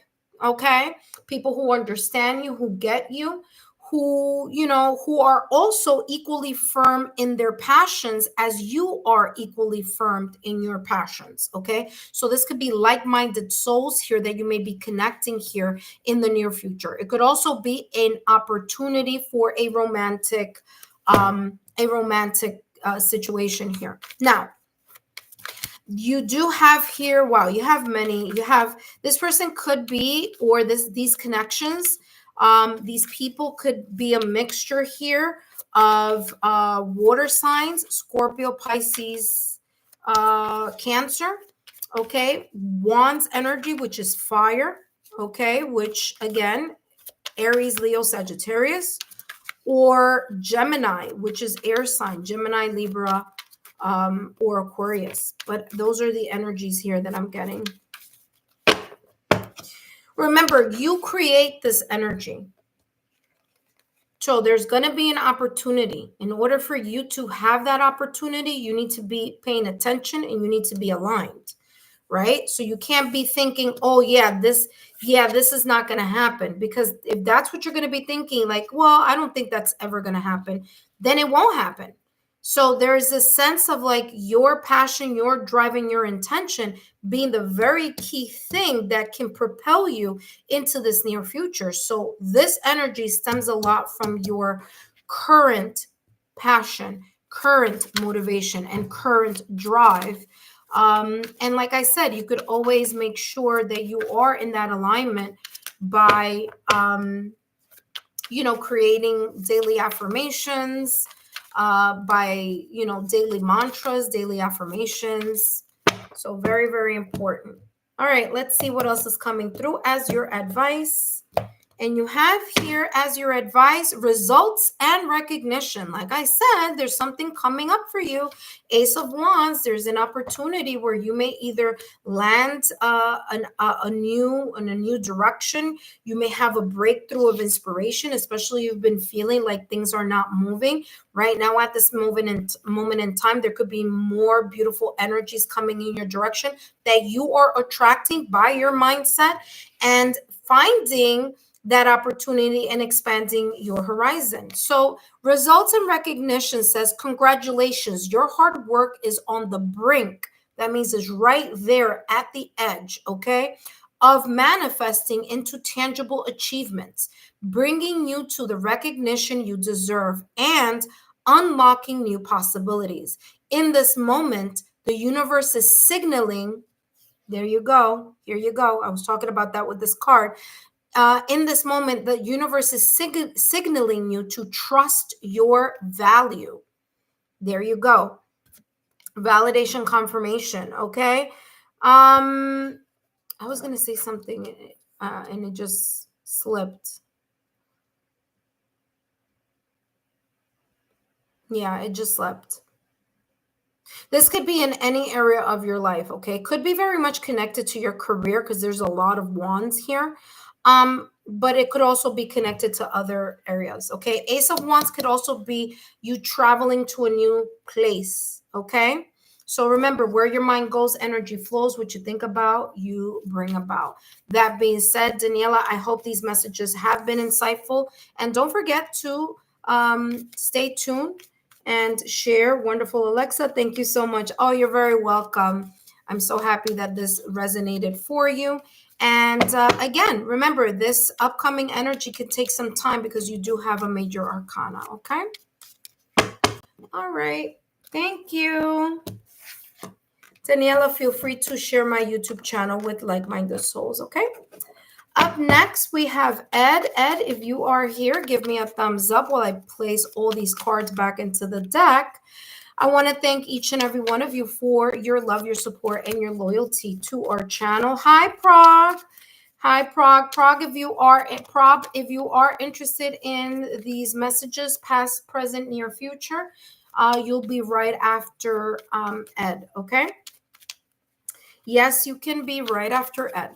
Okay, people who understand you, who get you, who are also equally firm in their passions as you are equally firm in your passions. Okay, so this could be like-minded souls here that you may be connecting here in the near future. It could also be an opportunity for a romantic situation here. Now, you do have here, wow, you have many. You have, this person could be, or these connections, these people could be a mixture here of water signs: Scorpio, Pisces, Cancer. Okay, Wands energy, which is fire. Okay, which again, Aries, Leo, Sagittarius, or Gemini, which is air sign, Gemini, Libra, or Aquarius. But those are the energies here that I'm getting. Remember, you create this energy. So there's going to be an opportunity. In order for you to have that opportunity, you need to be paying attention and you need to be aligned. Right? So you can't be thinking, oh this is not going to happen, because if that's what you're going to be thinking, like, well, I don't think that's ever going to happen, then it won't happen. So there's this sense of like your passion, your driving, your intention being the very key thing that can propel you into this near future. So this energy stems a lot from your current passion, current motivation, and current drive. And like I said, you could always make sure that you are in that alignment by, creating daily affirmations, by, daily mantras, daily affirmations. So very, very important. All right, let's see what else is coming through as your advice. And you have here as your advice, results and recognition. Like I said, there's something coming up for you. Ace of Wands, there's an opportunity where you may either land in a new direction. You may have a breakthrough of inspiration, especially you've been feeling like things are not moving. Right now, at this moment in time, there could be more beautiful energies coming in your direction that you are attracting by your mindset and finding that opportunity and expanding your horizon. So results and recognition says, congratulations, your hard work is on the brink. That means it's right there at the edge, okay, of manifesting into tangible achievements, bringing you to the recognition you deserve and unlocking new possibilities. In this moment, the universe is signaling, there you go, here you go. I was talking about that with this card. In this moment, the universe is signaling you to trust your value. There you go. Validation, confirmation. Okay. I was going to say something and it just slipped. Yeah, it just slipped. This could be in any area of your life, okay? Could be very much connected to your career because there's a lot of wands here. But it could also be connected to other areas, okay? Ace of Wands could also be you traveling to a new place, okay? So remember, where your mind goes, energy flows. What you think about, you bring about. That being said, Daniela, I hope these messages have been insightful. And don't forget to stay tuned and share. Wonderful Alexa, thank you so much. Oh, you're very welcome. I'm so happy that this resonated for you. And again, remember, this upcoming energy could take some time because you do have a major arcana, okay? All right. Thank you. Daniela, feel free to share my YouTube channel with like-minded souls, okay? Up next, we have Ed. Ed, if you are here, give me a thumbs up while I place all these cards back into the deck. I want to thank each and every one of you for your love, your support, and your loyalty to our channel. Hi, Prague. Hi, Prague. Prague, if you are interested in these messages, past, present, near future, you'll be right after Ed, okay? Yes, you can be right after Ed.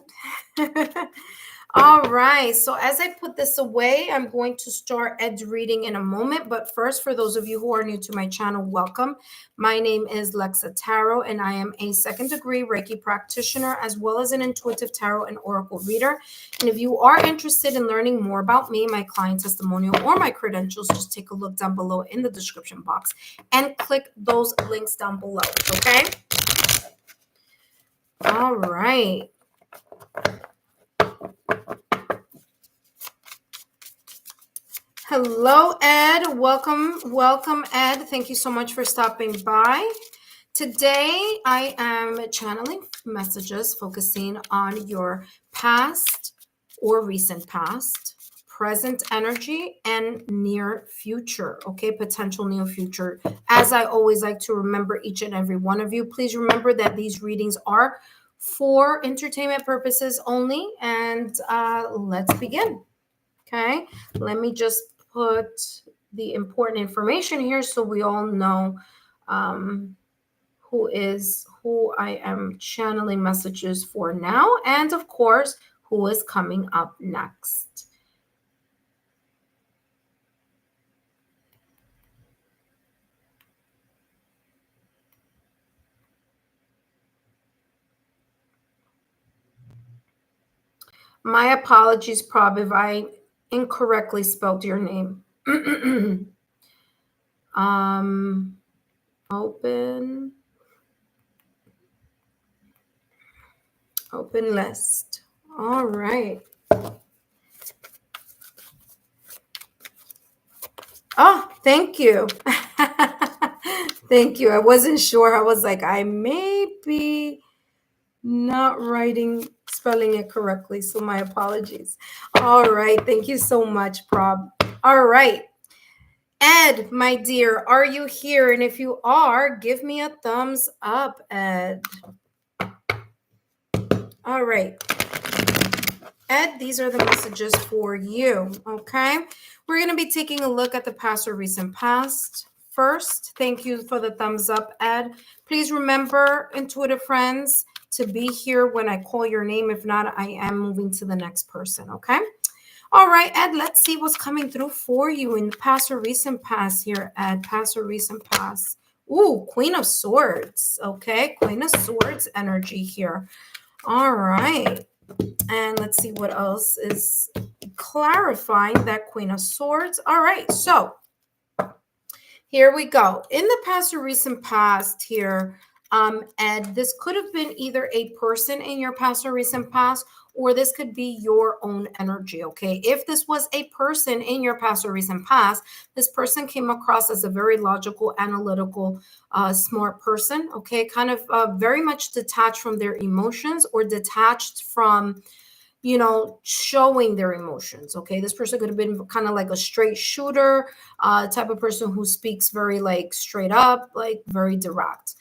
All right. So as I put this away, I'm going to start Ed's reading in a moment. But first, for those of you who are new to my channel, welcome. My name is Lexa Tarot, and I am a second-degree Reiki practitioner, as well as an intuitive tarot and oracle reader. And if you are interested in learning more about me, my client testimonial, or my credentials, just take a look down below in the description box and click those links down below, okay? All right. Hello, Ed. Welcome, Ed. Thank you so much for stopping by. Today, I am channeling messages focusing on your past or recent past, present energy, and near future, okay? Potential near future. As I always like to remember each and every one of you, please remember that these readings are for entertainment purposes only, and let's begin. Okay, let me just put the important information here so we all know who I am channeling messages for now, and of course, who is coming up next. My apologies, Prob, if I incorrectly spelled your name. Open list. All right. Oh, thank you. Thank you. I wasn't sure. I was like, I may be not spelling it correctly. So my apologies. All right. Thank you so much, Prob. All right. Ed, my dear, are you here? And if you are, give me a thumbs up, Ed. All right. Ed, these are the messages for you, okay? We're going to be taking a look at the past or recent past. First, thank you for the thumbs up, Ed. Please remember, intuitive friends, to be here when I call your name. If not, I am moving to the next person, okay? All right, Ed, let's see what's coming through for you in the past or recent past here, Ed. Past or recent past. Ooh, Queen of Swords, okay? Queen of Swords energy here. All right. And let's see what else is clarifying that Queen of Swords. All right, so here we go. In the past or recent past here, Ed, this could have been either a person in your past or recent past, or this could be your own energy, okay? If this was a person in your past or recent past, this person came across as a very logical, analytical, smart person, okay? Kind of very much detached from their emotions or detached from, showing their emotions, okay? This person could have been kind of like a straight shooter, type of person who speaks very like straight up, like very direct.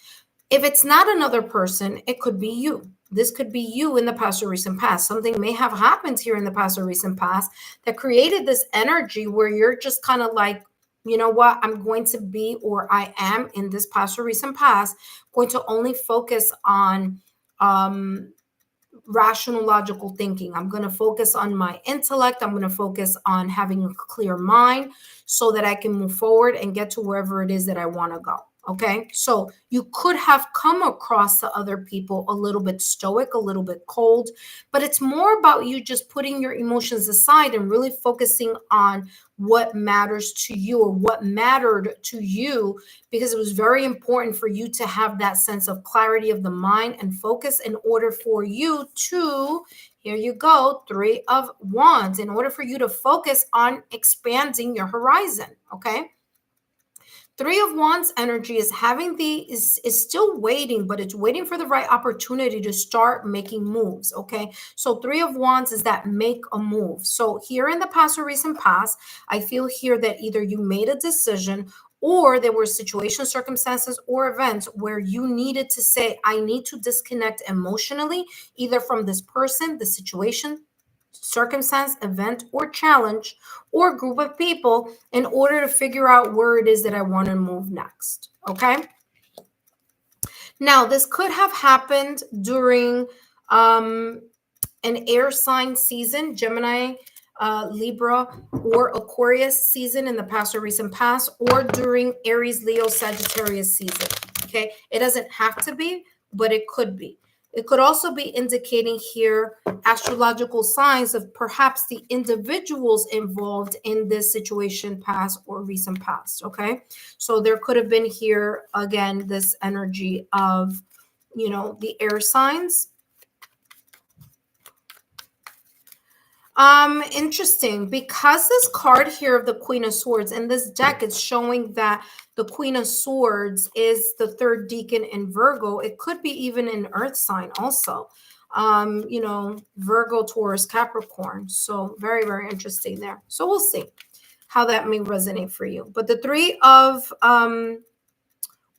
If it's not another person, it could be you. This could be you in the past or recent past. Something may have happened here in the past or recent past that created this energy where you're just kind of like, you know what, I'm going to be, or I am in this past or recent past, going to only focus on rational, logical thinking. I'm going to focus on my intellect. I'm going to focus on having a clear mind so that I can move forward and get to wherever it is that I want to go. Okay, so you could have come across the other people a little bit stoic, a little bit cold, but it's more about you just putting your emotions aside and really focusing on what matters to you or what mattered to you, because it was very important for you to have that sense of clarity of the mind and focus in order for you to, here you go, Three of Wands, in order for you to focus on expanding your horizon. Okay. Three of Wands energy is having is still waiting, but it's waiting for the right opportunity to start making moves. Okay. So Three of Wands is that make a move. So here in the past or recent past, I feel here that either you made a decision or there were situations, circumstances, or events where you needed to say, I need to disconnect emotionally, either from this person, the situation, circumstance, event, or challenge, or group of people in order to figure out where it is that I want to move next. Okay. Now, this could have happened during an air sign season, Gemini, Libra, or Aquarius season in the past or recent past, or during Aries, Leo, Sagittarius season. Okay. It doesn't have to be, but it could be. It could also be indicating here astrological signs of perhaps the individuals involved in this situation, past or recent past. Okay. So there could have been here, again, this energy of, the air signs. Interesting, because this card here of the Queen of Swords in this deck is showing that the Queen of Swords is the third decan in Virgo. It could be even an earth sign also. Virgo, Taurus, Capricorn. So very, very interesting there. So we'll see how that may resonate for you. But the Three of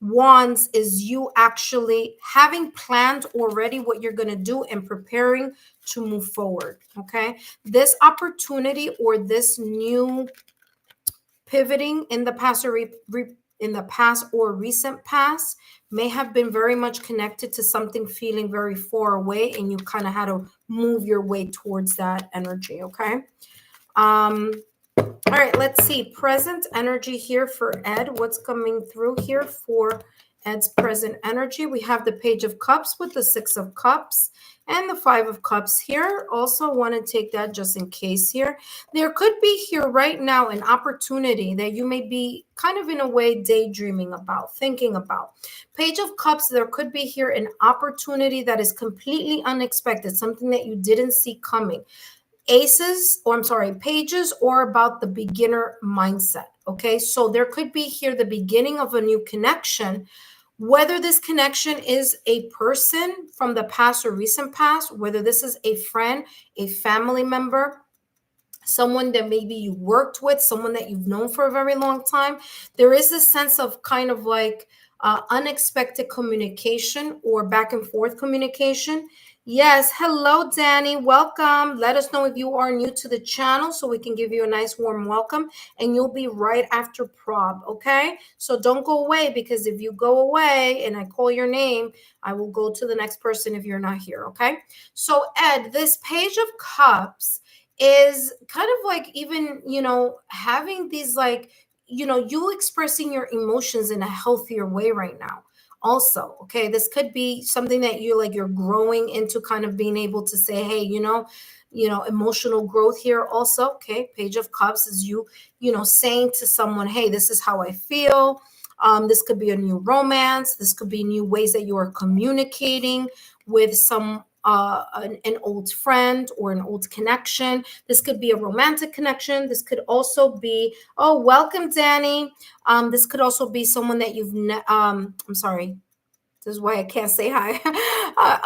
Wands is you actually having planned already what you're going to do and preparing to move forward. Okay. This opportunity or this new pivoting in the past or in the past or recent past may have been very much connected to something feeling very far away, and you kind of had to move your way towards that energy. Okay. All right, let's see. Present energy here for Ed. What's coming through here for Ed's present energy? We have the Page of Cups with the Six of Cups and the Five of Cups here. Also want to take that just in case here. There could be here right now an opportunity that you may be kind of in a way daydreaming about, thinking about. Page of Cups, there could be here an opportunity that is completely unexpected, something that you didn't see coming. Pages or about the beginner mindset. Okay, so there could be here the beginning of a new connection, whether this connection is a person from the past or recent past, whether this is a friend, a family member, someone that maybe you worked with, someone that you've known for a very long time. There is a sense of kind of like unexpected communication or back and forth communication. Yes. Hello, Danny. Welcome. Let us know if you are new to the channel so we can give you a nice warm welcome, and you'll be right after Prob. Okay. So don't go away, because if you go away and I call your name, I will go to the next person if you're not here. Okay. So Ed, this Page of Cups is kind of like even, having these like, you expressing your emotions in a healthier way right now also. Okay, this could be something that you're growing into, kind of being able to say, hey, emotional growth here also. Okay, Page of Cups is you saying to someone, hey, this is how I feel. This could be a new romance. This could be new ways that you are communicating with an old friend or an old connection. This could be a romantic connection. This could also be, oh, welcome, Danny. This could also be someone that I'm sorry. This is why I can't say hi.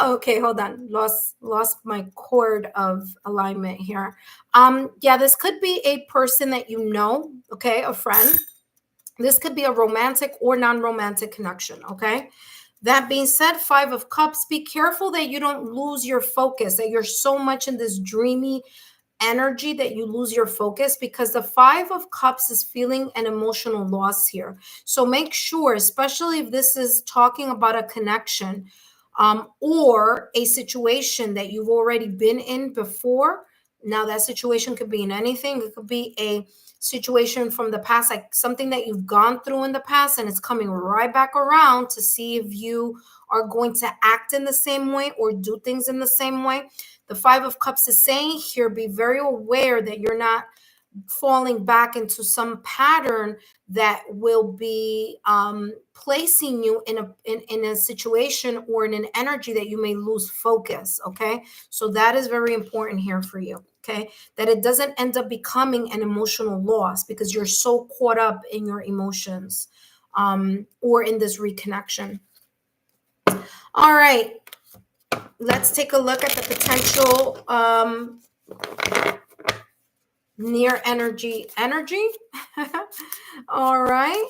Okay, hold on. Lost my cord of alignment here. Yeah, this could be a person that you know, okay, a friend. This could be a romantic or non-romantic connection, okay? That being said, Five of Cups, be careful that you don't lose your focus, that you're so much in this dreamy energy that you lose your focus, because the Five of Cups is feeling an emotional loss here. So make sure, especially if this is talking about a connection or a situation that you've already been in before. Now, that situation could be in anything. It could be a situation from the past, like something that you've gone through in the past, and it's coming right back around to see if you are going to act in the same way or do things in the same way. The Five of Cups is saying here, be very aware that you're not falling back into some pattern that will be placing you in a situation or in an energy that you may lose focus. Okay, so that is very important here for you. Okay, that it doesn't end up becoming an emotional loss because you're so caught up in your emotions or in this reconnection. All right, let's take a look at the potential near energy. All right.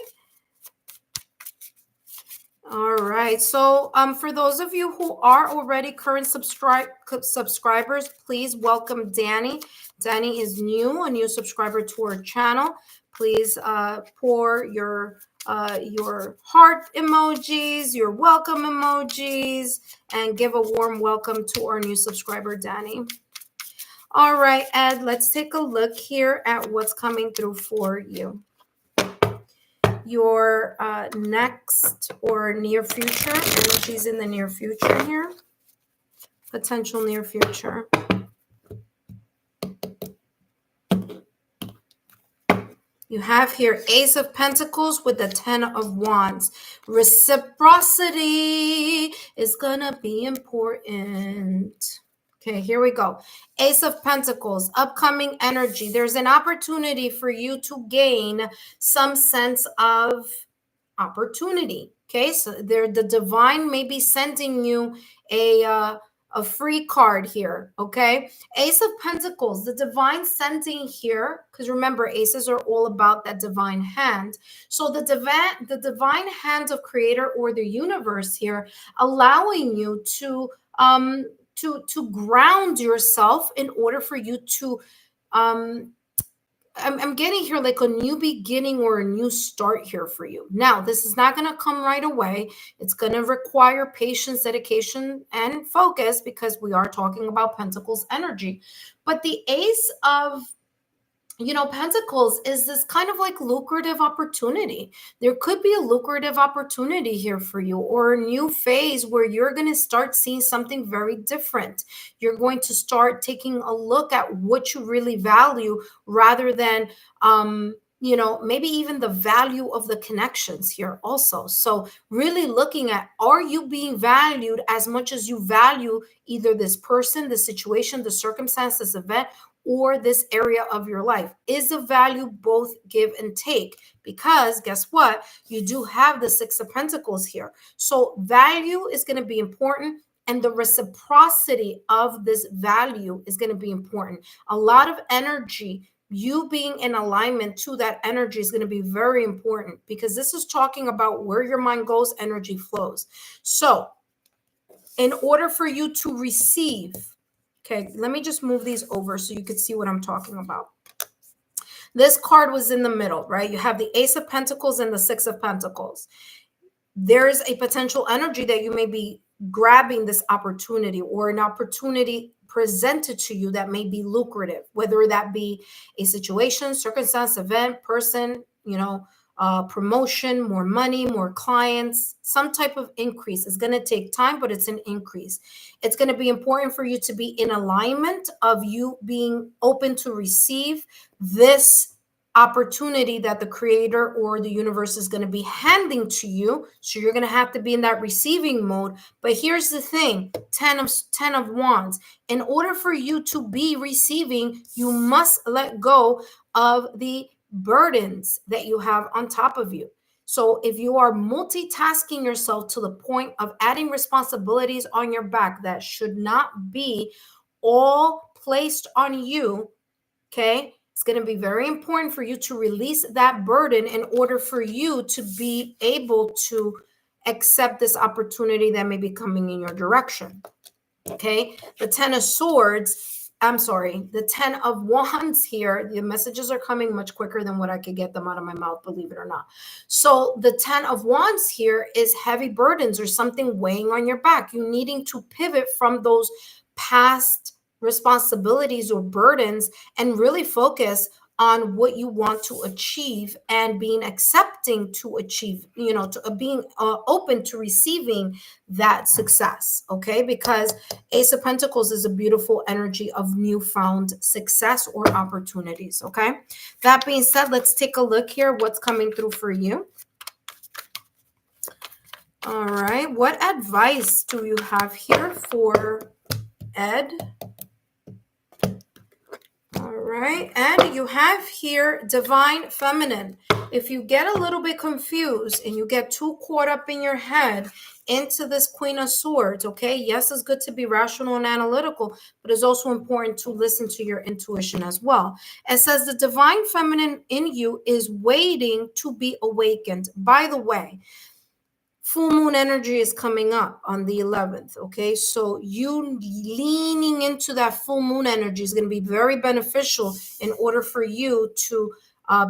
All right. So for those of you who are already current subscribers, please welcome Danny. Danny is a new subscriber to our channel. Please pour your heart emojis, your welcome emojis, and give a warm welcome to our new subscriber, Danny. All right, Ed, let's take a look here at what's coming through for you. Your next or near future, energies in the near future here. Potential near future. You have here Ace of Pentacles with the Ten of Wands. Reciprocity is gonna be important. Okay, here we go. Ace of Pentacles, upcoming energy. There's an opportunity for you to gain some sense of opportunity. Okay, so the divine may be sending you a free card here. Okay, Ace of Pentacles, the divine sending here, because remember, aces are all about that divine hand. So the divine hand of Creator or the universe here, allowing you to ground yourself in order for you to I'm getting here like a new beginning or a new start here for you. Now, this is not going to come right away. It's going to require patience, dedication, and focus because we are talking about Pentacles energy. But the Ace of Pentacles is this kind of like lucrative opportunity. There could be a lucrative opportunity here for you, or a new phase where you're going to start seeing something very different. You're going to start taking a look at what you really value rather than, maybe even the value of the connections here also. So really looking at, are you being valued as much as you value either this person, the situation, the circumstance, this event, or this area of your life? Is the value both give and take? Because guess what? You do have the Six of Pentacles here. So value is going to be important, and the reciprocity of this value is going to be important. A lot of energy, you being in alignment to that energy, is going to be very important because this is talking about where your mind goes, energy flows. So in order for you to receive, okay, let me just move these over so you can see what I'm talking about. This card was in the middle, right? You have the Ace of Pentacles and the Six of Pentacles. There's a potential energy that you may be grabbing this opportunity, or an opportunity presented to you that may be lucrative, whether that be a situation, circumstance, event, person, promotion, more money, more clients, some type of increase. It's going to take time, but it's an increase. It's going to be important for you to be in alignment of you being open to receive this opportunity that the Creator or the universe is going to be handing to you. So you're going to have to be in that receiving mode. But here's the thing, 10 of Wands. In order for you to be receiving, you must let go of the burdens that you have on top of you. So if you are multitasking yourself to the point of adding responsibilities on your back that should not be all placed on you, okay, it's going to be very important for you to release that burden in order for you to be able to accept this opportunity that may be coming in your direction. Okay, the Ten of the 10 of Wands here. The messages are coming much quicker than what I could get them out of my mouth, believe it or not. So the 10 of Wands here is heavy burdens or something weighing on your back. You needing to pivot from those past responsibilities or burdens and really focus on what you want to achieve and being accepting to achieve, to being open to receiving that success. Okay, because Ace of Pentacles is a beautiful energy of newfound success or opportunities. Okay, that being said, let's take a look here what's coming through for you. All right, what advice do you have here for Ed? All right, and you have here Divine Feminine. If you get a little bit confused and you get too caught up in your head into this Queen of Swords, okay, yes, it's good to be rational and analytical, but it's also important to listen to your intuition as well. It says the Divine Feminine in you is waiting to be awakened. By the way, full moon energy is coming up on the 11th. Okay, so you leaning into that full moon energy is going to be very beneficial in order for you to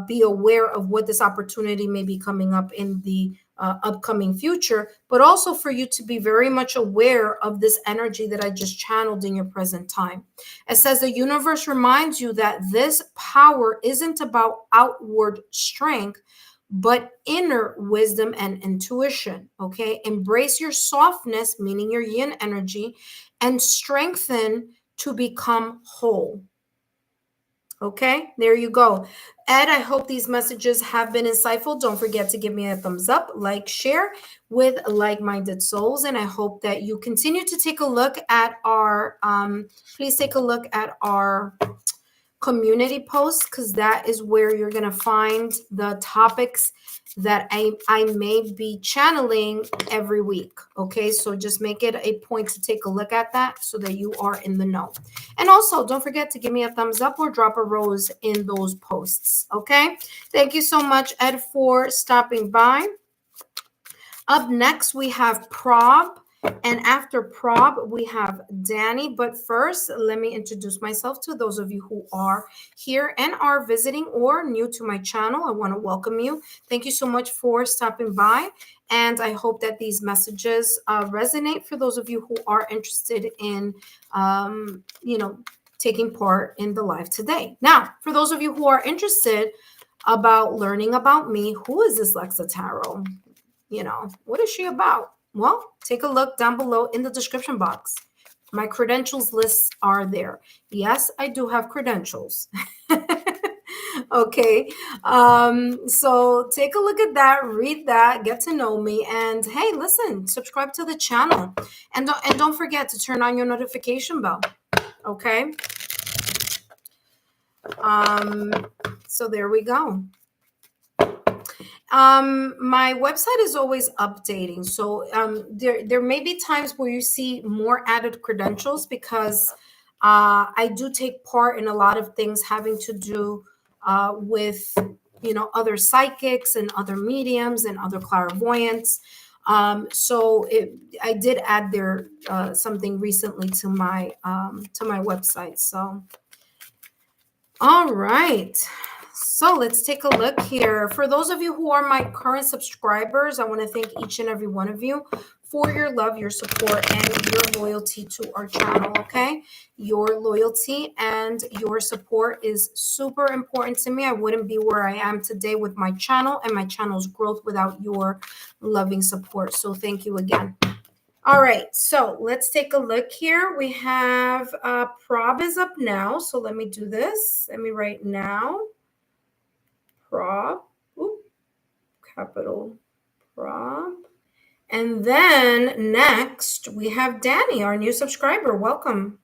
be aware of what this opportunity may be coming up in the upcoming future, but also for you to be very much aware of this energy that I just channeled in your present time. It says the universe reminds you that this power isn't about outward strength, but inner wisdom and intuition. Okay, embrace your softness, meaning your yin energy, and strengthen to become whole. Okay, there you go. Ed, I hope these messages have been insightful. Don't forget to give me a thumbs up, like, share with like-minded souls. And I hope that you continue to take a look at our, please take a look at our community posts, because that is where you're going to find the topics that I may be channeling every week. Okay, so just make it a point to take a look at that so that you are in the know. And also don't forget to give me a thumbs up or drop a rose in those posts. Okay, thank you so much, Ed, for stopping by. Up next we have Prob, and after Prob we have Danny. But first, let me introduce myself to those of you who are here and are visiting or new to my channel. I want to welcome you. Thank you so much for stopping by, and I hope that these messages resonate for those of you who are interested in taking part in the live today. Now, for those of you who are interested about learning about me, who is this Lexa Tarot? What is she about? Well, take a look down below in the description box. My credentials lists are there. Yes, I do have credentials. Okay. So take a look at that, read that, get to know me, and hey, listen, subscribe to the channel. And don't forget to turn on your notification bell. Okay. So there we go. My website is always updating, so there may be times where you see more added credentials because I do take part in a lot of things having to do with other psychics and other mediums and other clairvoyants. So I did add there something recently to my website. So all right. So let's take a look here. For those of you who are my current subscribers, I want to thank each and every one of you for your love, your support, and your loyalty to our channel, okay? Your loyalty and your support is super important to me. I wouldn't be where I am today with my channel and my channel's growth without your loving support. So thank you again. All right, so let's take a look here. We have Prob is up now. So let me do this. Let me write now. Prob, capital Prob. And then next we have Danny, our new subscriber. Welcome.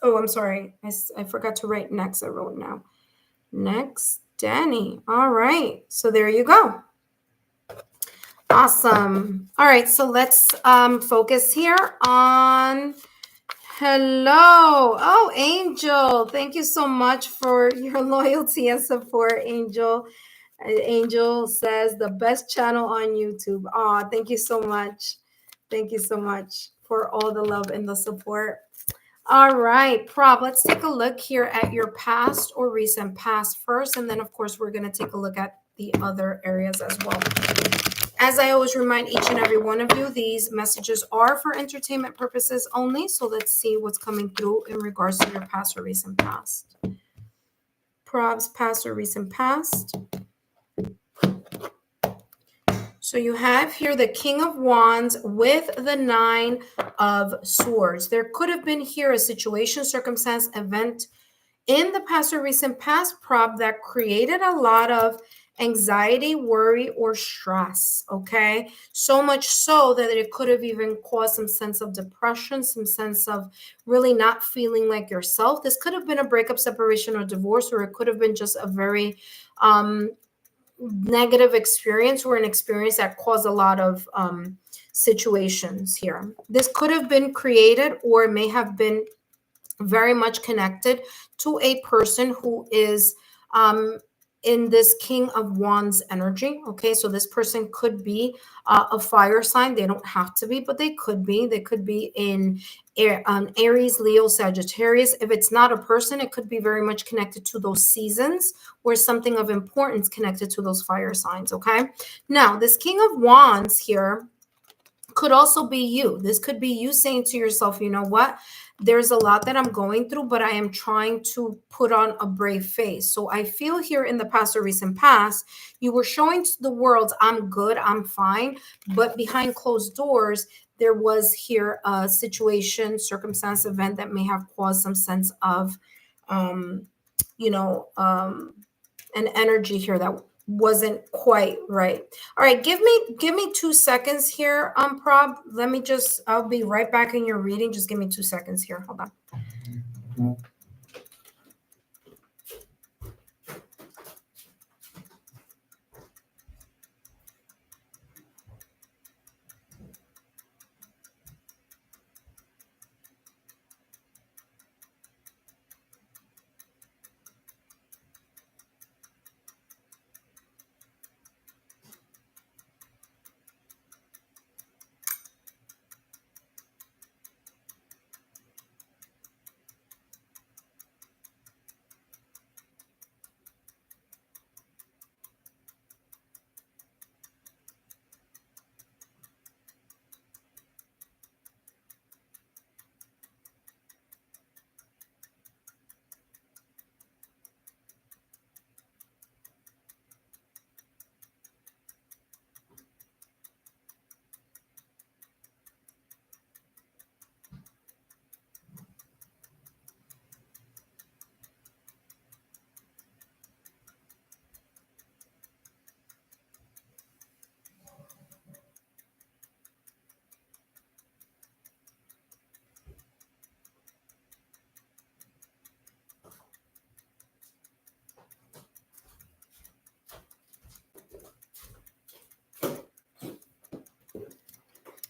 Oh, I'm sorry. I forgot to write next. I wrote now. Next, Danny. All right. So there you go. Awesome. All right. So let's focus here on hello. Oh, Angel. Thank you so much for your loyalty and support, Angel. Angel says the best channel on YouTube. Oh, thank you so much. Thank you so much for all the love and the support. All right, Prob, let's take a look here at your past or recent past first. And then, of course, we're going to take a look at the other areas as well. As I always remind each and every one of you, these messages are for entertainment purposes only. So let's see what's coming through in regards to your past or recent past. Probs, past or recent past. So you have here the King of Wands with the Nine of Swords. There could have been here a situation, circumstance, event in the past or recent past, prob, that created a lot of anxiety, worry, or stress, okay? So much so that it could have even caused some sense of depression, some sense of really not feeling like yourself. This could have been a breakup, separation, or divorce, or it could have been just a very negative experience or an experience that caused a lot of situations here. This could have been created or may have been very much connected to a person who is in this King of Wands energy. Okay, so this person could be a fire sign. They don't have to be, but they could be. They could be in Aries, Leo, Sagittarius. If it's not a person, it could be very much connected to those seasons or something of importance connected to those fire signs. Okay, now this King of Wands here could also be you. This could be you saying to yourself, you know what? There's a lot that I'm going through, but I am trying to put on a brave face. So I feel here in the past or recent past, you were showing to the world, I'm good, I'm fine. But behind closed doors, there was here a situation, circumstance, event that may have caused some sense of, you know, an energy here that wasn't quite right. All right, give me 2 seconds here, Prob. Let me just, I'll be right back in your reading. Just give me 2 seconds here. Hold on.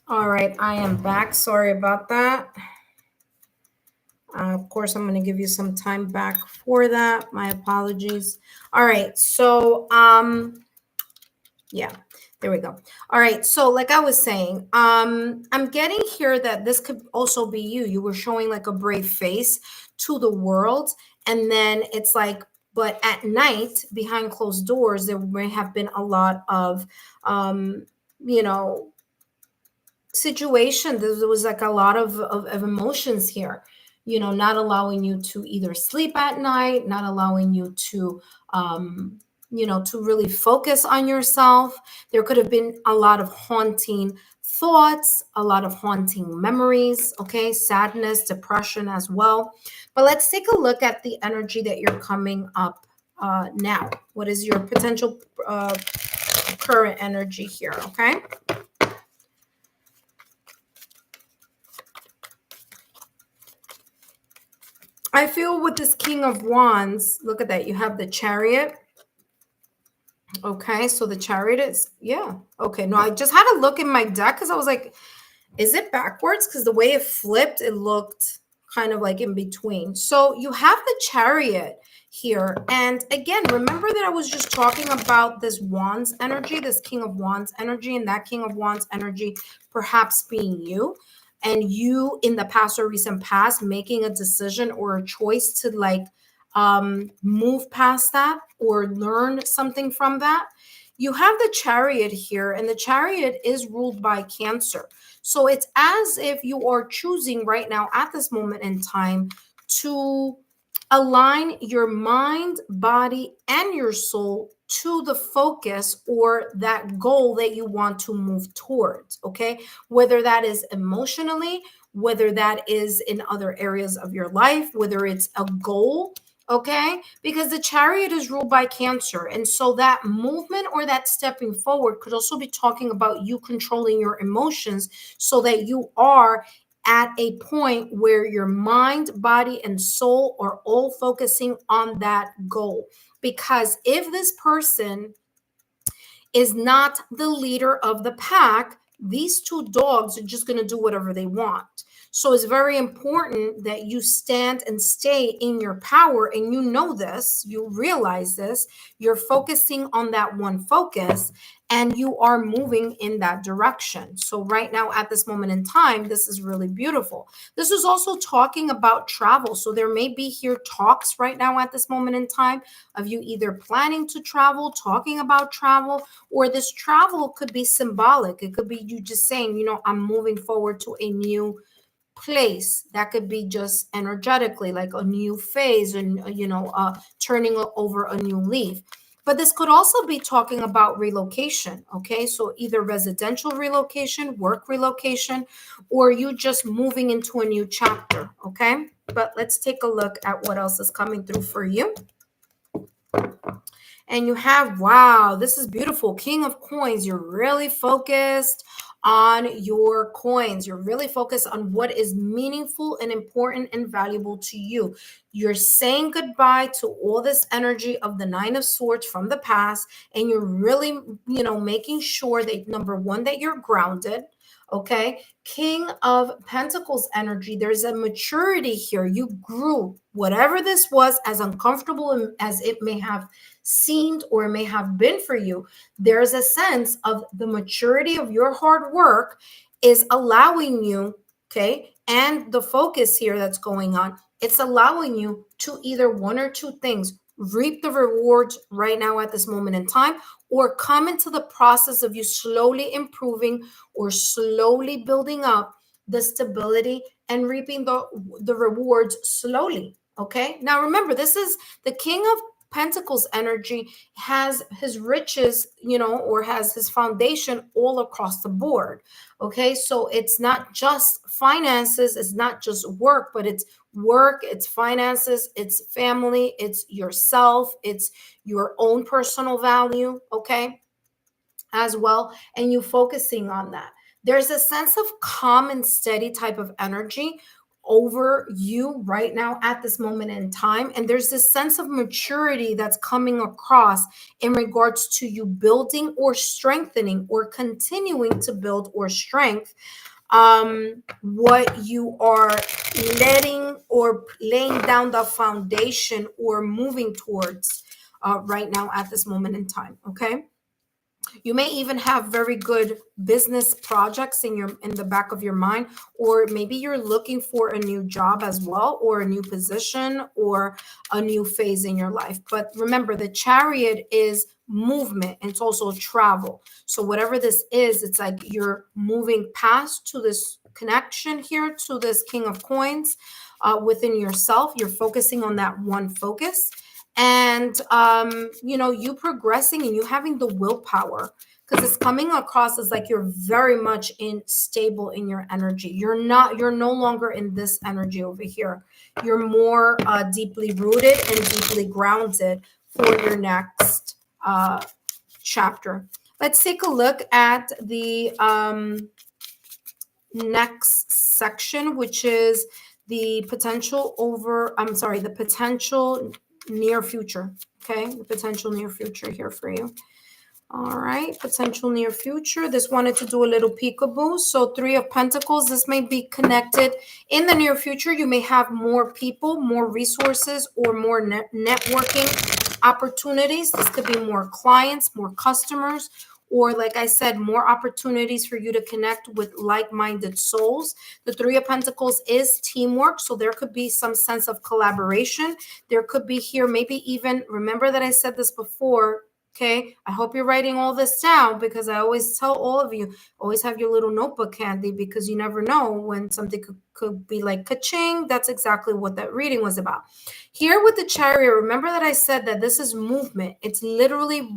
All right, I am back. Sorry about that. Of course, I'm going to give you some time back for that. My apologies. All right, so yeah, there we go. All right, so like I was saying, I'm getting here that this could also be you. You were showing like a brave face to the world, and then it's like, but at night behind closed doors, there may have been a lot of, you know, situation. There was like a lot of emotions here, you know, not allowing you to either sleep at night, not allowing you to you know, to really focus on yourself. There could have been a lot of haunting thoughts, a lot of haunting memories, okay, sadness, depression as well. But let's take a look at the energy that you're coming up now. What is your potential current energy here, okay? I feel with this King of Wands, look at that. You have the Chariot. Okay, so the Chariot is, yeah. Okay, no, I just had to look in my deck because I was like, is it backwards? Because the way it flipped, it looked kind of like in between. So you have the Chariot here. And again, remember that I was just talking about this Wands energy, this King of Wands energy, and that King of Wands energy perhaps being you. And you in the past or recent past making a decision or a choice to like move past that or learn something from that. you have the Chariot here, and the Chariot is ruled by Cancer. So it's as if you are choosing right now at this moment in time to align your mind, body, and your soul to the focus or that goal that you want to move towards. Okay. Whether that is emotionally, whether that is in other areas of your life, whether it's a goal. Okay. Because the Chariot is ruled by Cancer. And so that movement or that stepping forward could also be talking about you controlling your emotions so that you are at a point where your mind, body, and soul are all focusing on that goal. Because if this person is not the leader of the pack, these two dogs are just going to do whatever they want. So it's very important that you stand and stay in your power. And you know this, you realize this, you're focusing on that one focus and you are moving in that direction. So right now at this moment in time, this is really beautiful. This is also talking about travel. So there may be here talks right now at this moment in time of you either planning to travel, talking about travel, or this travel could be symbolic. It could be you just saying, I'm moving forward to a new place. That could be just energetically like a new phase and turning over a new leaf. But this could also be talking about relocation. Okay, so either residential relocation, work relocation, or you just moving into a new chapter. Okay, but let's take a look at what else is coming through for you. And you have, wow, this is beautiful. King of Coins. You're really focused on your coins. You're really focused on what is meaningful and important and valuable to you. You're saying goodbye to all this energy of the Nine of Swords from the past. And you're really, making sure that, number one, that you're grounded. Okay. King of Pentacles energy. There's a maturity here. You grew. Whatever this was, as uncomfortable as it may have seemed or may have been for you, there's a sense of the maturity of your hard work is allowing you, okay, and the focus here that's going on, it's allowing you to either one or two things: reap the rewards right now at this moment in time, or come into the process of you slowly improving or slowly building up the stability and reaping the rewards slowly. Okay, now remember, this is the King of Pentacles energy, has his riches, or has his foundation all across the board. Okay, so it's not just finances, it's not just work, but it's work, it's finances, it's family, it's yourself, it's your own personal value. Okay, as well, and you focusing on that. There's a sense of calm and steady type of energy over you right now at this moment in time. And there's this sense of maturity that's coming across in regards to you building or strengthening or continuing to build or strength what you are letting or laying down the foundation or moving towards right now at this moment in time. Okay. You may even have very good business projects in the back of your mind, or maybe you're looking for a new job as well, or a new position, or a new phase in your life. But remember, the Chariot is movement. It's also travel. So whatever this is, it's like you're moving past to this connection here to this King of Coins within yourself. You're focusing on that one focus, and you progressing and you having the willpower, because it's coming across as like you're very much stable in your energy. You're no longer in this energy over here. You're more deeply rooted and deeply grounded for your next chapter. Let's take a look at the next section, which is the potential near future. Okay, the potential near future here for you. All right, potential near future. This wanted to do a little peekaboo. So Three of Pentacles, this may be connected in the near future. You may have more people, more resources, or more networking opportunities. This could be more clients, more customers, or like I said, more opportunities for you to connect with like-minded souls. The Three of Pentacles is teamwork, so there could be some sense of collaboration. There could be here, maybe even, remember that I said this before, Okay, I hope you're writing all this down, because I always tell all of you, always have your little notebook handy, because you never know when something could be like ka-ching. That's exactly what that reading was about. Here with the Chariot, remember that I said that this is movement. It's literally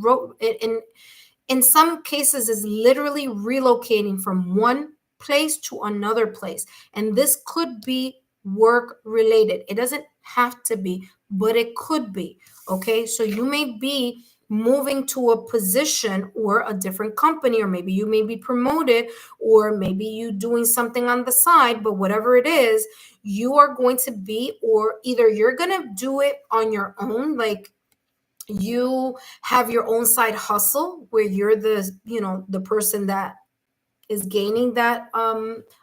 in some cases is literally relocating from one place to another place. And this could be work related. It doesn't have to be, but it could be. Okay, so you may be moving to a position or a different company, or maybe you may be promoted, or maybe you doing something on the side, but whatever it is, you are going to be, or either you're going to do it on your own, like you have your own side hustle where you're the, the person that is gaining that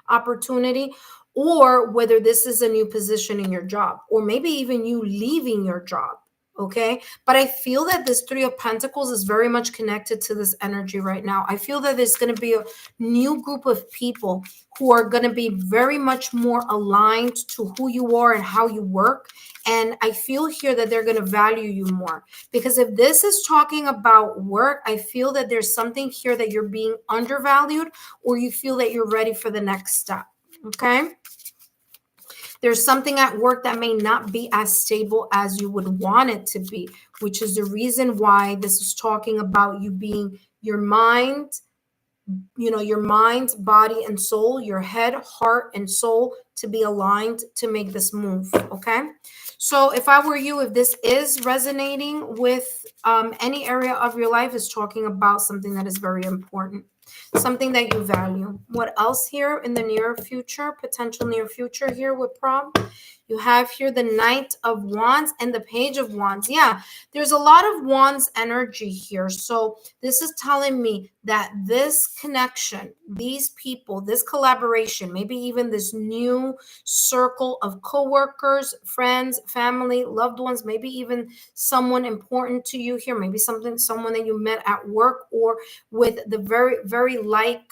opportunity, or whether this is a new position in your job, or maybe even you leaving your job. Okay, but I feel that this Three of Pentacles is very much connected to this energy right now. I feel that there's going to be a new group of people who are going to be very much more aligned to who you are and how you work. And I feel here that they're going to value you more, because if this is talking about work, I feel that there's something here that you're being undervalued, or you feel that you're ready for the next step. Okay, there's something at work that may not be as stable as you would want it to be, which is the reason why this is talking about you being your mind, your mind, body, and soul, your head, heart, and soul to be aligned to make this move. Okay, so if I were you, if this is resonating with any area of your life, is talking about something that is very important, something that you value. What else here in the near future, potential near future here with Prob? You have here the Knight of Wands and the Page of Wands. Yeah, there's a lot of Wands energy here. So this is telling me that this connection, these people, this collaboration, maybe even this new circle of coworkers, friends, family, loved ones, maybe even someone important to you here, maybe someone that you met at work, or with the very, very like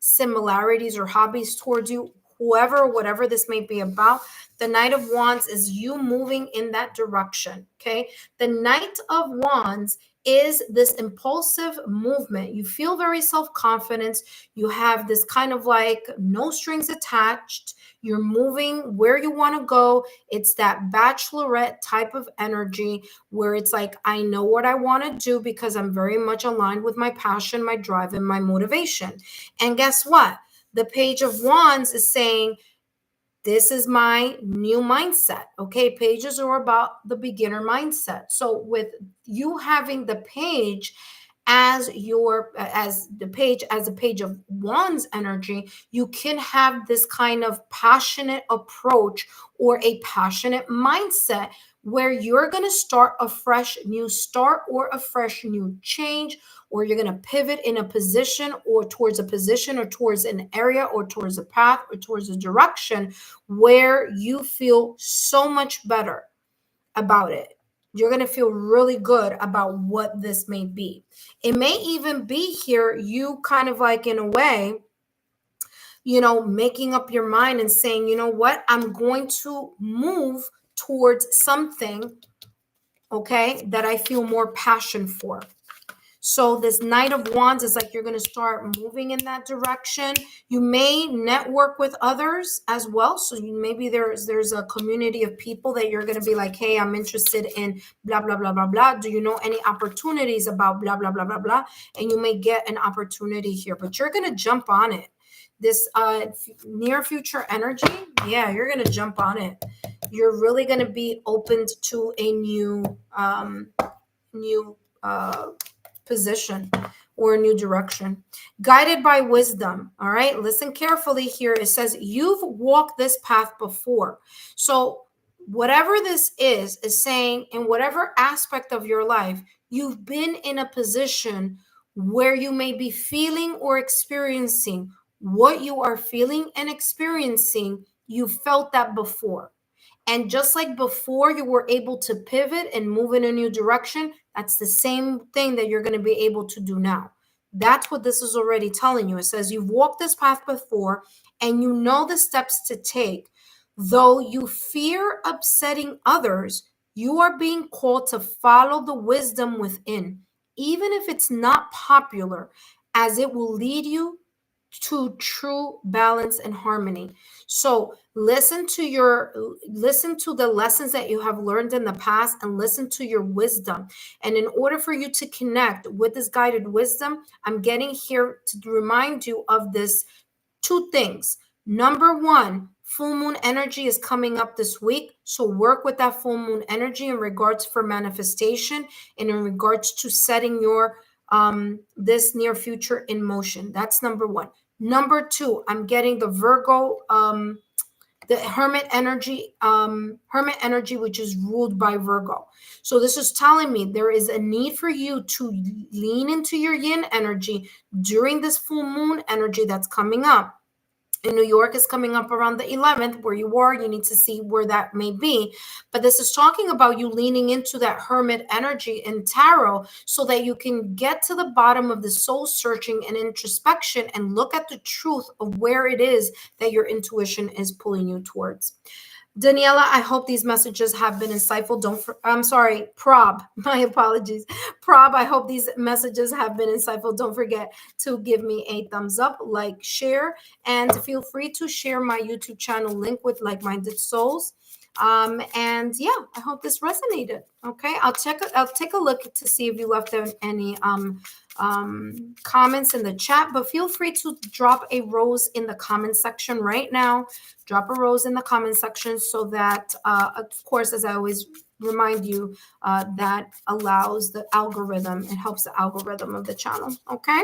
similarities or hobbies towards you, whoever, whatever this may be about. The Knight of Wands is you moving in that direction. Okay, the Knight of Wands is this impulsive movement. You feel very self-confident. You have this kind of like no strings attached. You're moving where you want to go. It's that bachelorette type of energy where it's like, I know what I want to do because I'm very much aligned with my passion, my drive, and my motivation. And guess what? The Page of Wands is saying, this is my new mindset. Okay, pages are about the beginner mindset. So with you having the page as a page of Wands energy, you can have this kind of passionate approach or a passionate mindset where you're going to start a fresh new start, or a fresh new change, or you're going to pivot in a position, or towards an area, or towards a path, or towards a direction where you feel so much better about it. You're going to feel really good about what this may be. It may even be here, you kind of like, in a way, making up your mind and saying, you know what, I'm going to move towards something, okay, that I feel more passion for. So this Knight of Wands is like you're going to start moving in that direction. You may network with others as well. So maybe there's a community of people that you're going to be like, hey, I'm interested in blah, blah, blah, blah, blah. Do you know any opportunities about blah, blah, blah, blah, blah? And you may get an opportunity here, but you're going to jump on it. This near future energy, yeah, you're going to jump on it. You're really going to be opened to a new position or a new direction, guided by wisdom. All right, listen carefully here. It says you've walked this path before. So whatever this is saying, in whatever aspect of your life, you've been in a position where you may be feeling or experiencing what you are feeling and experiencing. You felt that before. And just like before, you were able to pivot and move in a new direction, that's the same thing that you're going to be able to do now. That's what this is already telling you. It says you've walked this path before and you know the steps to take. Though you fear upsetting others, you are being called to follow the wisdom within. even if it's not popular, as it will lead you to true balance and harmony. So listen to the lessons that you have learned in the past, and listen to your wisdom. And in order for you to connect with this guided wisdom, I'm getting here to remind you of this two things. Number one, full moon energy is coming up this week. So work with that full moon energy in regards for manifestation and in regards to setting your this near future in motion. That's number one. Number two, I'm getting the Virgo, the hermit energy, which is ruled by Virgo. So this is telling me there is a need for you to lean into your yin energy during this full moon energy that's coming up. In New York is coming up around the 11th. Where you are, you need to see where that may be. But this is talking about you leaning into that hermit energy in tarot so that you can get to the bottom of the soul searching and introspection and look at the truth of where it is that your intuition is pulling you towards. Daniela, I hope these messages have been insightful. I'm sorry, Prob, my apologies. Prob, I hope these messages have been insightful. Don't forget to give me a thumbs up, like, share, and feel free to share my YouTube channel link with like-minded souls. And yeah, I hope this resonated. Okay, I'll take a look to see if you left any comments in the chat, but feel free to drop a rose in the comment section right now. Drop a rose in the comment section so that, of course, as I always remind you, that allows the algorithm, it helps the algorithm of the channel. Okay.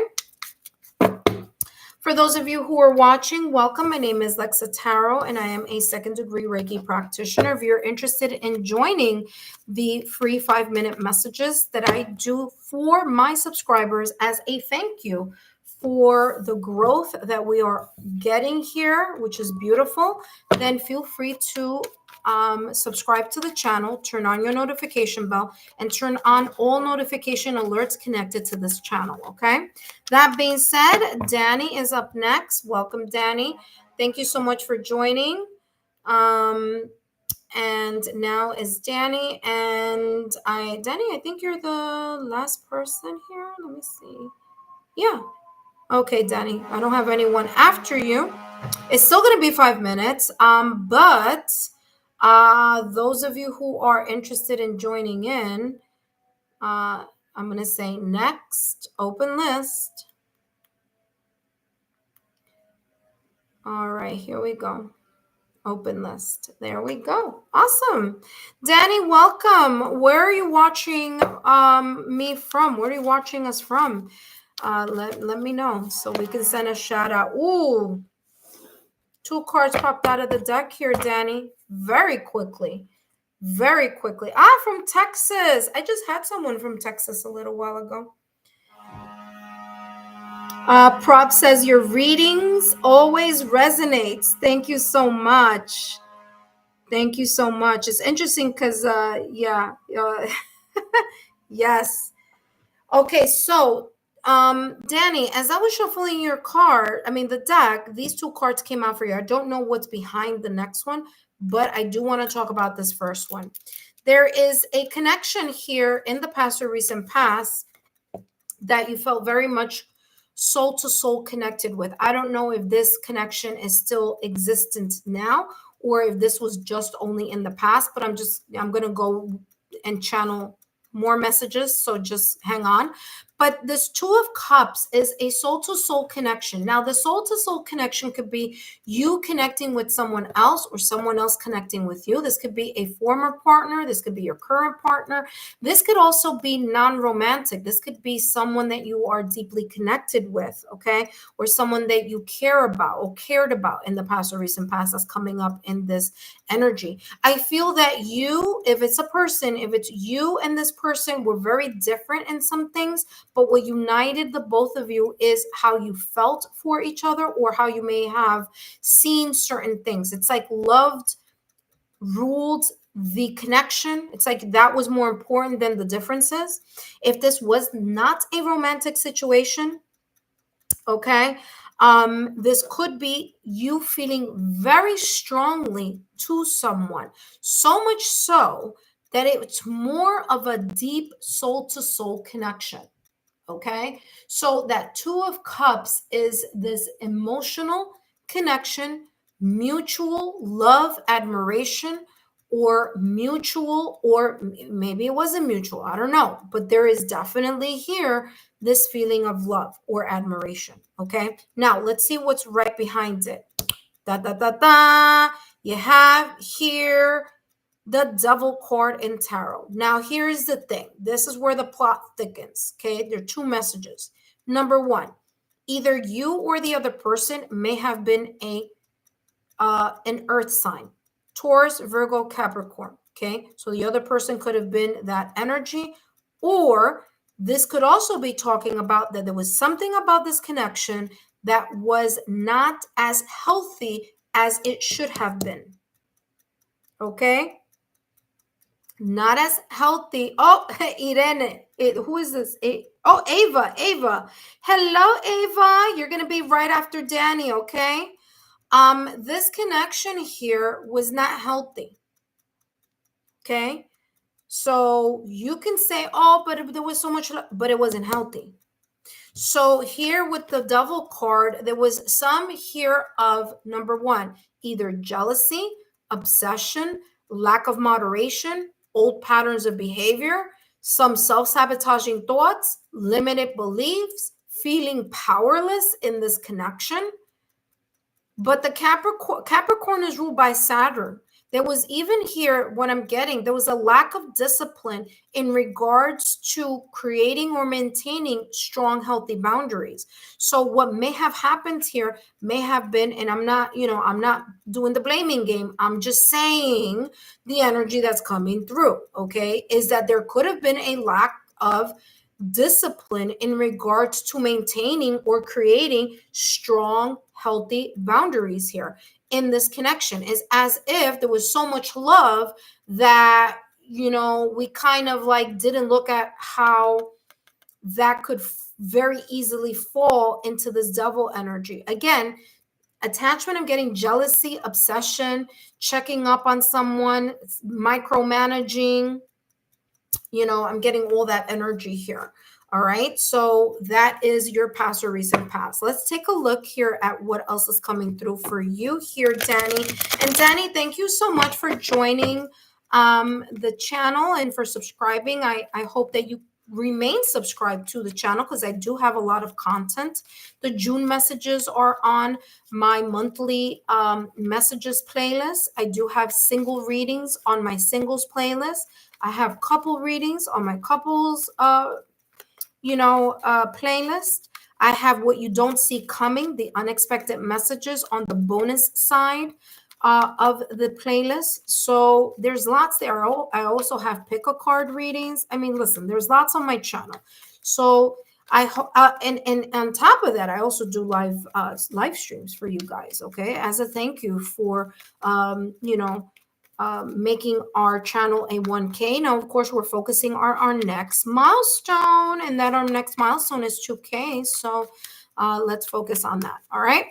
For those of you who are watching, welcome. My name is Lexa Tarot, and I am a second-degree Reiki practitioner. If you're interested in joining the free 5-minute messages that I do for my subscribers as a thank you for the growth that we are getting here, which is beautiful, then feel free to subscribe to the channel, turn on your notification bell, and turn on all notification alerts connected to this channel, okay? That being said, Danny is up next. Welcome, Danny. Thank you so much for joining. And now is Danny. And Danny, I think you're the last person here. Let me see. Yeah. Okay, Danny. I don't have anyone after you. It's still going to be 5 minutes. But those of you who are interested in joining in, I'm going to say next, open list. All right, here we go. Open list. There we go. Awesome. Danny, welcome. Where are you watching me from? Where are you watching us from? Let me know so we can send a shout out. Ooh, 2 cards popped out of the deck here, Danny. Very quickly. Very quickly. From Texas. I just had someone from Texas a little while ago. Prop says your readings always resonates. Thank you so much. Thank you so much. It's interesting because, yeah. Yes. Okay, so, Danny, as I was shuffling your card, the deck, these 2 cards came out for you. I don't know what's behind the next one, but I do want to talk about this first one. There is a connection here in the past or recent past that you felt very much soul to soul connected with. I don't know if this connection is still existent now or if this was just only in the past, but I'm going to go and channel more messages. So just hang on. But this 2 of Cups is a soul to soul connection. Now, the soul to soul connection could be you connecting with someone else or someone else connecting with you. This could be a former partner. This could be your current partner. This could also be non-romantic. This could be someone that you are deeply connected with, okay? Or someone that you care about or cared about in the past or recent past that's coming up in this energy. I feel that you, if it's a person, if it's you and this person were very different in some things, but what united the both of you is how you felt for each other or how you may have seen certain things. It's like loved, ruled the connection. It's like that was more important than the differences. If this was not a romantic situation, okay, this could be you feeling very strongly to someone, so much so that it's more of a deep soul to soul connection. Okay. So that Two of Cups is this emotional connection, mutual love, admiration, or mutual, or maybe it wasn't mutual. I don't know. But there is definitely here this feeling of love or admiration. Okay. Now let's see what's right behind it. Da da da da. You have here the Devil card in tarot. Now, here's the thing. This is where the plot thickens. Okay, there are two messages. Number one, either you or the other person may have been an earth sign, Taurus, Virgo, Capricorn. Okay, so the other person could have been that energy, or this could also be talking about that there was something about this connection that was not as healthy as it should have been. Okay, not as healthy. Oh, Irene. Who is this? Oh, Ava. Ava. Hello, Ava. You're going to be right after Danny, okay? This connection here was not healthy. Okay? So you can say, oh, but there was so much, but it wasn't healthy. So here with the Devil card, there was some here of number one, either jealousy, obsession, lack of moderation, old patterns of behavior, some self-sabotaging thoughts, limited beliefs, feeling powerless in this connection. But the Capricorn is ruled by Saturn. There was even here, what I'm getting, there was a lack of discipline in regards to creating or maintaining strong, healthy boundaries. So what may have happened here may have been, and I'm not, I'm not doing the blaming game. I'm just saying the energy that's coming through, okay, is that there could have been a lack of discipline in regards to maintaining or creating strong, healthy boundaries here in this connection. Is as if there was so much love that, we kind of like didn't look at how that could very easily fall into this Devil energy. Again, attachment, I'm getting jealousy, obsession, checking up on someone, micromanaging. I'm getting all that energy here. All right. So that is your past or recent past. Let's take a look here at what else is coming through for you here, Danny. And Danny, thank you so much for joining the channel and for subscribing. I hope that you remain subscribed to the channel because I do have a lot of content. The June messages are on my monthly messages playlist. I do have single readings on my singles playlist. I have couple readings on my couples, playlist. I have what you don't see coming, the unexpected messages on the bonus side of the playlist. So there's lots there. I also have pick a card readings. I mean, listen, there's lots on my channel. So and on top of that, I also do live streams for you guys. Okay, as a thank you for making our channel a 1K. Now, of course, we're focusing on our next milestone, and that our next milestone is 2K. So let's focus on that. All right.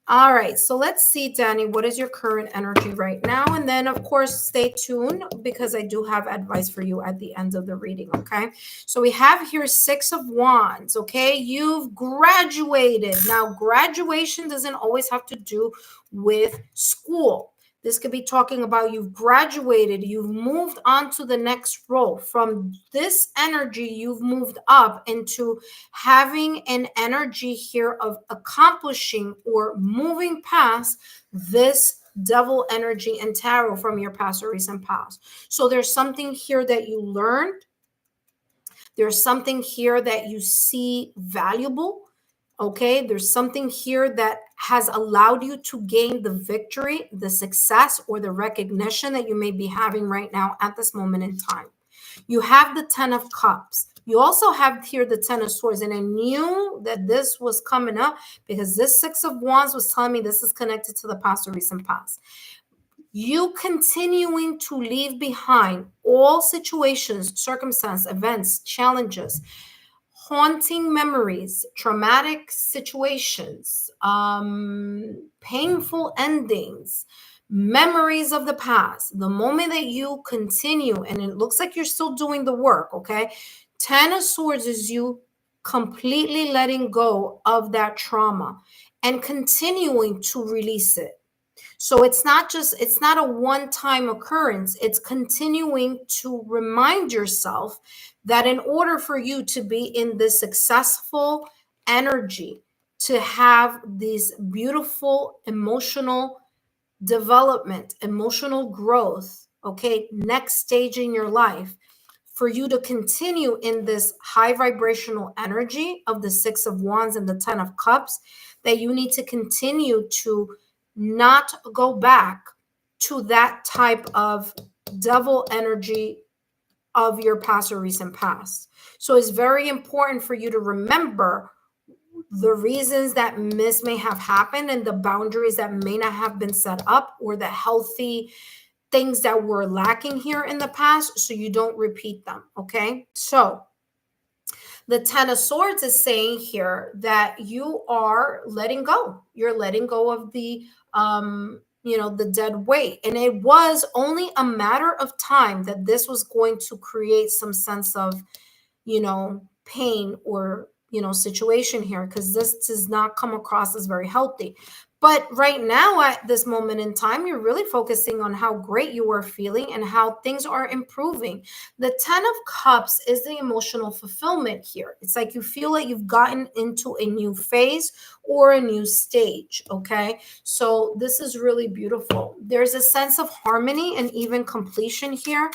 All right. So let's see, Danny, what is your current energy right now? And then, of course, stay tuned because I do have advice for you at the end of the reading. Okay. So we have here 6 of Wands. Okay. You've graduated. Now, graduation doesn't always have to do with school. This could be talking about you've graduated, you've moved on to the next role. From this energy, you've moved up into having an energy here of accomplishing or moving past this Devil energy and tarot from your past or recent past. So there's something here that you learned. There's something here that you see valuable. Okay, there's something here that has allowed you to gain the victory, the success, or the recognition that you may be having right now at this moment in time. You have the 10 of Cups. You also have here the 10 of Swords. And I knew that this was coming up because this 6 of Wands was telling me this is connected to the past or recent past. You continuing to leave behind all situations, circumstances, events, challenges, haunting memories, traumatic situations, painful endings, memories of the past. The moment that you continue, and it looks like you're still doing the work, okay, Ten of Swords is you completely letting go of that trauma and continuing to release it. So it's not a one-time occurrence. It's continuing to remind yourself that in order for you to be in this successful energy, to have these beautiful emotional development, emotional growth, okay, next stage in your life, for you to continue in this high vibrational energy of the Six of Wands and the Ten of Cups, that you need to continue to not go back to that type of devil energy of your past or recent past. So it's very important for you to remember the reasons that this may have happened and the boundaries that may not have been set up, or the healthy things that were lacking here in the past, so you don't repeat them. Okay. So the Ten of Swords is saying here that you are letting go. You're letting go of the, the dead weight. And it was only a matter of time that this was going to create some sense of, pain or, situation here, because this does not come across as very healthy. But right now, at this moment in time, you're really focusing on how great you are feeling and how things are improving. The Ten of Cups is the emotional fulfillment here. It's like you feel like you've gotten into a new phase or a new stage. Okay. So this is really beautiful. There's a sense of harmony and even completion here.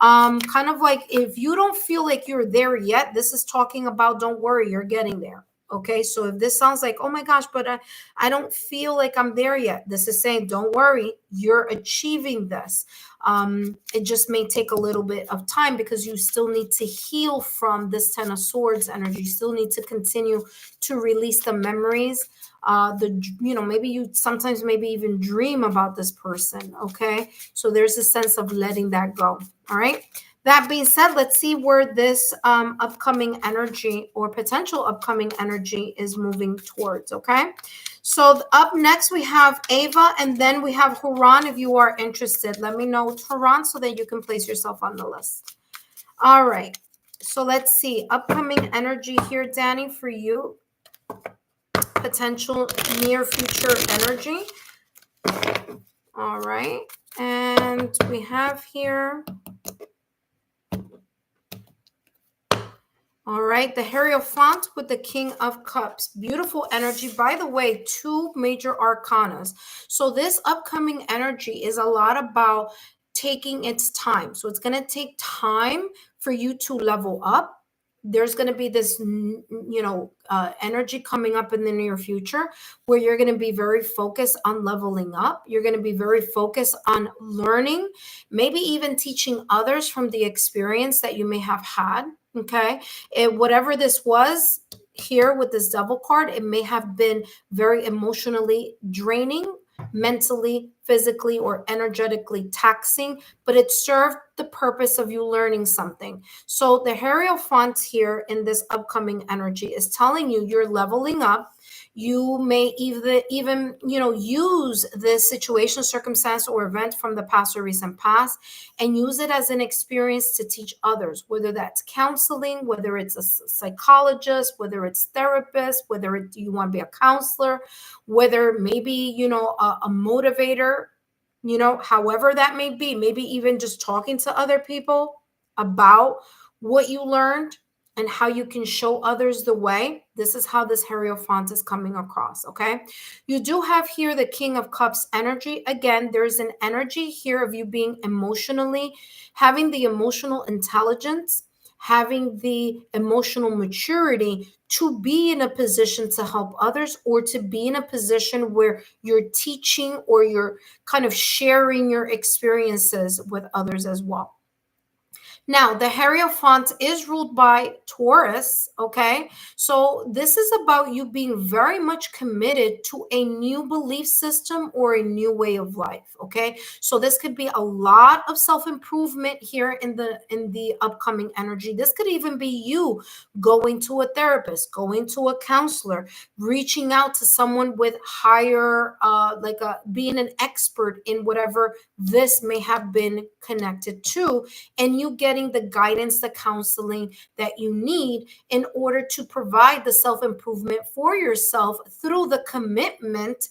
Kind of like, if you don't feel like you're there yet, this is talking about, don't worry, you're getting there. Okay. So if this sounds like, oh my gosh, but I don't feel like I'm there yet, this is saying, don't worry, you're achieving this. It just may take a little bit of time because you still need to heal from this Ten of Swords energy. You still need to continue to release the memories. Maybe you sometimes maybe even dream about this person. Okay. So there's a sense of letting that go. All right. That being said, let's see where this upcoming energy or potential upcoming energy is moving towards. Okay. So up next, we have Ava, and then we have Huron. If you are interested, let me know, Huron, so that you can place yourself on the list. All right. So let's see. Upcoming energy here, Danny, for you. Potential near future energy. All right. And we have here. All right, the Hierophant with the King of Cups. Beautiful energy. By the way, two major arcanas. So this upcoming energy is a lot about taking its time. So it's going to take time for you to level up. There's going to be this, energy coming up in the near future where you're going to be very focused on leveling up. You're going to be very focused on learning, maybe even teaching others from the experience that you may have had. Okay. Whatever this was here with this Devil card, it may have been very emotionally draining, mentally, physically, or energetically taxing, but it served the purpose of you learning something. So the Hierophant here in this upcoming energy is telling you you're leveling up. You may even use this situation, circumstance, or event from the past or recent past and use it as an experience to teach others, whether that's counseling, whether it's a psychologist, whether it's therapist, whether you want to be a counselor, whether maybe, a motivator, however that may be, maybe even just talking to other people about what you learned and how you can show others the way. This is how this Hierophant is coming across. Okay. You do have here the King of Cups energy. Again, there's an energy here of you being emotionally, having the emotional intelligence, having the emotional maturity to be in a position to help others, or to be in a position where you're teaching or you're kind of sharing your experiences with others as well. Now, the Hierophant is ruled by Taurus, okay? So this is about you being very much committed to a new belief system or a new way of life, okay? So this could be a lot of self-improvement here in the upcoming energy. This could even be you going to a therapist, going to a counselor, reaching out to someone with higher, being an expert in whatever this may have been connected to, and you getting getting the guidance, the counseling that you need in order to provide the self-improvement for yourself through the commitment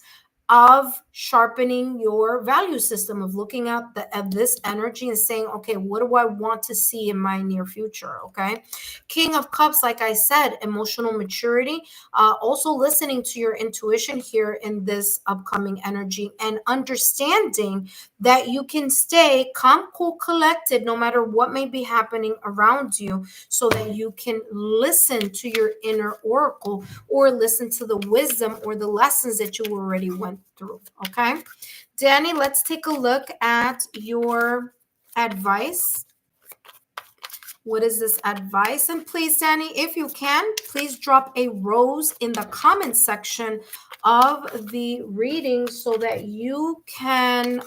of sharpening your value system, of looking at this energy and saying, okay, what do I want to see in my near future? Okay. King of Cups, like I said, emotional maturity, also listening to your intuition here in this upcoming energy, and understanding that you can stay calm, cool, collected no matter what may be happening around you, so that you can listen to your inner oracle, or listen to the wisdom or the lessons that you already went through. Okay, Danny, let's take a look at your advice. What is this advice? And please, Danny, if you can, please drop a rose in the comment section of the reading, so that you can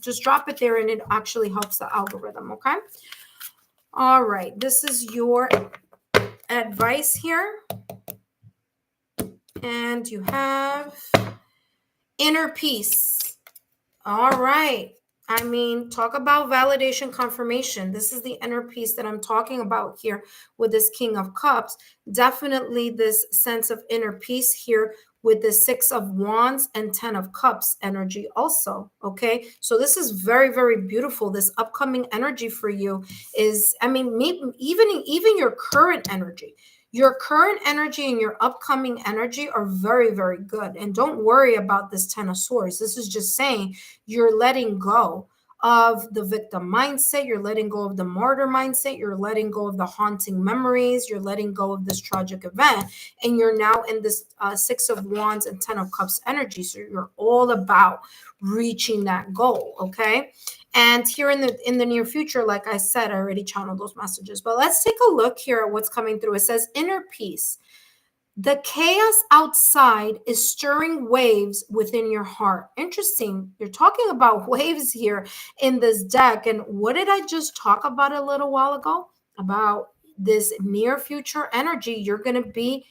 just drop it there, and it actually helps the algorithm. Okay. All right. This is your advice here. And you have inner peace. All right. I mean, talk about validation, confirmation. This is the inner peace that I'm talking about here with this King of Cups. Definitely this sense of inner peace here with the Six of Wands and Ten of Cups energy also. Okay. So this is very, very beautiful. This upcoming energy for you is, I mean, maybe even your current energy. Your current energy and your upcoming energy are very, very good. And don't worry about this Ten of Swords. This is just saying you're letting go of the victim mindset. You're letting go of the martyr mindset. You're letting go of the haunting memories. You're letting go of this tragic event. And you're now in this Six of Wands and Ten of Cups energy. So you're all about reaching that goal. Okay. And here in the near future, like I said, I already channeled those messages. But let's take a look here at what's coming through. It says inner peace. The chaos outside is stirring waves within your heart. Interesting. You're talking about waves here in this deck. And what did I just talk about a little while ago? About this near future energy. You're going to be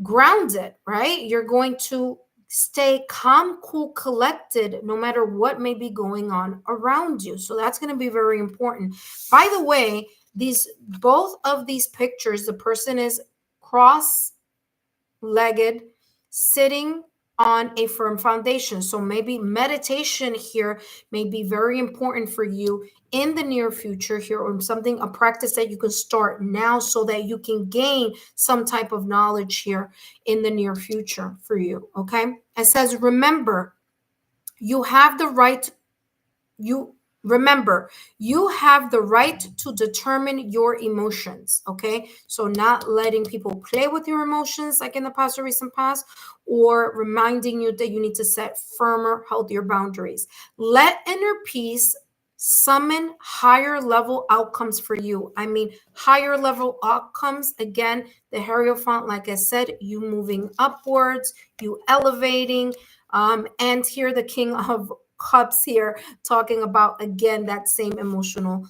grounded, right? You're going to stay calm, cool, collected, no matter what may be going on around you. So that's going to be very important. By the way, both of these pictures, the person is cross-legged, sitting on a firm foundation. So maybe meditation here may be very important for you in the near future here, or a practice that you can start now, so that you can gain some type of knowledge here in the near future for you. Okay. It says, remember, you have the right you have the right to determine your emotions. Okay. So not letting people play with your emotions like in the past or recent past, or reminding you that you need to set firmer, healthier boundaries. Let inner peace summon higher level outcomes for you. I mean, higher level outcomes. Again, the Hierophant, like I said, you moving upwards, you elevating. And here the King of Cups here, talking about again that same emotional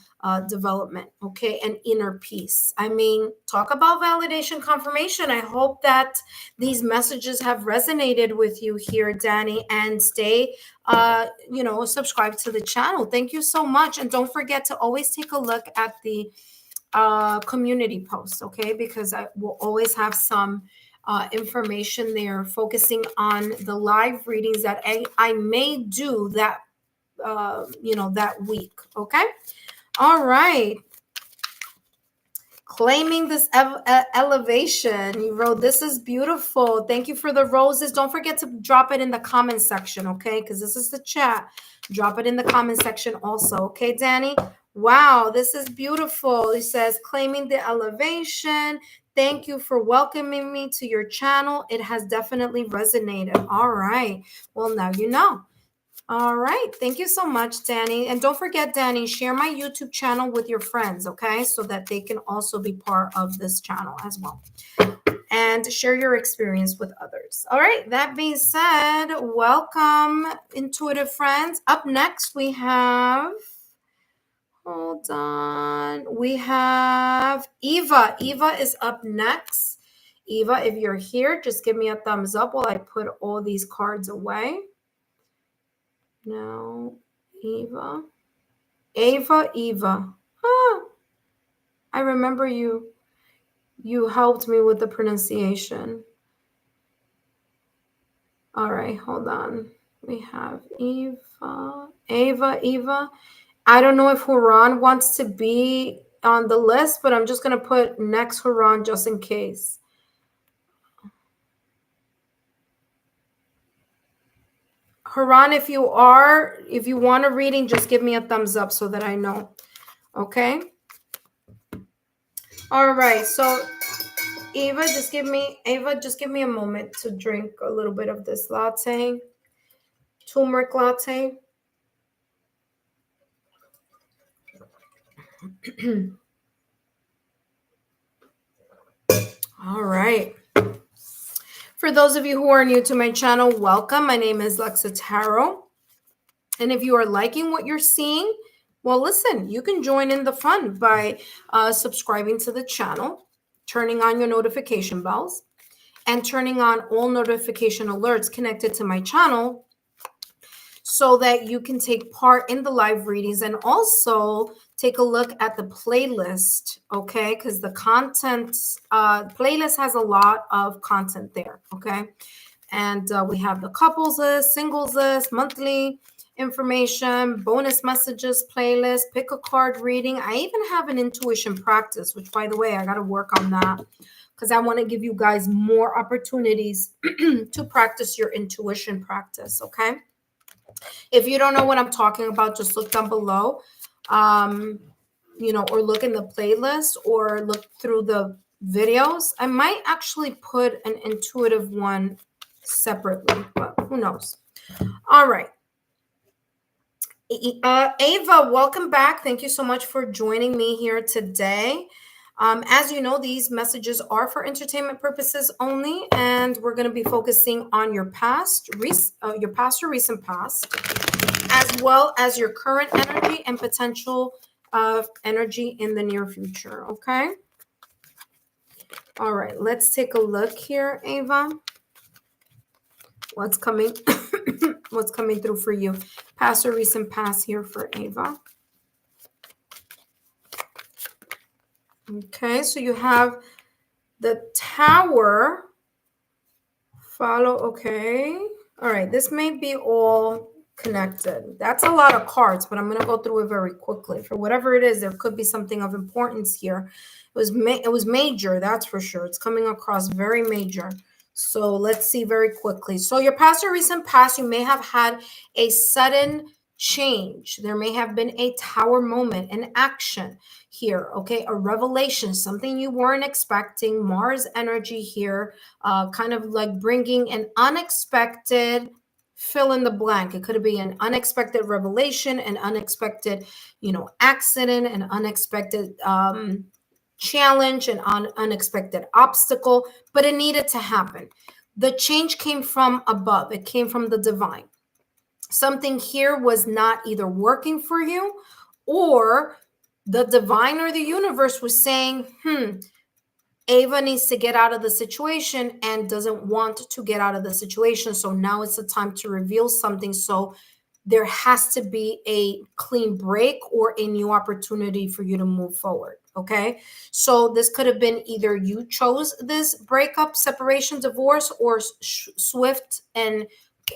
development, okay, and inner peace. I mean, talk about validation, confirmation. I hope that these messages have resonated with you here, Danny, and stay subscribe to the channel. Thank you so much. And don't forget to always take a look at the community posts, okay, because I will always have some information there focusing on the live readings that I may do that that week. Okay. All right. Claiming this elevation. You wrote, this is beautiful. Thank you for the roses. Don't forget to drop it in the comment section, okay? Because this is the chat. Drop it in the comment section also, okay, Danny? Wow, this is beautiful. It says, claiming the elevation. Thank you for welcoming me to your channel. It has definitely resonated. All right. Well, now you know. All right. Thank you so much, Danny. And don't forget, Danny, share my YouTube channel with your friends, okay? So that they can also be part of this channel as well. And share your experience with others. All right. That being said, welcome, intuitive friends. Up next, we have... Hold on. We have Eva. Eva is up next. Eva, if you're here, just give me a thumbs up while I put all these cards away. Now, Eva. Eva. Ah. I remember you helped me with the pronunciation. All right, hold on. We have Eva. I don't know if Huron wants to be on the list, but I'm just going to put next Huron just in case. Huron, if you want a reading, just give me a thumbs up so that I know. Okay? All right. So Ava, just give me a moment to drink a little bit of this latte. Turmeric latte. All right. For those of you who are new to my channel, welcome. My name is Lexa Tarot. And if you are liking what you're seeing, well, listen, you can join in the fun by subscribing to the channel, turning on your notification bells, and turning on all notification alerts connected to my channel so that you can take part in the live readings and also take a look at the playlist, okay? Because the content playlist has a lot of content there, okay? And we have the couples list, singles list, monthly information, bonus messages playlist, pick a card reading. I even have an intuition practice, which, by the way, I got to work on that because I want to give you guys more opportunities to practice your intuition practice, okay? If you don't know what I'm talking about, just look down below, or look in the playlist or look through the videos. I might actually put an intuitive one separately, but who knows? All right. Ava, welcome back. Thank you so much for joining me here today. As you know, these messages are for entertainment purposes only, and we're going to be focusing on your past or recent past, as well as your current energy and potential energy in the near future. Okay. All right. Let's take a look here, Ava. What's coming? What's coming through for you? Past or recent past here for Ava. Okay, so you have the Tower. Follow, okay. All right, this may be all connected. That's a lot of cards, but I'm going to go through it very quickly. For whatever it is, there could be something of importance here. It was major, that's for sure. It's coming across very major. So let's see very quickly. So your past or recent past, you may have had a sudden change. There may have been a Tower moment, an action here, okay? A revelation, something you weren't expecting. Mars energy here, kind of like bringing an unexpected fill in the blank. It could be an unexpected revelation, an unexpected, accident, an unexpected challenge, an unexpected obstacle, but it needed to happen. The change came from above. It came from the divine. Something here was not either working for you, or the divine or the universe was saying, Ava needs to get out of the situation and doesn't want to get out of the situation. So now it's the time to reveal something. So there has to be a clean break or a new opportunity for you to move forward. Okay. So this could have been either you chose this breakup, separation, divorce, or swift and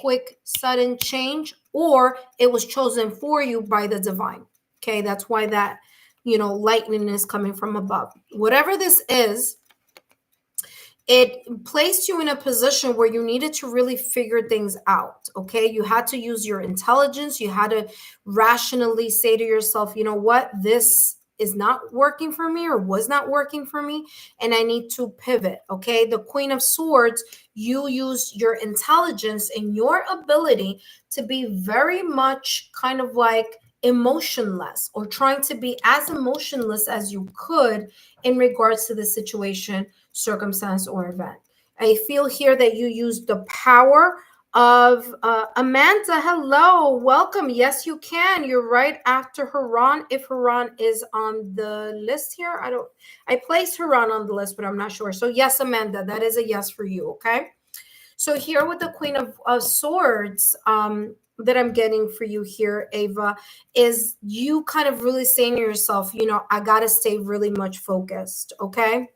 quick, sudden change, or it was chosen for you by the divine. Okay. That's why that, lightning is coming from above. Whatever this is, it placed you in a position where you needed to really figure things out. Okay. You had to use your intelligence. You had to rationally say to yourself, you know what, this is not working for me or was not working for me, and I need to pivot. Okay. The Queen of Swords, you use your intelligence and your ability to be very much kind of like emotionless, or trying to be as emotionless as you could in regards to the situation, circumstance, or event. I feel here that you use the power of Amanda. Hello, welcome. Yes, you can. You're right after Haran. If Haran is on the list here, I placed Haran on the list, but I'm not sure. So yes, Amanda, that is a yes for you. Okay. So here with the Queen of Swords, that I'm getting for you here, Ava, is you kind of really saying to yourself, I got to stay really much focused. Okay.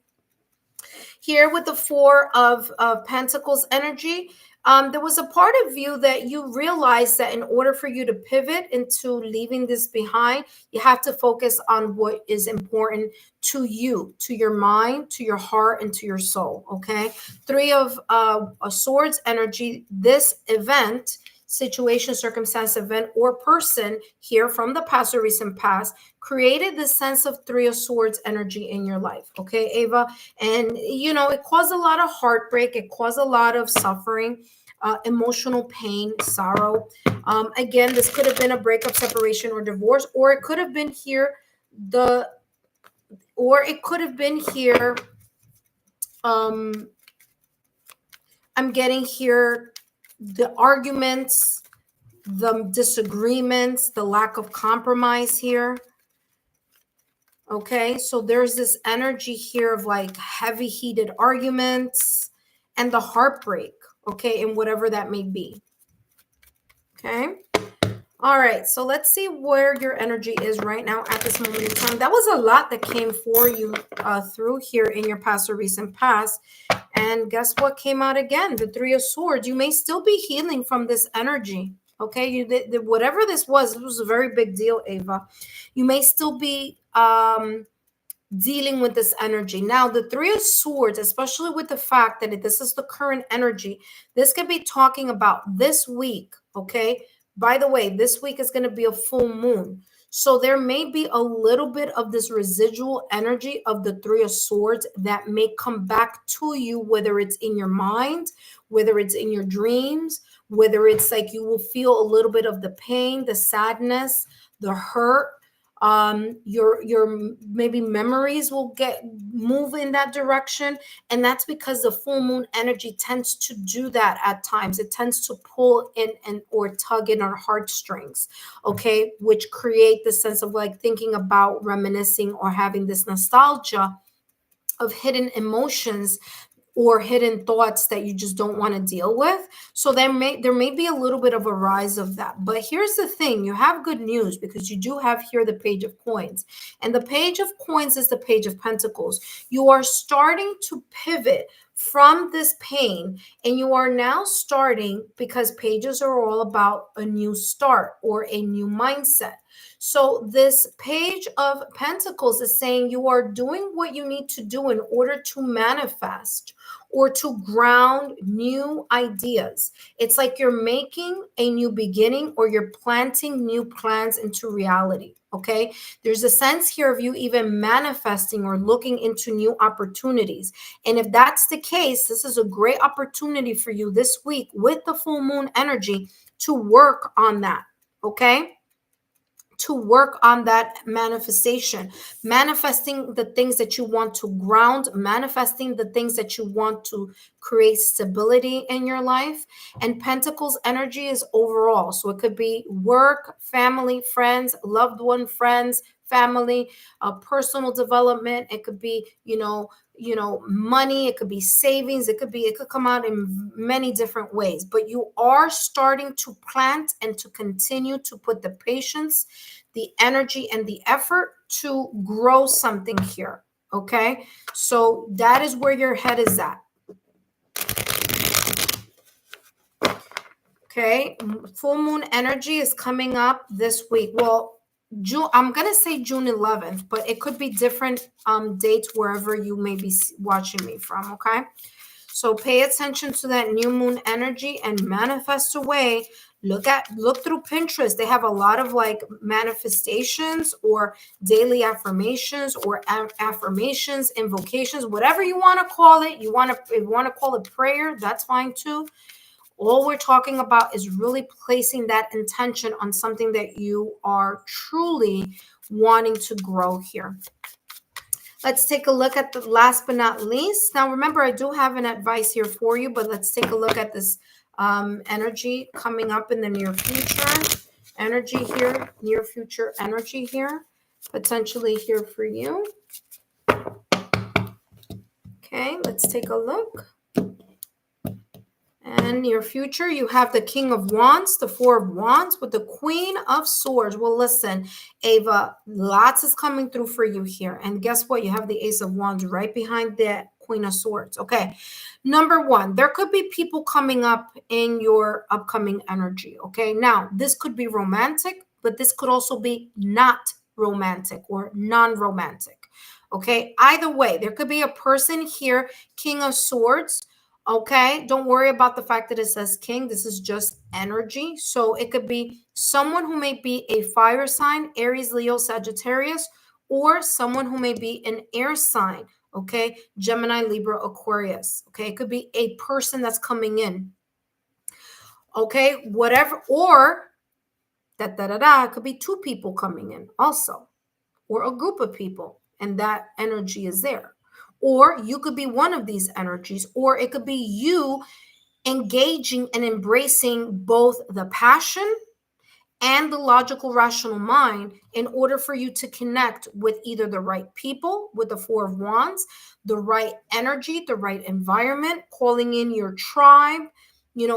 Here with the Four of Pentacles energy, there was a part of you that you realized that in order for you to pivot into leaving this behind, you have to focus on what is important to you, to your mind, to your heart, and to your soul. Okay. Three of Swords energy, this event, situation, circumstance, event, or person here from the past or recent past created this sense of Three of Swords energy in your life. Okay, Ava. And, it caused a lot of heartbreak. It caused a lot of suffering, emotional pain, sorrow. Again, this could have been a breakup, separation, or divorce, or it could have been here um, I'm getting here the arguments, the disagreements, the lack of compromise here. Okay, so there's this energy here of like heavy heated arguments and the heartbreak, okay, and whatever that may be. Okay. All right, so let's see where your energy is right now at this moment in time. That was a lot that came for you through here in your past or recent past. And guess what came out again? The Three of Swords. You may still be healing from this energy. Okay, whatever this was, it was a very big deal, Ava. You may still be dealing with this energy. Now, the Three of Swords, especially with the fact that this is the current energy, this could be talking about this week, okay? By the way, this week is going to be a full moon. So there may be a little bit of this residual energy of the Three of Swords that may come back to you, whether it's in your mind, whether it's in your dreams, whether it's like you will feel a little bit of the pain, the sadness, the hurt. Your maybe memories will move in that direction, and that's because the full moon energy tends to do that at times. It tends to pull in and or tug in our heartstrings, okay, which create the sense of like thinking about reminiscing or having this nostalgia of hidden emotions or hidden thoughts that you just don't want to deal with. So there may be a little bit of a rise of that. But here's the thing, you have good news because you do have here the Page of Coins. And the Page of Coins is the Page of Pentacles. You are starting to pivot from this pain, and you are now starting, because pages are all about a new start or a new mindset. So this Page of Pentacles is saying you are doing what you need to do in order to manifest or to ground new ideas. It's like you're making a new beginning or you're planting new plans into reality. Okay. There's a sense here of you even manifesting or looking into new opportunities. And if that's the case, this is a great opportunity for you this week with the full moon energy to work on that. Okay. To work on that manifestation, manifesting the things that you want to ground, manifesting the things that you want to create stability in your life. And Pentacles energy is overall. So it could be work, family, friends, loved one, friends, family, personal development. It could be, money. It could be savings. It could come out in many different ways. But you are starting to plant and to continue to put the patience, the energy, and the effort to grow something here. Okay, so that is where your head is at. Okay, full moon energy is coming up this week. Well, I'm gonna say June 11th, but it could be different dates wherever you may be watching me from. Okay, so pay attention to that new moon energy and manifest away. Look through Pinterest. They have a lot of like manifestations or daily affirmations or affirmations, invocations, whatever you want to call it. If you want to call it prayer, that's fine too. All we're talking about is really placing that intention on something that you are truly wanting to grow here. Let's take a look at the last but not least. Now, remember, I do have an advice here for you, but let's take a look at this energy coming up in the near future. Energy here, near future energy here, potentially here for you. Okay, let's take a look. And your future, you have the King of Wands, the Four of Wands with the Queen of Swords. Well, listen, Ava, lots is coming through for you here. And guess what? You have the Ace of Wands right behind the Queen of Swords. Okay. Number one, there could be people coming up in your upcoming energy. Okay. Now, this could be romantic, but this could also be not romantic or non-romantic. Okay. Either way, there could be a person here, King of Swords. Okay, don't worry about the fact that it says king. This is just energy. So it could be someone who may be a fire sign, Aries, Leo, Sagittarius, or someone who may be an air sign. Okay, Gemini, Libra, Aquarius. Okay, it could be a person that's coming in. Okay, whatever, or it could be two people coming in also, or a group of people, and that energy is there. Or you could be one of these energies, or it could be you engaging and embracing both the passion and the logical rational mind in order for you to connect with either the right people with the Four of Wands, the right energy, the right environment, calling in your tribe,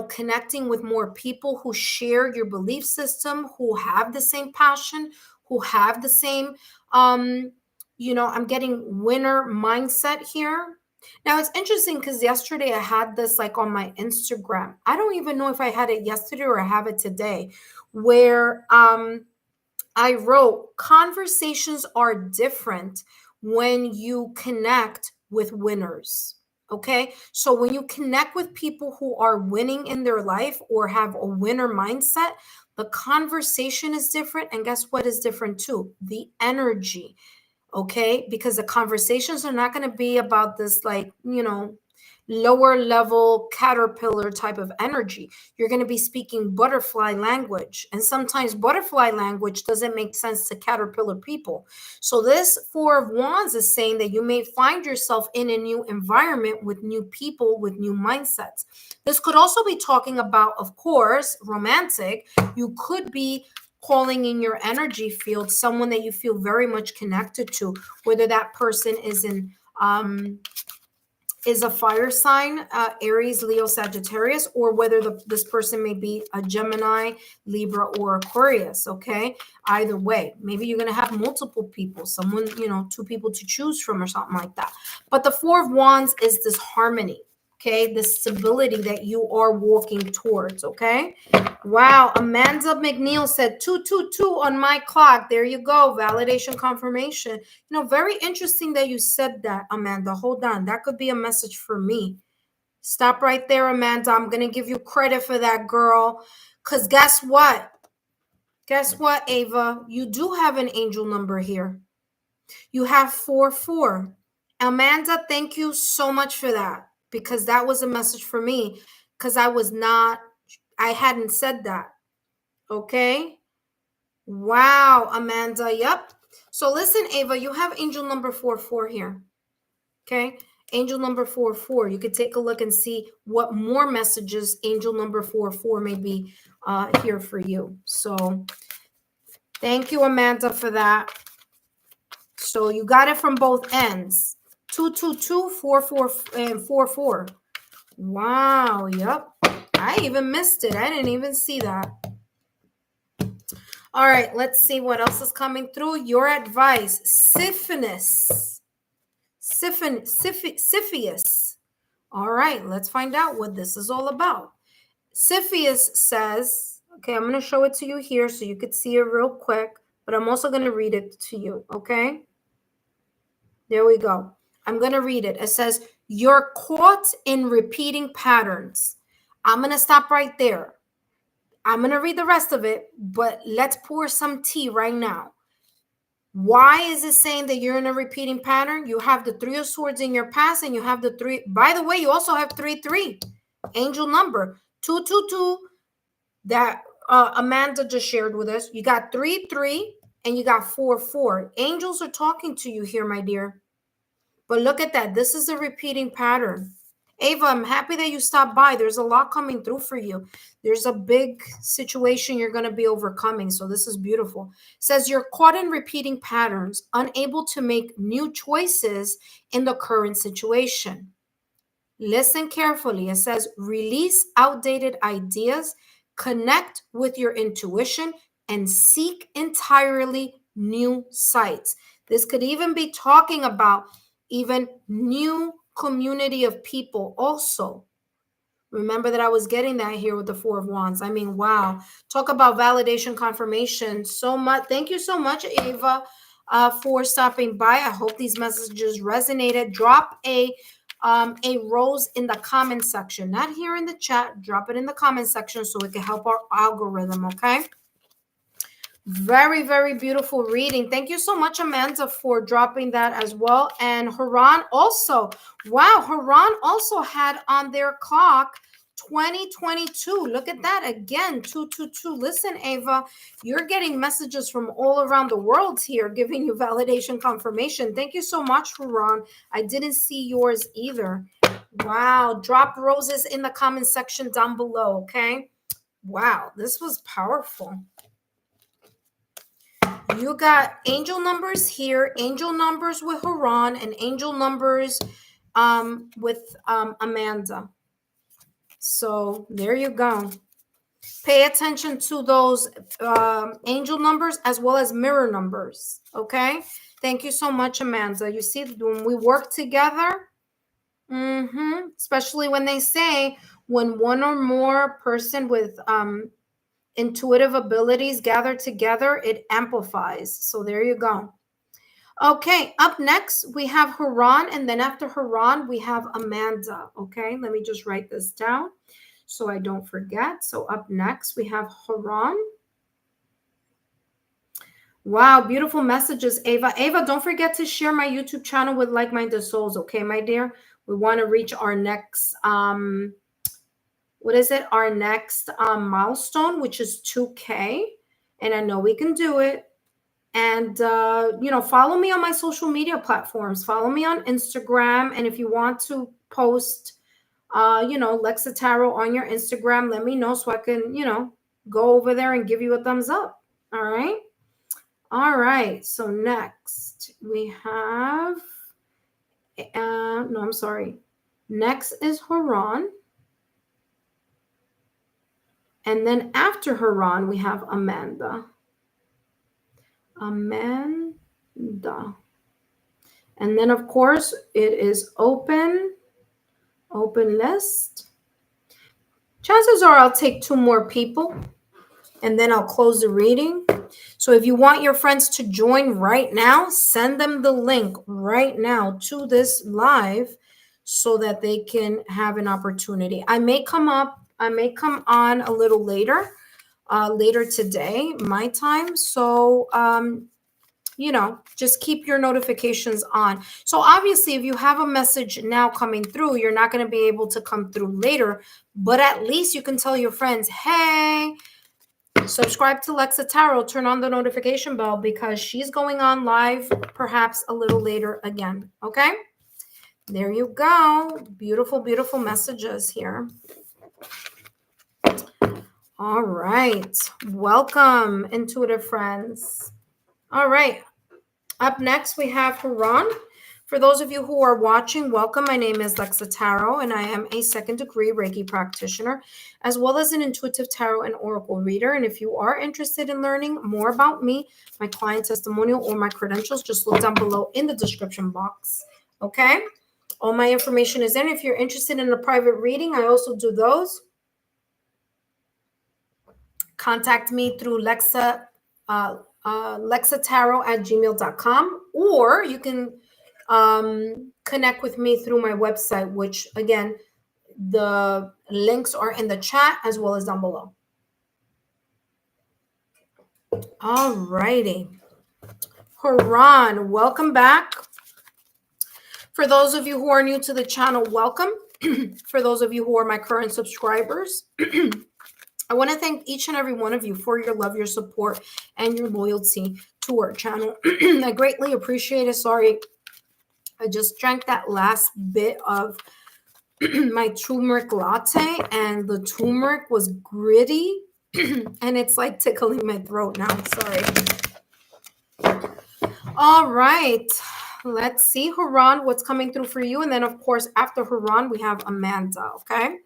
connecting with more people who share your belief system, who have the same passion, who have the same I'm getting winner mindset here. Now it's interesting because yesterday I had this like on my Instagram. I don't even know if I had it yesterday or I have it today, where I wrote conversations are different when you connect with winners. Okay. So when you connect with people who are winning in their life or have a winner mindset, the conversation is different. And guess what is different too? The energy. Okay, because the conversations are not going to be about this like lower level caterpillar type of energy. You're going to be speaking butterfly language, and sometimes butterfly language doesn't make sense to caterpillar people. So this Four of Wands is saying that you may find yourself in a new environment with new people with new mindsets. This could also be talking about, of course, romantic. You could be calling in your energy field someone that you feel very much connected to, whether that person is a fire sign, Aries, Leo, Sagittarius, or whether this person may be a Gemini, Libra, or Aquarius. Okay, either way, maybe you're going to have multiple people, someone, two people to choose from or something like that. But the Four of Wands is this harmony. Okay, the stability that you are walking towards. Okay. Wow. Amanda McNeil said 222 on my clock. There you go. Validation confirmation. Very interesting that you said that, Amanda. Hold on. That could be a message for me. Stop right there, Amanda. I'm going to give you credit for that, girl. Because guess what? Guess what, Ava? You do have an angel number here. You have 44. Amanda, thank you so much for that. Because that was a message for me. Because I hadn't said that. Okay. Wow, Amanda. Yep. So listen, Ava, you have angel number 44 here. Okay. Angel number 44. You could take a look and see what more messages angel number 44 may be here for you. So thank you, Amanda, for that. So you got it from both ends. 222, 44, and 44. Wow. Yep. I even missed it. I didn't even see that. All right, let's see what else is coming through. Your advice, Syphilis. All right, let's find out what this is all about. Syphilis says, okay, I'm going to show it to you here so you could see it real quick, but I'm also going to read it to you, okay? There we go. I'm going to read it. It says, you're caught in repeating patterns. I'm going to stop right there. I'm going to read the rest of it, but let's pour some tea right now. Why is it saying that you're in a repeating pattern? You have the Three of Swords in your past, and you have the three. By the way, you also have 3-3, angel number 222 that Amanda just shared with us. You got 3-3, and you got 4-4. Angels are talking to you here, my dear. But look at that. This is a repeating pattern. Ava, I'm happy that you stopped by. There's a lot coming through for you. There's a big situation you're going to be overcoming. So this is beautiful. It says you're caught in repeating patterns, unable to make new choices in the current situation. Listen carefully. It says, release outdated ideas, connect with your intuition, and seek entirely new sights. This could even be talking about even new community of people also. Remember that I was getting that here with the Four of Wands. I mean, wow. Talk about validation, confirmation. So much. Thank you so much, Ava, for stopping by. I hope these messages resonated. Drop a rose in the comment section. Not here in the chat. Drop it in the comment section so it can help our algorithm, okay? Very, very beautiful reading. Thank you so much, Amanda, for dropping that as well. And Haran also. Wow, Haran also had on their clock 2022. Look at that again, 222. Listen, Ava, you're getting messages from all around the world here, giving you validation confirmation. Thank you so much, Haran. I didn't see yours either. Wow, drop roses in the comment section down below, okay? Wow, this was powerful. You got angel numbers here, angel numbers with Haran, and angel numbers with Amanda. So there you go. Pay attention to those angel numbers as well as mirror numbers. Okay. Thank you so much, Amanda. You see, when we work together, especially when they say when one or more person with intuitive abilities gather together, it amplifies. So there you go. Okay, up next we have Haran, and then after Haran we have Amanda. Okay, let me just write this down so I don't forget. So up next we have Haran. Wow, beautiful messages, Ava. Ava, don't forget to share my YouTube channel with like-minded souls, okay, my dear? We want to reach our next what is it? Our next milestone, which is 2K. And I know we can do it. And, follow me on my social media platforms. Follow me on Instagram. And if you want to post, Lexa Tarot on your Instagram, let me know so I can, go over there and give you a thumbs up. All right. All right. So next we have, Next is Haran. And then after Haran, we have Amanda. Amanda. And then, of course, it is open list. Chances are I'll take 2 more people and then I'll close the reading. So if you want your friends to join right now, send them the link right now to this live so that they can have an opportunity. I may come on a little later today, my time. So, just keep your notifications on. So obviously, if you have a message now coming through, you're not going to be able to come through later, but at least you can tell your friends, hey, subscribe to Lexa Tarot, turn on the notification bell because she's going on live perhaps a little later again. Okay. There you go. Beautiful, beautiful messages here. All right. Welcome, intuitive friends. All right. Up next, we have Haran. For those of you who are watching, welcome. My name is Lexa Tarot, and I am a 2nd degree Reiki practitioner, as well as an intuitive tarot and oracle reader. And if you are interested in learning more about me, my client testimonial, or my credentials, just look down below in the description box. Okay? All my information is in. If you're interested in a private reading, I also do those. Contact me through lexatarot@gmail.com, or you can connect with me through my website, which again, the links are in the chat as well as down below. All righty. Haran, welcome back. For those of you who are new to the channel, welcome. For those of you who are my current subscribers, I want to thank each and every one of you for your love, your support, and your loyalty to our channel. I greatly appreciate it. Sorry, I just drank that last bit of my turmeric latte, and the turmeric was gritty, and it's like tickling my throat now. Sorry. All right. Let's see, Haran, what's coming through for you. And then, of course, after Haran, we have Amanda, okay?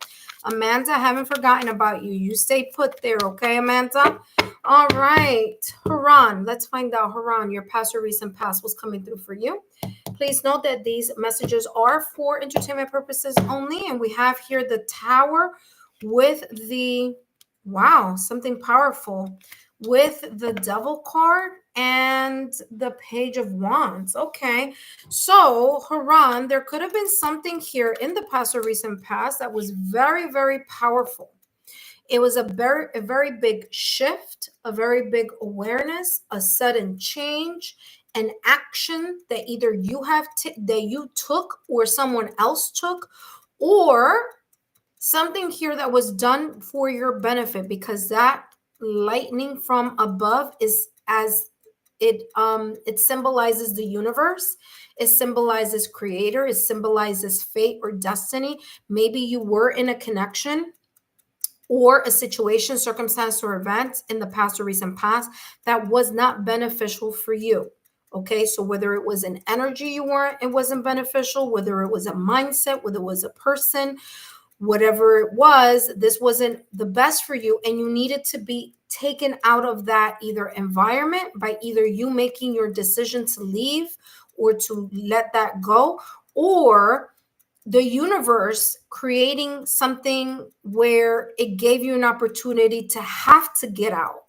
Amanda, I haven't forgotten about you. You stay put there, okay, Amanda? All right, Haran, let's find out, Haran, your past or recent past, what's coming through for you. Please note that these messages are for entertainment purposes only. And we have here the Tower with the, wow, something powerful, with the Devil card and the Page of Wands. Okay. So, Haran, there could have been something here in the past or recent past that was very, very powerful. It was a very big shift, a very big awareness, a sudden change, an action that either you have that you took or someone else took, or something here that was done for your benefit, because that lightning from above is, as it symbolizes the universe, it symbolizes creator, it symbolizes fate or destiny. Maybe you were in a connection or a situation, circumstance, or event in the past or recent past that was not beneficial for you. Okay, so whether it was an energy you weren't, it wasn't beneficial, whether it was a mindset, whether it was a person, whatever it was, this wasn't the best for you, and you needed to be taken out of that either environment by either you making your decision to leave or to let that go, or the universe creating something where it gave you an opportunity to have to get out.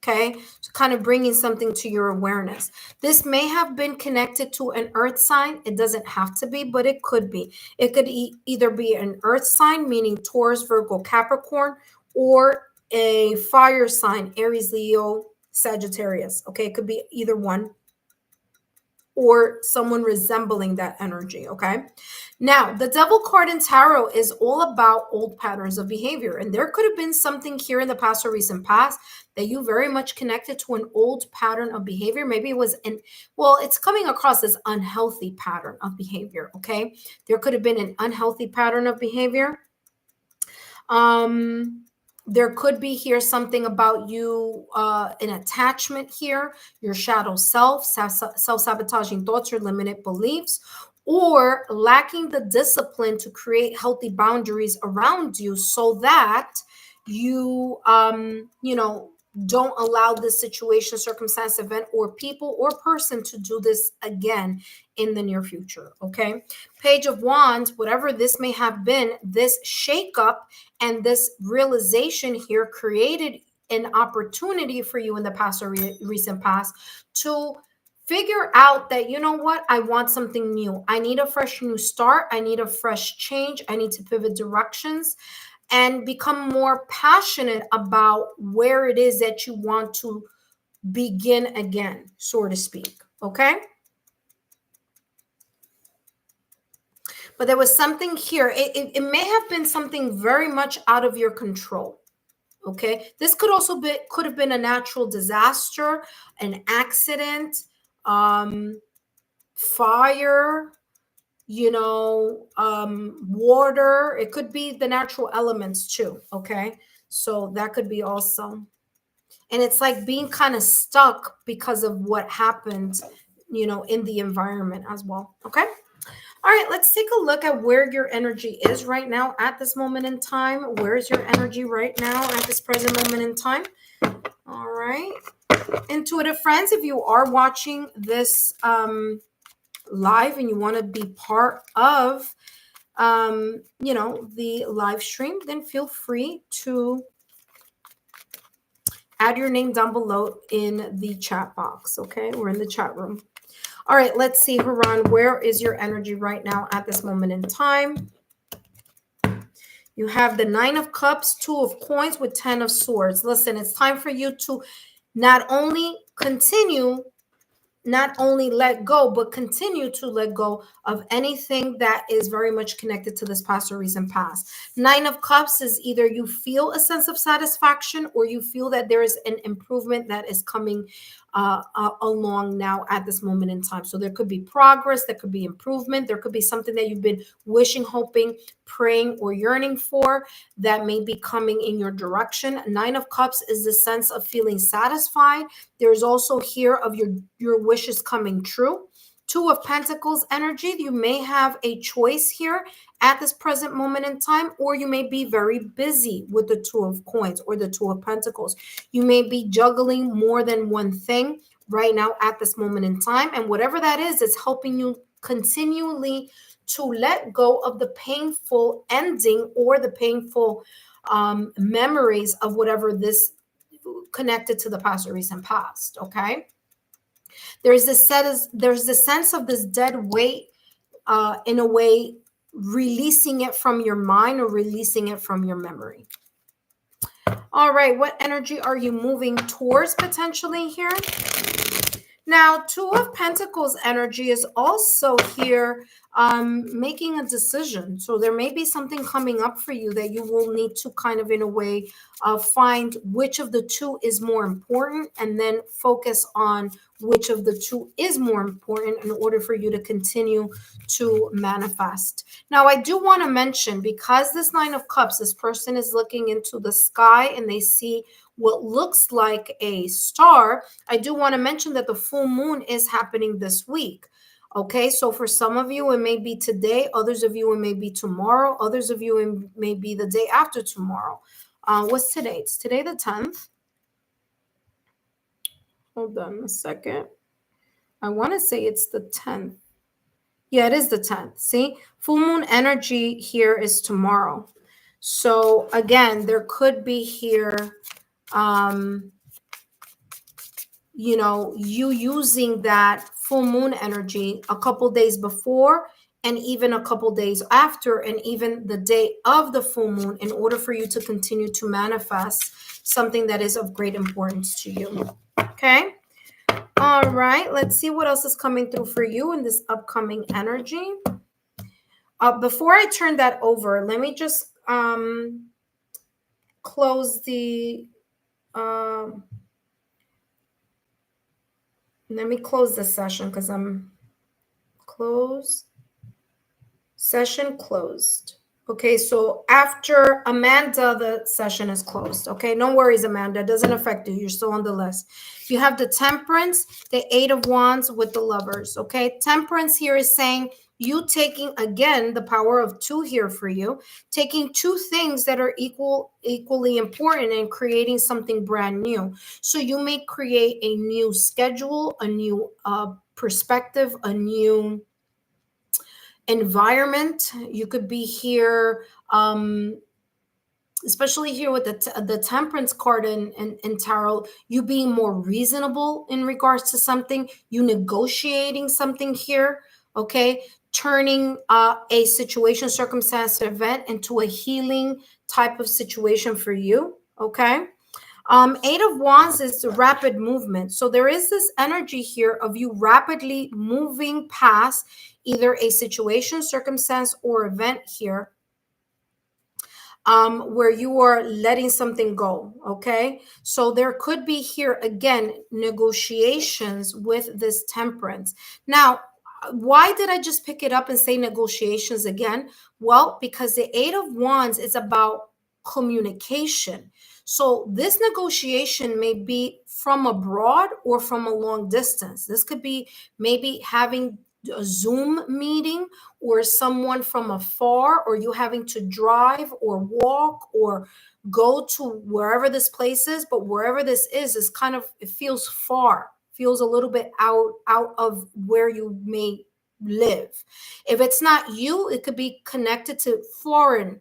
Okay, so kind of bringing something to your awareness. This may have been connected to an earth sign. It doesn't have to be, but it could be. It could either be an earth sign, meaning Taurus, Virgo, Capricorn, or a fire sign, Aries, Leo, Sagittarius. Okay, it could be either one, or someone resembling that energy. Okay. Now, the Devil card in tarot is all about old patterns of behavior. And there could have been something here in the past or recent past that you very much connected to an old pattern of behavior. Maybe it was well, it's coming across as unhealthy pattern of behavior. Okay. There could have been an unhealthy pattern of behavior. There could be here something about you, an attachment here, your shadow self, self-sabotaging thoughts or limited beliefs, or lacking the discipline to create healthy boundaries around you so that you, don't allow this situation, circumstance, event, or people or person to do this again in the near future. Okay. Page of Wands, whatever this may have been, this shakeup and this realization here created an opportunity for you in the past or recent past to figure out that, you know what, I want something new. I need a fresh new start. I need a fresh change. I need to pivot directions and become more passionate about where it is that you want to begin again, so to speak. Okay. But there was something here. It may have been something very much out of your control. Okay. This could also be, could have been a natural disaster, an accident, fire, water. It could be the natural elements too. Okay. So that could be also. And it's like being kind of stuck because of what happened, in the environment as well. Okay. All right, let's take a look at where your energy is right now at this moment in time. Where is your energy right now at this present moment in time? All right. Intuitive friends, if you are watching this live and you want to be part of, the live stream, then feel free to add your name down below in the chat box. Okay, we're in the chat room. All right, let's see, Haran, where is your energy right now at this moment in time? You have the 9 of Cups, 2 of Coins with 10 of Swords. Listen, it's time for you to not only let go, but continue to let go of anything that is very much connected to this past or recent past. 9 of Cups is either you feel a sense of satisfaction or you feel that there is an improvement that is coming along now at this moment in time. So there could be progress, there could be improvement, there could be something that you've been wishing, hoping, praying, or yearning for that may be coming in your direction. 9 of Cups is the sense of feeling satisfied. There's also here of your wishes coming true. Two of Pentacles energy, you may have a choice here at this present moment in time, or you may be very busy with the Two of Coins or the Two of Pentacles. You may be juggling more than one thing right now at this moment in time. And whatever that is helping you continually to let go of the painful ending or the painful memories of whatever this connected to the past or recent past. Okay. There's this sense of this dead weight, in a way, releasing it from your mind or releasing it from your memory. All right, what energy are you moving towards potentially here? Now, Two of Pentacles energy is also here making a decision. So there may be something coming up for you that you will need to kind of, in a way, find which of the two is more important, and then focus on which of the two is more important in order for you to continue to manifest. Now, I do want to mention, because this Nine of Cups, this person is looking into the sky and they see what looks like a star. I do want to mention that the full moon is happening this week. Okay, so for some of you, it may be today. Others of you, it may be tomorrow. Others of you, it may be the day after tomorrow. What's today? It's today the 10th. Hold on a second. I want to say it's the 10th. Yeah, it is the 10th. See, full moon energy here is tomorrow. So again, there could be here, you using that full moon energy a couple days before, and even a couple days after, and even the day of the full moon, in order for you to continue to manifest something that is of great importance to you. Okay. All right. Let's see what else is coming through for you in this upcoming energy. Before I turn that over, let me just close the let me close the session, because session closed. Okay, so after Amanda, the session is closed. Okay, no worries, Amanda. It doesn't affect you. You're still on the list. You have the Temperance, the Eight of Wands with the Lovers. Okay, Temperance here is saying you taking, again, the power of two here for you, taking two things that are equally important and creating something brand new. So you may create a new schedule, a new perspective, a new environment. You could be here, especially here with the Temperance card in tarot, you being more reasonable in regards to something, you negotiating something here. Okay, turning a situation, circumstance, event into a healing type of situation for you. Okay. Eight of Wands is rapid movement. So there is this energy here of you rapidly moving past either a situation, circumstance, or event here, where you are letting something go. Okay. So there could be here, again, negotiations with this Temperance. Now, why did I just pick it up and say negotiations again? Well, because the Eight of Wands is about communication. So this negotiation may be from abroad or from a long distance. This could be maybe having a Zoom meeting, or someone from afar, or you having to drive or walk or go to wherever this place is. But wherever this is kind of, it feels far, feels a little bit out of where you may live. If it's not you, it could be connected to foreign,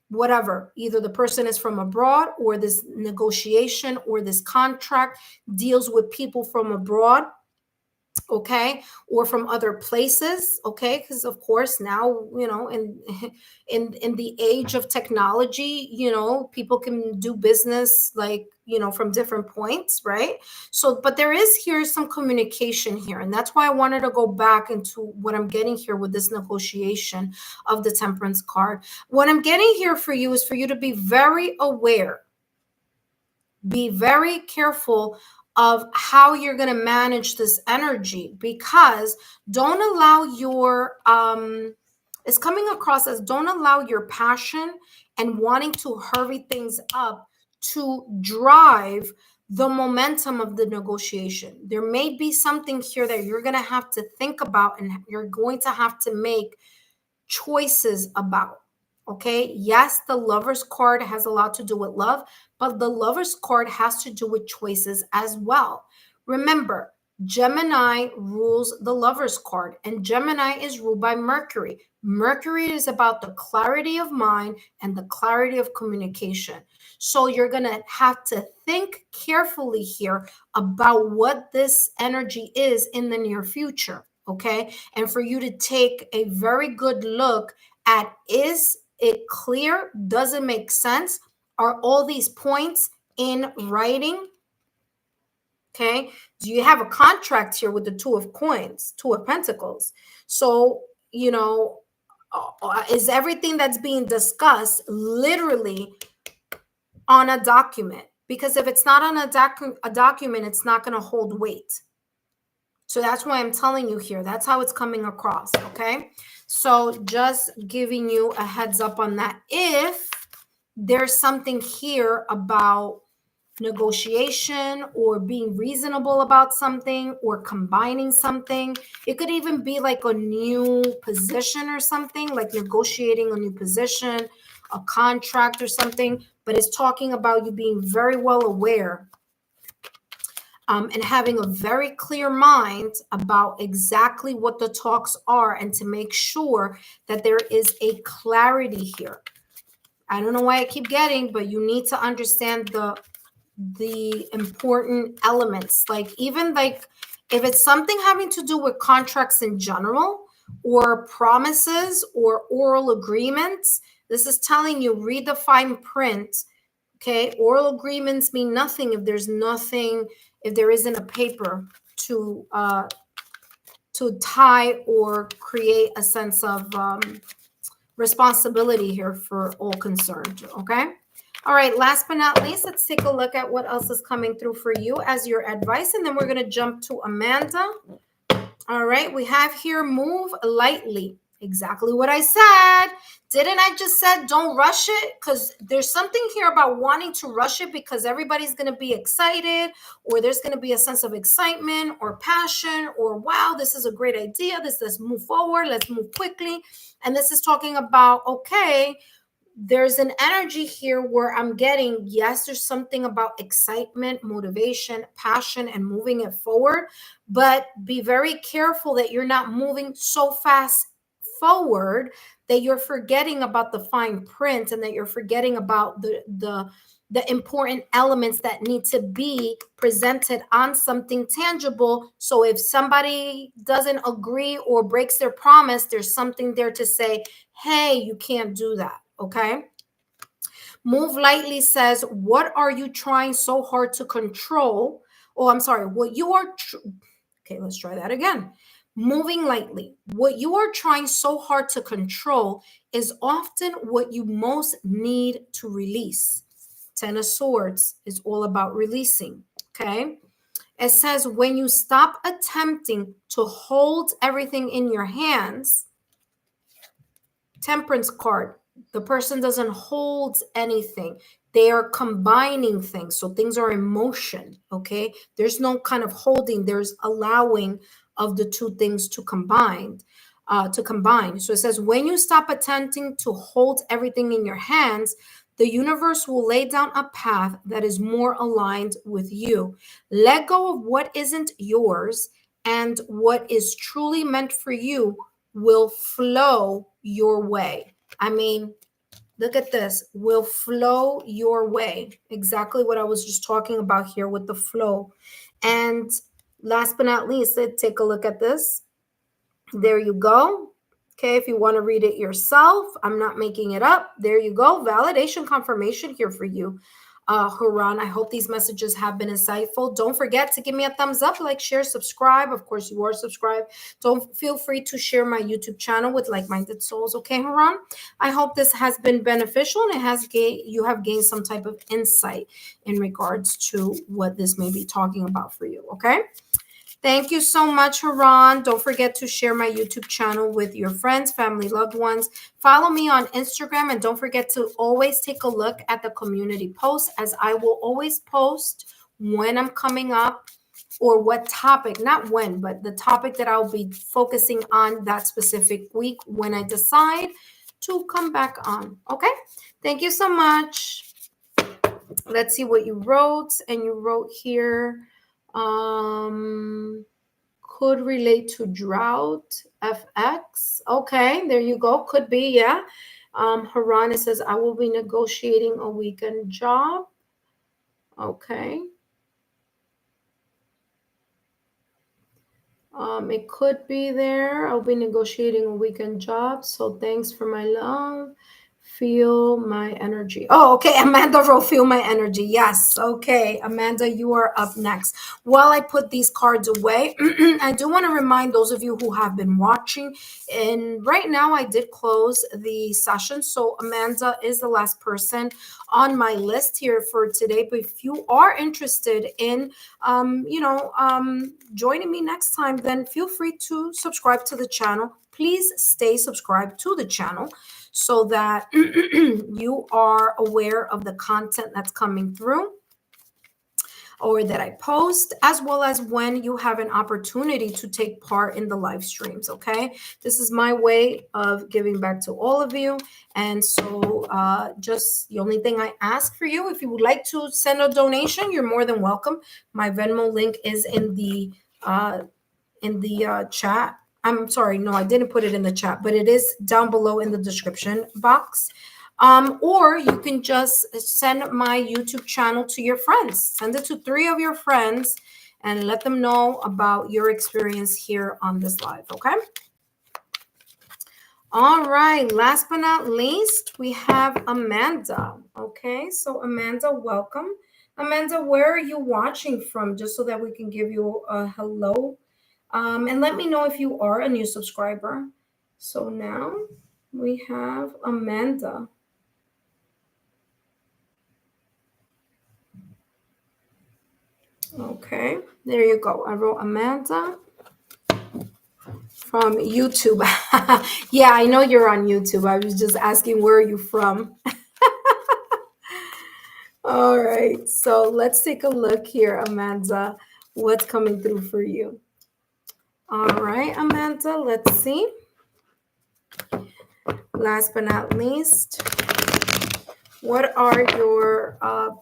whatever. Either the person is from abroad, or this negotiation or this contract deals with people from abroad. Okay, or from other places. Okay, because of course now, in the age of technology, people can do business, like, from different points, right? So, but there is here some communication here, and that's why I wanted to go back into what I'm getting here with this negotiation of the Temperance card. What I'm getting here for you is for you to be very aware, be very careful of how you're going to manage this energy, because don't allow your it's coming across as, don't allow your passion and wanting to hurry things up to drive the momentum of the negotiation. There may be something here that you're going to have to think about and you're going to have to make choices about. Okay. Yes, the Lover's card has a lot to do with love, but the Lover's card has to do with choices as well. Remember, Gemini rules the Lover's card, and Gemini is ruled by Mercury. Mercury is about the clarity of mind and the clarity of communication. So you're going to have to think carefully here about what this energy is in the near future. Okay. And for you to take a very good look at, is it clear? Does it make sense? Are all these points in writing? Okay. Do you have a contract here with the Two of Coins, Two of Pentacles? So, is everything that's being discussed literally on a document? Because if it's not on a document, it's not going to hold weight. So that's why I'm telling you here. That's how it's coming across, okay? So just giving you a heads up on that. If there's something here about negotiation or being reasonable about something or combining something, it could even be like a new position or something, like negotiating a new position, a contract or something, but it's talking about you being very well aware and having a very clear mind about exactly what the talks are, and to make sure that there is a clarity here. I don't know why I keep getting, but you need to understand the important elements. Like, even like if it's something having to do with contracts in general or promises or oral agreements, this is telling you read the fine print. Okay, oral agreements mean nothing if there's nothing, if there isn't a paper to tie or create a sense of responsibility here for all concerned. Okay. All right. Last but not least, let's take a look at what else is coming through for you as your advice, and then we're going to jump to Amanda. All right. We have here move lightly. Exactly what I said. Didn't I just said don't rush it? Because there's something here about wanting to rush it because everybody's going to be excited, or there's going to be a sense of excitement or passion, or wow, this is a great idea. Let's move forward. Let's move quickly. And this is talking about, okay, there's an energy here where I'm getting, yes, there's something about excitement, motivation, passion, and moving it forward. But be very careful that you're not moving so fast forward that you're forgetting about the fine print, and that you're forgetting about the important elements that need to be presented on something tangible. So if somebody doesn't agree or breaks their promise, there's something there to say, hey, you can't do that. Okay. Move lightly says, what are you trying so hard to control? Oh, I'm sorry. What you are. Okay, let's try that again. Moving lightly. What you are trying so hard to control is often what you most need to release. Ten of Swords is all about releasing. Okay. It says, when you stop attempting to hold everything in your hands, Temperance card, the person doesn't hold anything. They are combining things. So things are in motion. Okay. There's no kind of holding. There's allowing of the two things to combine. So it says, when you stop attempting to hold everything in your hands, the universe will lay down a path that is more aligned with you. Let go of what isn't yours, and what is truly meant for you will flow your way. I mean, look at this, will flow your way. Exactly what I was just talking about here with the flow. And last but not least, let's take a look at this. There you go. Okay, if you want to read it yourself, I'm not making it up. There you go. Validation confirmation here for you. Haran, I hope these messages have been insightful. Don't forget to give me a thumbs up, like, share, subscribe. Of course, you are subscribed. Don't feel free to share my YouTube channel with like-minded souls. Okay, Haran? I hope this has been beneficial, and you have gained some type of insight in regards to what this may be talking about for you. Okay. Thank you so much, Haran. Don't forget to share my YouTube channel with your friends, family, loved ones. Follow me on Instagram, and don't forget to always take a look at the community posts, as I will always post when I'm coming up, or what topic, not when, but the topic that I'll be focusing on that specific week when I decide to come back on. Okay. Thank you so much. Let's see what you wrote. And you wrote here, could relate to drought FX. Okay, there you go. Could be, yeah. Haran says, I will be negotiating a weekend job. Okay. It could be there. I'll be negotiating a weekend job. So thanks for my love. Feel my energy. Oh, okay. Amanda wrote, feel my energy. Yes. Okay. Amanda, you are up next. While I put these cards away, I do want to remind those of you who have been watching. And right now, I did close the session. So Amanda is the last person on my list here for today. But if you are interested in, joining me next time, then feel free to subscribe to the channel. Please stay subscribed to the channel so that you are aware of the content that's coming through or that I post, as well as when you have an opportunity to take part in the live streams. Okay, this is my way of giving back to all of you. And so just the only thing I ask for you, if you would like to send a donation, you're more than welcome. My Venmo link is in the chat. I'm sorry, no, I didn't put it in the chat, but it is down below in the description box. Or you can just send my YouTube channel to your friends. Send it to 3 of your friends and let them know about your experience here on this live, okay? All right, last but not least, we have Amanda. Okay, so Amanda, welcome. Amanda, where are you watching from? Just so that we can give you a hello. And let me know if you are a new subscriber. So now we have Amanda. Okay, there you go. I wrote Amanda from YouTube. Yeah, I know you're on YouTube. I was just asking, where are you from? All right, so let's take a look here, Amanda. What's coming through for you? All right, Amanda, let's see. Last but not least, what are your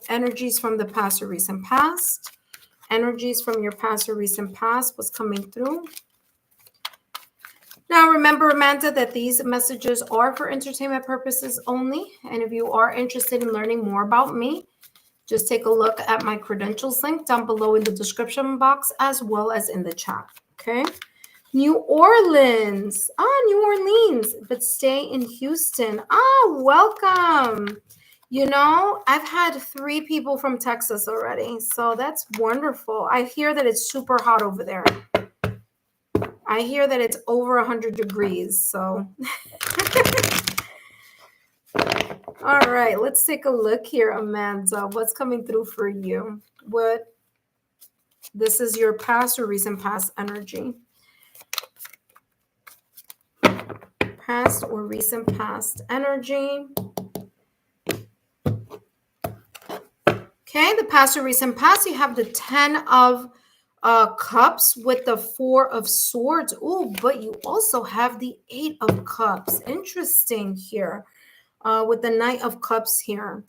energies from the past or recent past? Energies from your past or recent past, what's coming through? Now, remember, Amanda, that these messages are for entertainment purposes only. And if you are interested in learning more about me, just take a look at my credentials link down below in the description box, as well as in the chat, okay? New Orleans. New Orleans, but stay in Houston. Welcome. You know, I've had 3 people from Texas already, so that's wonderful. I hear that it's super hot over there. I hear that it's over 100 degrees, so. All right, let's take a look here, Amanda. What's coming through for you? This is your past or recent past energy. Past or recent past energy. Okay, the past or recent past, you have the 10 of cups with the 4 of swords. Oh, but you also have the 8 of cups. Interesting here with the Knight of Cups here.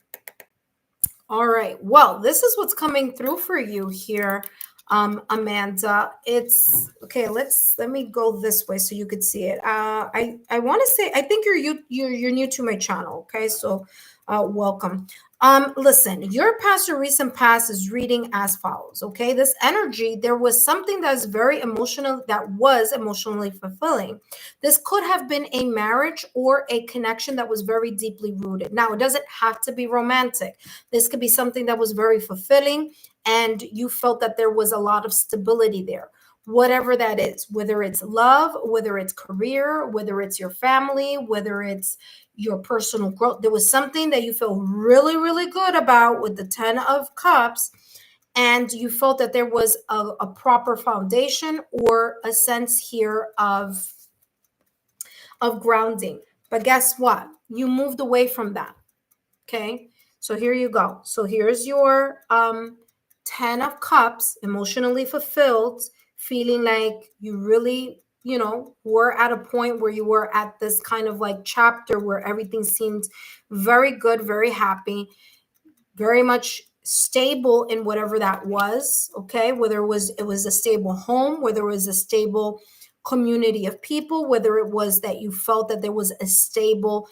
All right, well, this is what's coming through for you here, Amanda. It's okay. Let me go this way so you could see it. I want to say, I think you're new to my channel. Okay, so welcome. Listen, your past or recent past is reading as follows. Okay, this energy, there was something that was very emotional, that was emotionally fulfilling. This could have been a marriage or a connection that was very deeply rooted. Now, it doesn't have to be romantic. This could be something that was very fulfilling, and you felt that there was a lot of stability there. Whatever that is, whether it's love, whether it's career, whether it's your family, whether it's your personal growth, there was something that you feel really, really good about with the 10 of Cups, and you felt that there was a proper foundation or a sense here of grounding. But guess what? You moved away from that. Okay. So here you go. So here's your 10 of Cups, emotionally fulfilled, feeling like you really, were at a point where you were at this kind of like chapter where everything seemed very good, very happy, very much stable in whatever that was, okay? Whether it was a stable home, whether it was a stable community of people, whether it was that you felt that there was a stable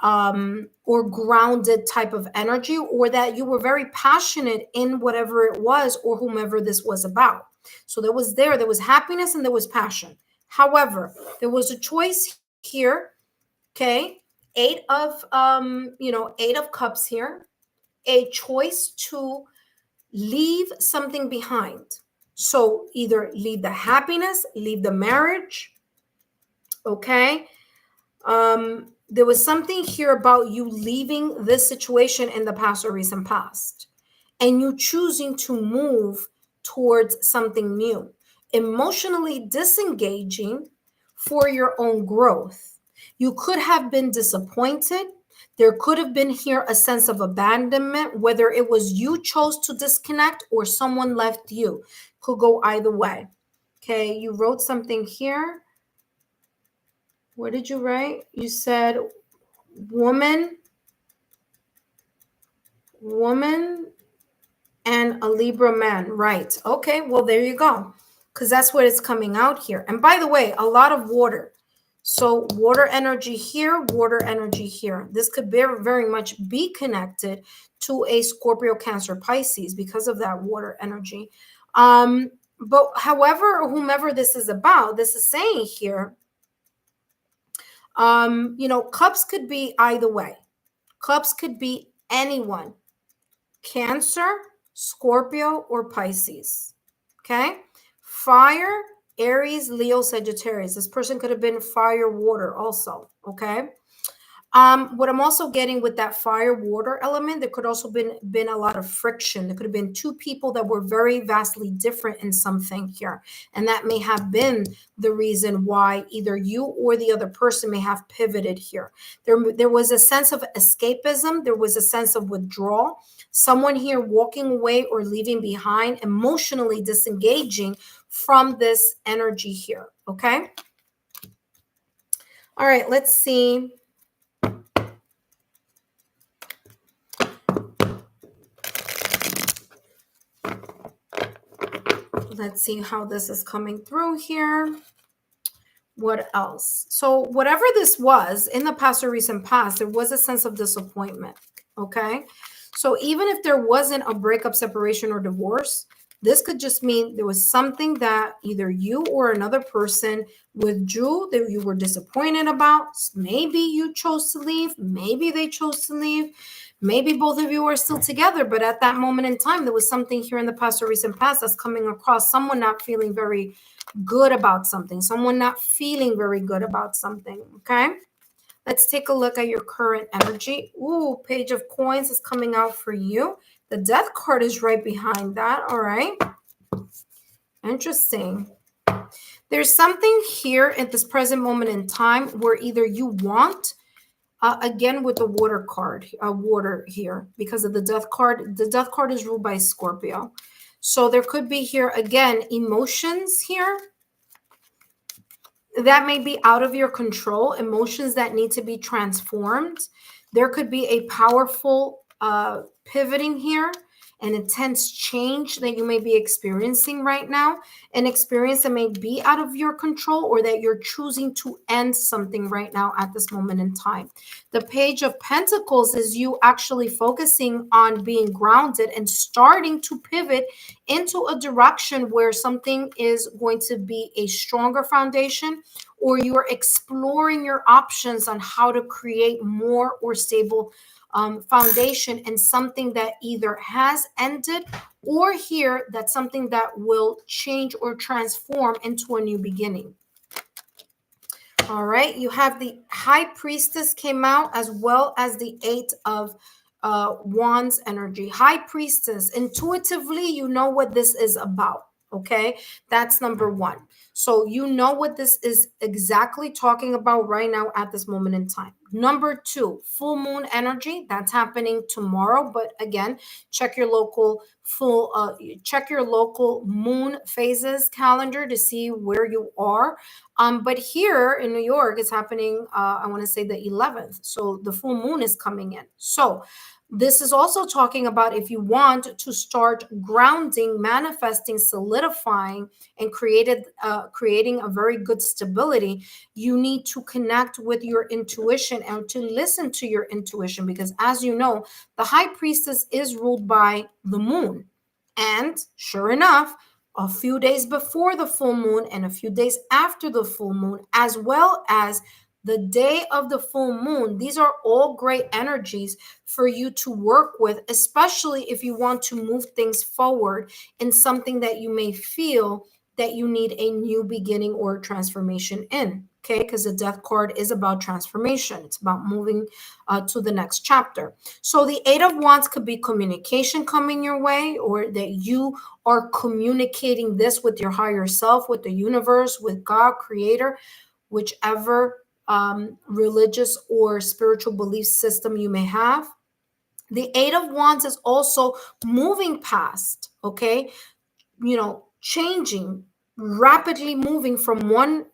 or grounded type of energy, or that you were very passionate in whatever it was or whomever this was about. So there was happiness and there was passion. However, there was a choice here, okay? Eight of Cups here, a choice to leave something behind. So either leave the happiness, leave the marriage, okay? There was something here about you leaving this situation in the past or recent past, and you choosing to move towards something new, emotionally disengaging for your own growth. You could have been disappointed. There could have been here a sense of abandonment, whether it was you chose to disconnect or someone left you. Could go either way. Okay, you wrote something here. What did you write? You said woman, and a Libra man. Right. Okay, well, there you go. Because that's what it's coming out here. And by the way, a lot of water. So water energy here, water energy here. This could very much be connected to a Scorpio, Cancer, Pisces because of that water energy. But however, or whomever this is about, this is saying here, Cups could be either way. Cups could be anyone. Cancer, Scorpio, or Pisces. Okay? Fire, Aries, Leo, Sagittarius. This person could have been fire, water also. Okay? What I'm also getting with that fire water element, there could also been a lot of friction. There could have been two people that were very vastly different in something here, and that may have been the reason why either you or the other person may have pivoted here. There was a sense of escapism. There was a sense of withdrawal. Someone here walking away or leaving behind, emotionally disengaging from this energy here. Okay. All right. Let's see. Let's see how this is coming through here. What else? So whatever this was in the past or recent past, there was a sense of disappointment. Okay. So even if there wasn't a breakup, separation, or divorce, this could just mean there was something that either you or another person withdrew that you were disappointed about. Maybe you chose to leave. Maybe they chose to leave. Maybe both of you are still together, but at that moment in time, there was something here in the past or recent past that's coming across, someone not feeling very good about something, someone not feeling very good about something. Okay. Let's take a look at your current energy. Ooh, Page of Coins is coming out for you. The Death card is right behind that. All right. Interesting. There's something here at this present moment in time where either you want, again with the water card, water here, because of the Death card. The Death card is ruled by Scorpio. So there could be here, again, emotions here that may be out of your control, emotions that need to be transformed. There could be a powerful pivoting here, an intense change that you may be experiencing right now, an experience that may be out of your control, or that you're choosing to end something right now at this moment in time. The Page of Pentacles is you actually focusing on being grounded and starting to pivot into a direction where something is going to be a stronger foundation, or you're exploring your options on how to create more or stable foundation and something that either has ended, or here that's something that will change or transform into a new beginning. All right, you have the High Priestess came out, as well as the Eight of Wands energy. High Priestess, intuitively, you know what this is about. Okay, that's number one. So you know what this is exactly talking about right now at this moment in time. Number two, full moon energy. That's happening tomorrow. But again, check your local check your local moon phases calendar to see where you are. But here in New York, it's happening. I want to say the 11th. So the full moon is coming in. So this is also talking about if you want to start grounding, manifesting, solidifying, and creating a very good stability, you need to connect with your intuition and to listen to your intuition. Because as you know, the high priestess is ruled by the moon. And sure enough, a few days before the full moon and a few days after the full moon, as well as the day of the full moon, these are all great energies for you to work with, especially if you want to move things forward in something that you may feel that you need a new beginning or transformation in. Okay, because the death card is about transformation. It's about moving to the next chapter. So the Eight of Wands could be communication coming your way, or that you are communicating this with your higher self, with the universe, with God, creator, whichever religious or spiritual belief system you may have. The Eight of Wands is also moving past, okay? Changing, rapidly moving from one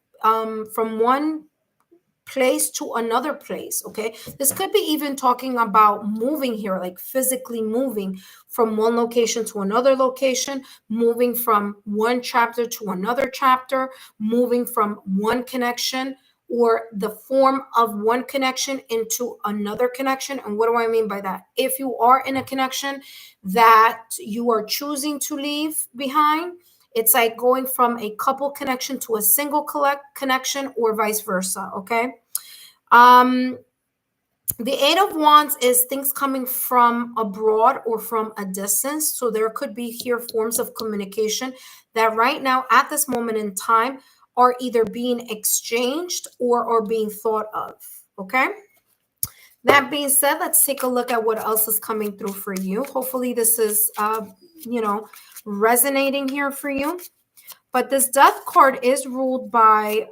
place to another place. Okay, this could be even talking about moving here, like physically moving from one location to another location, moving from one chapter to another chapter, moving from one connection or the form of one connection into another connection. And what do I mean by that? If you are in a connection that you are choosing to leave behind, it's like going from a couple connection to a single connection or vice versa. Okay. Um, the Eight of Wands is things coming from abroad or from a distance. So there could be here forms of communication that right now at this moment in time are either being exchanged or are being thought of. Okay. That being said, let's take a look at what else is coming through for you. Hopefully this is, resonating here for you. But this death card is ruled by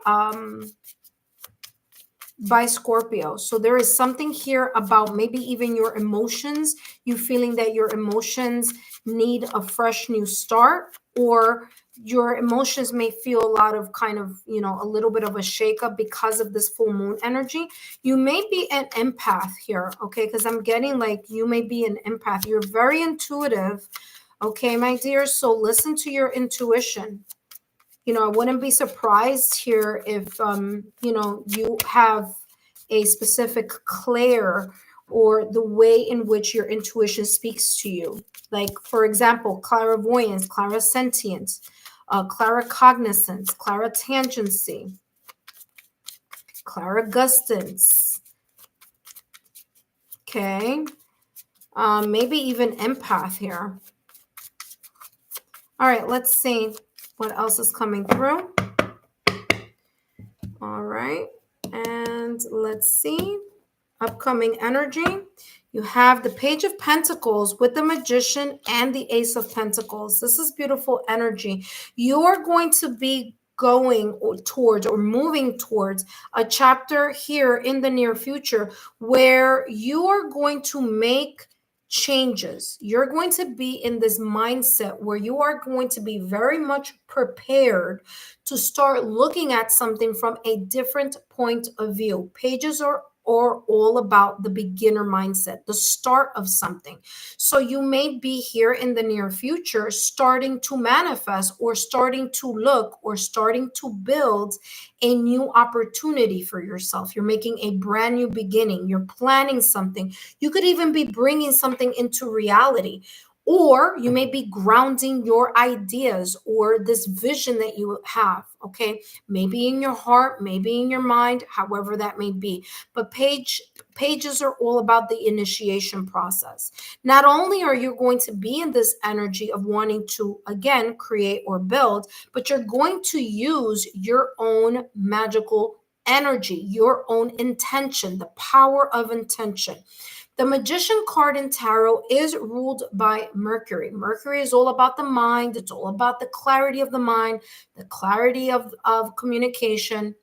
Scorpio. So there is something here about maybe even your emotions, you feeling that your emotions need a fresh new start, or your emotions may feel a lot of kind of, a little bit of a shakeup because of this full moon energy. You may be an empath here, okay? Because I'm getting like you may be an empath. You're very intuitive, okay, my dear? So listen to your intuition. I wouldn't be surprised here if, you have a specific clair or the way in which your intuition speaks to you. Like, for example, clairvoyance, clairsentience, claircognizance, claritangency, clairgustance. Okay. Maybe even empath here. All right, let's see what else is coming through. All right, and let's see. Upcoming energy. You have the Page of Pentacles with the Magician and the Ace of Pentacles. This is beautiful energy. You're going to be going towards or moving towards a chapter here in the near future where you are going to make changes. You're going to be in this mindset where you are going to be very much prepared to start looking at something from a different point of view. Pages are all about the beginner mindset, the start of something. So you may be here in the near future starting to manifest or starting to look or starting to build a new opportunity for yourself. You're making a brand new beginning. You're planning something. You could even be bringing something into reality. Or you may be grounding your ideas or this vision that you have, okay? Maybe in your heart, maybe in your mind, however that may be. But pages are all about the initiation process. Not only are you going to be in this energy of wanting to, again, create or build, but you're going to use your own magical energy, your own intention, the power of intention. The Magician card in tarot is ruled by Mercury. Mercury is all about the mind. It's all about the clarity of the mind, the clarity of communication.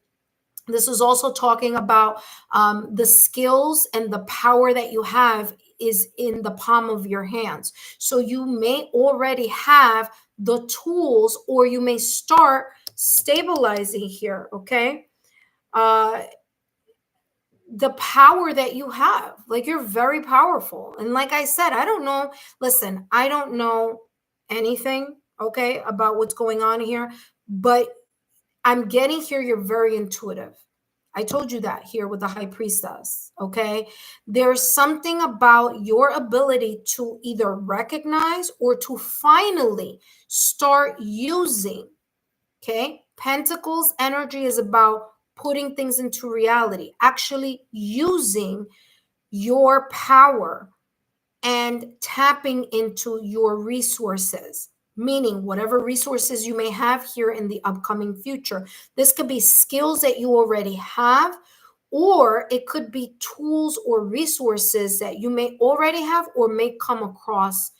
This is also talking about the skills and the power that you have is in the palm of your hands. So you may already have the tools, or you may start stabilizing here, okay? Uh, the power that you have. Like, you're very powerful. And like I said, I don't know. Listen, I don't know anything, okay, about what's going on here, but I'm getting here you're very intuitive. I told you that here with the high priestess, okay? There's something about your ability to either recognize or to finally start using, okay? Pentacles energy is about putting things into reality, actually using your power and tapping into your resources, meaning whatever resources you may have here in the upcoming future. This could be skills that you already have, or it could be tools or resources that you may already have or may come across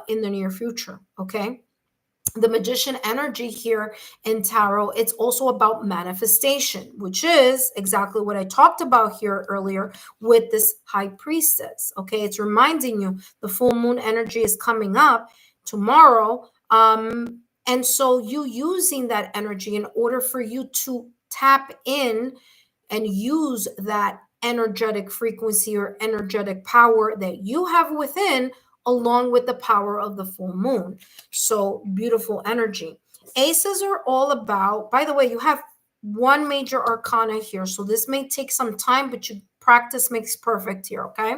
in the near future, okay? The Magician energy here in tarot, it's also about manifestation, which is exactly what I talked about here earlier with this high priestess. Okay, it's reminding you the full moon energy is coming up tomorrow, and so you using that energy in order for you to tap in and use that energetic frequency or energetic power that you have within, along with the power of the full moon. So beautiful energy. Aces are all about, by the way, you have one major arcana here. So this may take some time, but you practice makes perfect here, okay?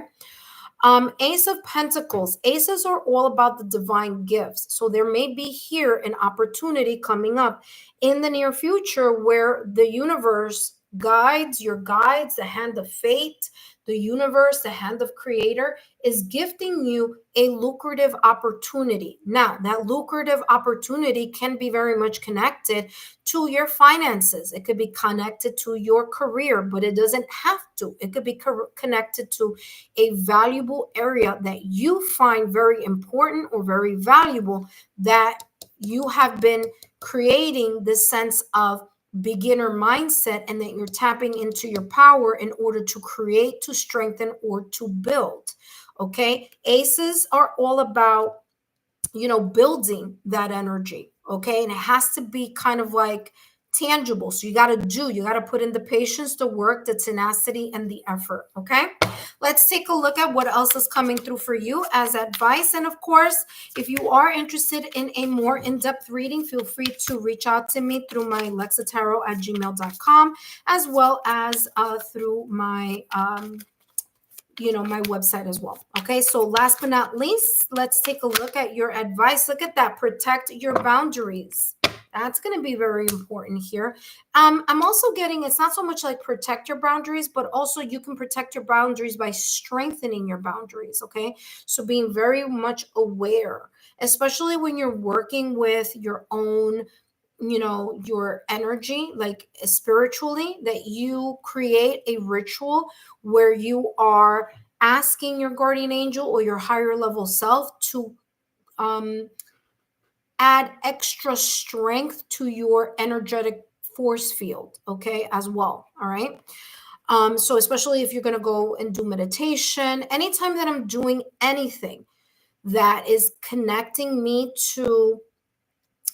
Ace of Pentacles. Aces are all about the divine gifts. So there may be here an opportunity coming up in the near future where the universe guides, your guides, the hand of fate, the universe, the hand of creator is gifting you a lucrative opportunity. Now, that lucrative opportunity can be very much connected to your finances. It could be connected to your career, but it doesn't have to. It could be connected to a valuable area that you find very important or very valuable, that you have been creating this sense of beginner mindset, and that you're tapping into your power in order to create, to strengthen, or to build. Okay, aces are all about, building that energy. Okay, and it has to be kind of like tangible. So you got to put in the patience, the work, the tenacity, and the effort. Okay, let's take a look at what else is coming through for you as advice. And of course, if you are interested in a more in-depth reading, feel free to reach out to me through my lexatarot@gmail.com, as well as through my my website as well. Okay, so last but not least, let's take a look at your advice. Look at that. Protect your boundaries. That's going to be very important here. I'm also getting, it's not so much like protect your boundaries, but also you can protect your boundaries by strengthening your boundaries. Okay, so being very much aware, especially when you're working with your own, your energy, like spiritually, that you create a ritual where you are asking your guardian angel or your higher level self to add extra strength to your energetic force field, okay, as well. All right. So especially if you're going to go and do meditation, anytime that I'm doing anything that is connecting me to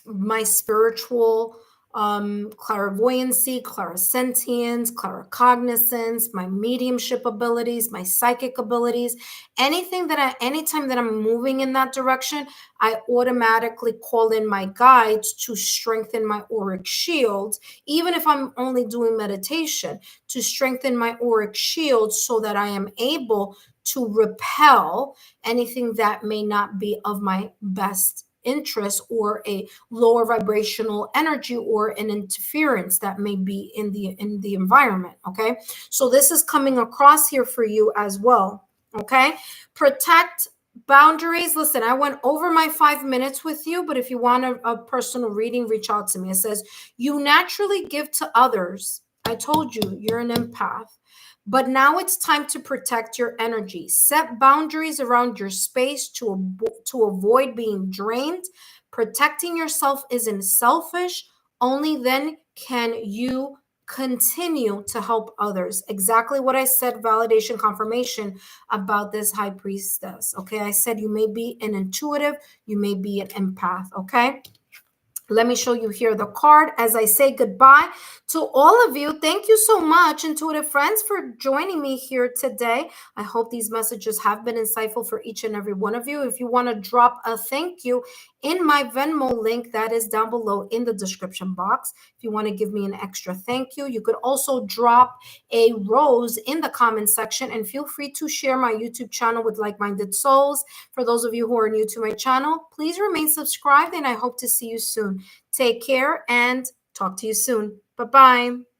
my spiritual clairvoyancy, clairsentience, claircognizance, my mediumship abilities, my psychic abilities, anytime that I'm moving in that direction, I automatically call in my guides to strengthen my auric shield, even if I'm only doing meditation, to strengthen my auric shield so that I am able to repel anything that may not be of my best interest, or a lower vibrational energy, or an interference that may be in the environment. Okay, so this is coming across here for you as well. Okay, protect boundaries. Listen, I went over my 5 minutes with you, but if you want a personal reading, reach out to me. It says you naturally give to others I told you, you're an empath. But now it's time to protect your energy. Set boundaries around your space to avoid being drained. Protecting yourself isn't selfish. Only then can you continue to help others. Exactly what I said, validation confirmation about this high priestess. Okay. I said you may be an intuitive, you may be an empath. Okay. Let me show you here the card as I say goodbye to all of you. Thank you so much, intuitive friends, for joining me here today. I hope these messages have been insightful for each and every one of you. If you want to drop a thank you in my Venmo link, that is down below in the description box. If you want to give me an extra thank you, you could also drop a rose in the comment section, and feel free to share my YouTube channel with like-minded souls. For those of you who are new to my channel, please remain subscribed, and I hope to see you soon. Take care and talk to you soon. Bye-bye.